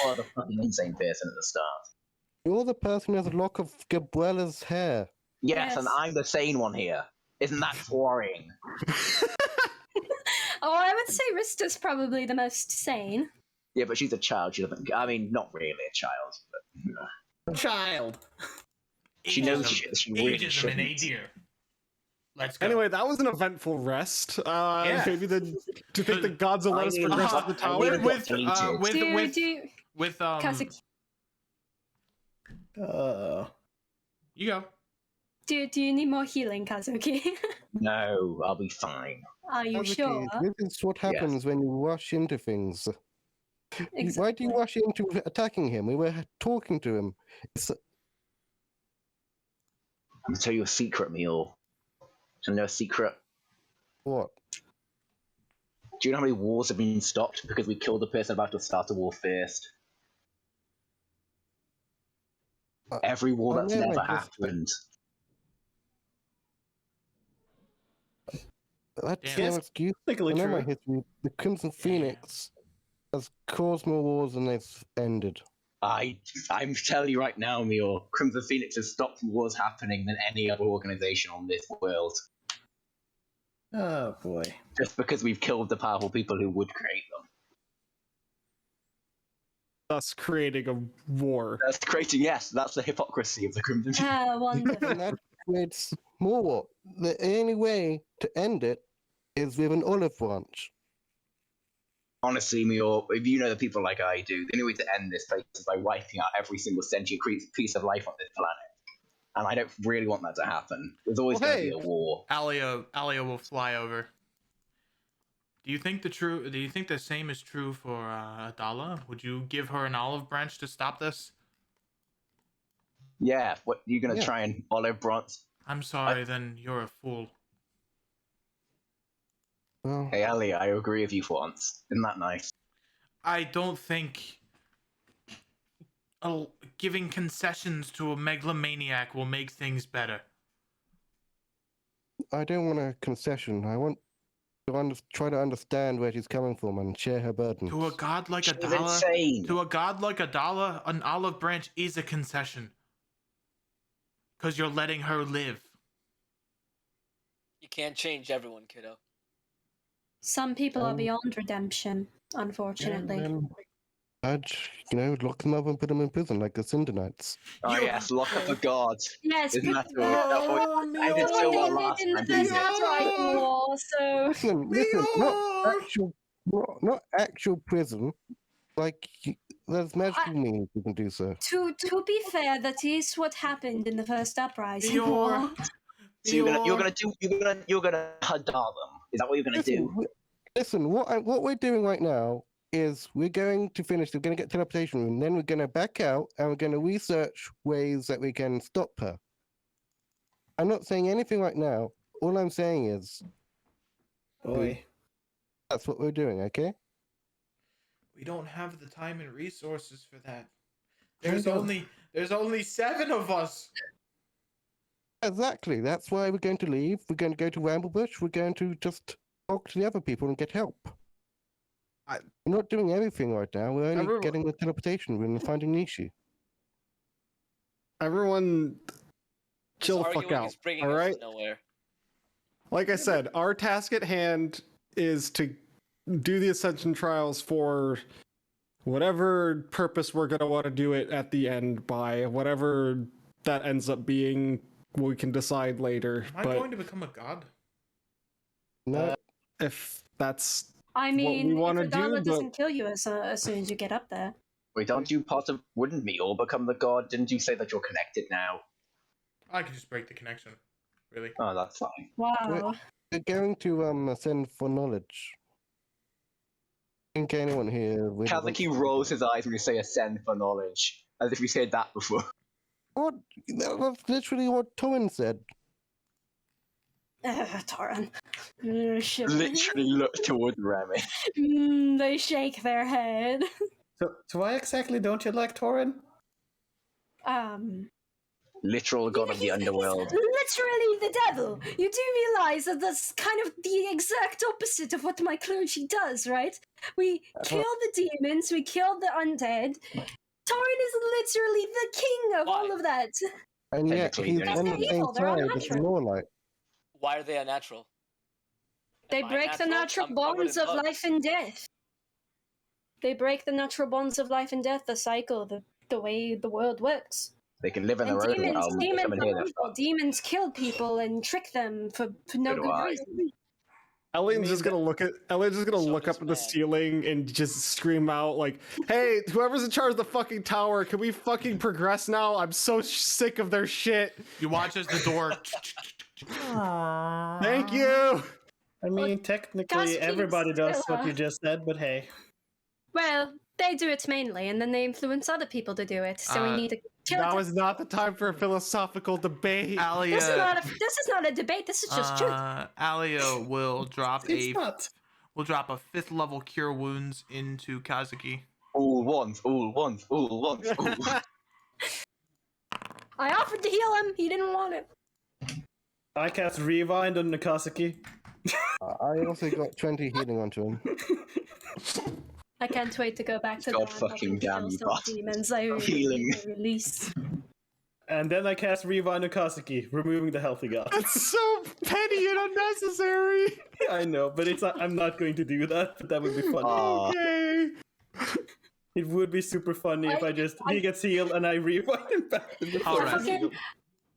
Or the fucking insane person at the start. You're the person who has a lock of Gabriella's hair. Yes, and I'm the sane one here. Isn't that boring? Oh, I would say Rista's probably the most sane. Yeah, but she's a child. She doesn't. I mean, not really a child, but Child. she knows Ageism. shit. She really Ageism shouldn't. in a deer. Let's go. Anyway, that was an eventful rest. Maybe do you think the gods will let us I mean, progress to the I tower? mean, with you go. Do you need more healing, Kazuki? No, I'll be fine. Are you Kazuki, sure? This is what happens when you rush into things. Why do you rush into attacking him? We were talking to him. I'm gonna tell you a secret, Mule. Do you know a secret? What? Do you know how many wars have been stopped because we killed the person about to start a war first? Every war that's never happened. That's no excuse. I know my history. The Crimson Phoenix has caused more wars than they've ended. I'm telling you right now, Mule, Crimson Phoenix has stopped wars happening than any other organization on this world. Oh boy. Just because we've killed the powerful people who would create them. Thus creating a war. That's creating, yes, that's the hypocrisy of the Crimson Phoenix. Ah, wonderful. And that creates more war. The only way to end it is with an olive branch. Honestly, Mule, if you know the people like I do, the only way to end this place is by wiping out every single sentient piece of life on this planet. And I don't really want that to happen. There's always going to be a war. Alia will fly over. Do you think the same is true for Adala? Would you give her an olive branch to stop this? Yeah, what you're gonna try and olive branch? I'm sorry, then you're a fool. Well, Hey, Alia, I agree with you for once. Isn't that nice? I don't think giving concessions to a megalomaniac will make things better. I don't want a concession. I want to try to understand where she's coming from and share her burden. To a god like She's Adala, insane. to a god like Adala, an olive branch is a concession. Because you're letting her live. You can't change everyone, kiddo. Some people are beyond redemption, unfortunately. I'd, lock them up and put them in prison like the Cinder Knights. Oh yes, lock up a god. Yes, Isn't that I did so well last in the time, first didn't it? Striking War, so Listen, not actual prison. Like, there's magical means you can do so. to be fair, that is what happened in the first uprising. You're So you're gonna hadar them. Is that what you're gonna do? Listen, what we're doing right now is we're going to finish. We're going to get teleportation room. Then we're going to back out and we're going to research ways that we can stop her. I'm not saying anything right now. All I'm saying is, Boy. that's what we're doing. Okay. We don't have the time and resources for that. There's only 7 of us. Exactly. That's why we're going to leave. We're going to go to Ramblebush. We're going to just talk to the other people and get help. We're not doing everything right now. We're only getting the teleportation room and finding Nishi. Everyone, chill the fuck out. All right. Like I said, our task at hand is to do the Ascension trials for whatever purpose we're gonna want to do it at the end by. Whatever that ends up being, we can decide later. Am I going to become a god? No. If that's I mean, what we want to if Adala do, doesn't kill you as soon as you get up there. Wait, don't you wouldn't me all become the god? Didn't you say that you're connected now? I could just break the connection. Really? Oh, that's fine. Wow. We're going to ascend for knowledge. I think anyone here... Kazuki rolls his eyes when you say ascend for knowledge, as if you said that before. What? That's literally what Torin said. Torin. Literally look towards Remy. They shake their head. So why exactly don't you like Torin? Literal god of the underworld. Literally the devil. You do realize that that's kind of the exact opposite of what my clergy does, right? We kill the demons, we kill the undead. Torin is literally the king of all of that. And yet he's on the same side as the Lorelight. Why are they unnatural? They Am I break the natural I'm covered bonds in of bugs. life and death. They break the natural bonds of life and death, the cycle, the way the world works. They can live in And their own demons, realm. They demons come in are here, they're evil. fucked. Demons kill people and trick them for no So do good I. reason. Ellen's just gonna look So look does up at the man. ceiling and just scream out like, "Hey, whoever's in charge of the fucking tower, can we fucking progress now? I'm so sick of their shit." You watch as the door. Thank you. I mean, technically, Kazuki's everybody does still, what you just said, but hey. Well, they do it mainly, and then they influence other people to do it. So we need to kill Now it. is not the time for a philosophical debate. Alia, This is not a debate. This is just truth. Alia will drop It's not. will drop a 5th level cure wounds into Kazuki. All once, all once, all once, all. I offered to heal him. He didn't want it. I cast Rewind on Nakasuki. I also got 20 healing onto him. I can't wait to go back to God the fucking damn you, some bastard. demons. I really Healing. need to release. And then I cast Rewind on Nakasuki, removing the healthy god. That's so petty and unnecessary. I know, but I'm not going to do that, but that would be funny. Okay. It would be super funny if he gets healed and I rewind him back to the All first right. heal.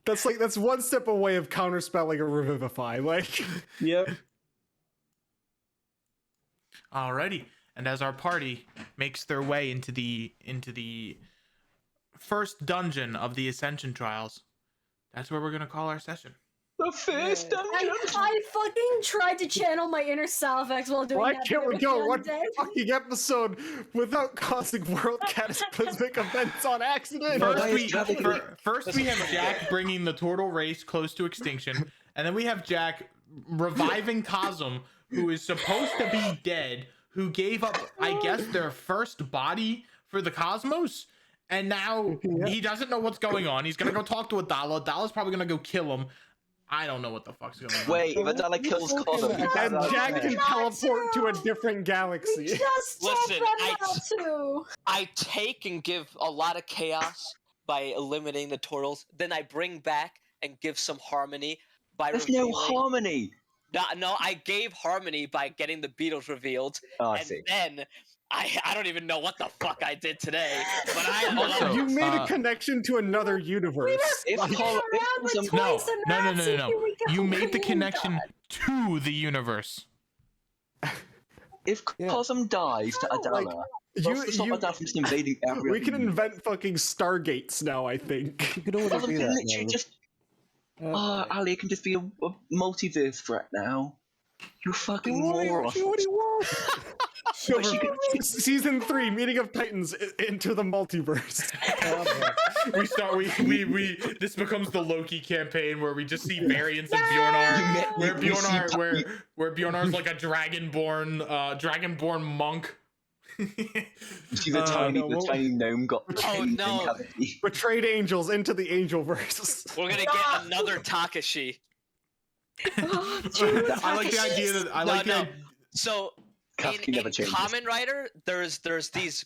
That's one step away of counterspelling a revivify. Like, Yep. Alrighty, and as our party makes their way into the first dungeon of the Ascension Trials, that's where we're gonna call our session. The first dungeon. I fucking tried to channel my inner Salvex while doing why that. can't we but go I'm one dead. fucking episode without causing world cataclysmic events on accident? First we have Jack bringing the turtle race close to extinction, and then we have Jack reviving Cosm, who is supposed to be dead, who gave up, I guess, their first body for the cosmos, and now he doesn't know what's going on. He's gonna go talk to Adala. Adala's probably gonna go kill him. I don't know what the fuck's going on. Wait, if Adala kills Cosm, And Jack can teleport to a different galaxy. Just Listen, too. I take and give a lot of chaos by eliminating the turtles. Then I bring back and give some harmony by there's revealing... no harmony. No, I gave harmony by getting the Beatles revealed. Oh, I and see. then I don't even know what the fuck I did today, but I Also, You made a connection to another universe. If Cosm, No. You made the connection to the universe. if Cosm dies to Adala, what's to stop Adala from just invading every We can other invent fucking stargates now, I think. You could already Cosm do can that. literally man. just. Ali can just be a multiverse threat now. You fucking moron. Season 3, Meeting of Titans, into the multiverse. This becomes the Loki campaign where we just see variants of Bjornar, where Bjornar's like a dragonborn monk. You see the tiny gnome got chained in cavity. Betrayed angels into the Angelverse. We're gonna get another Takashi. I like the idea that So Kazuki never in changes. Kamen Rider, there's these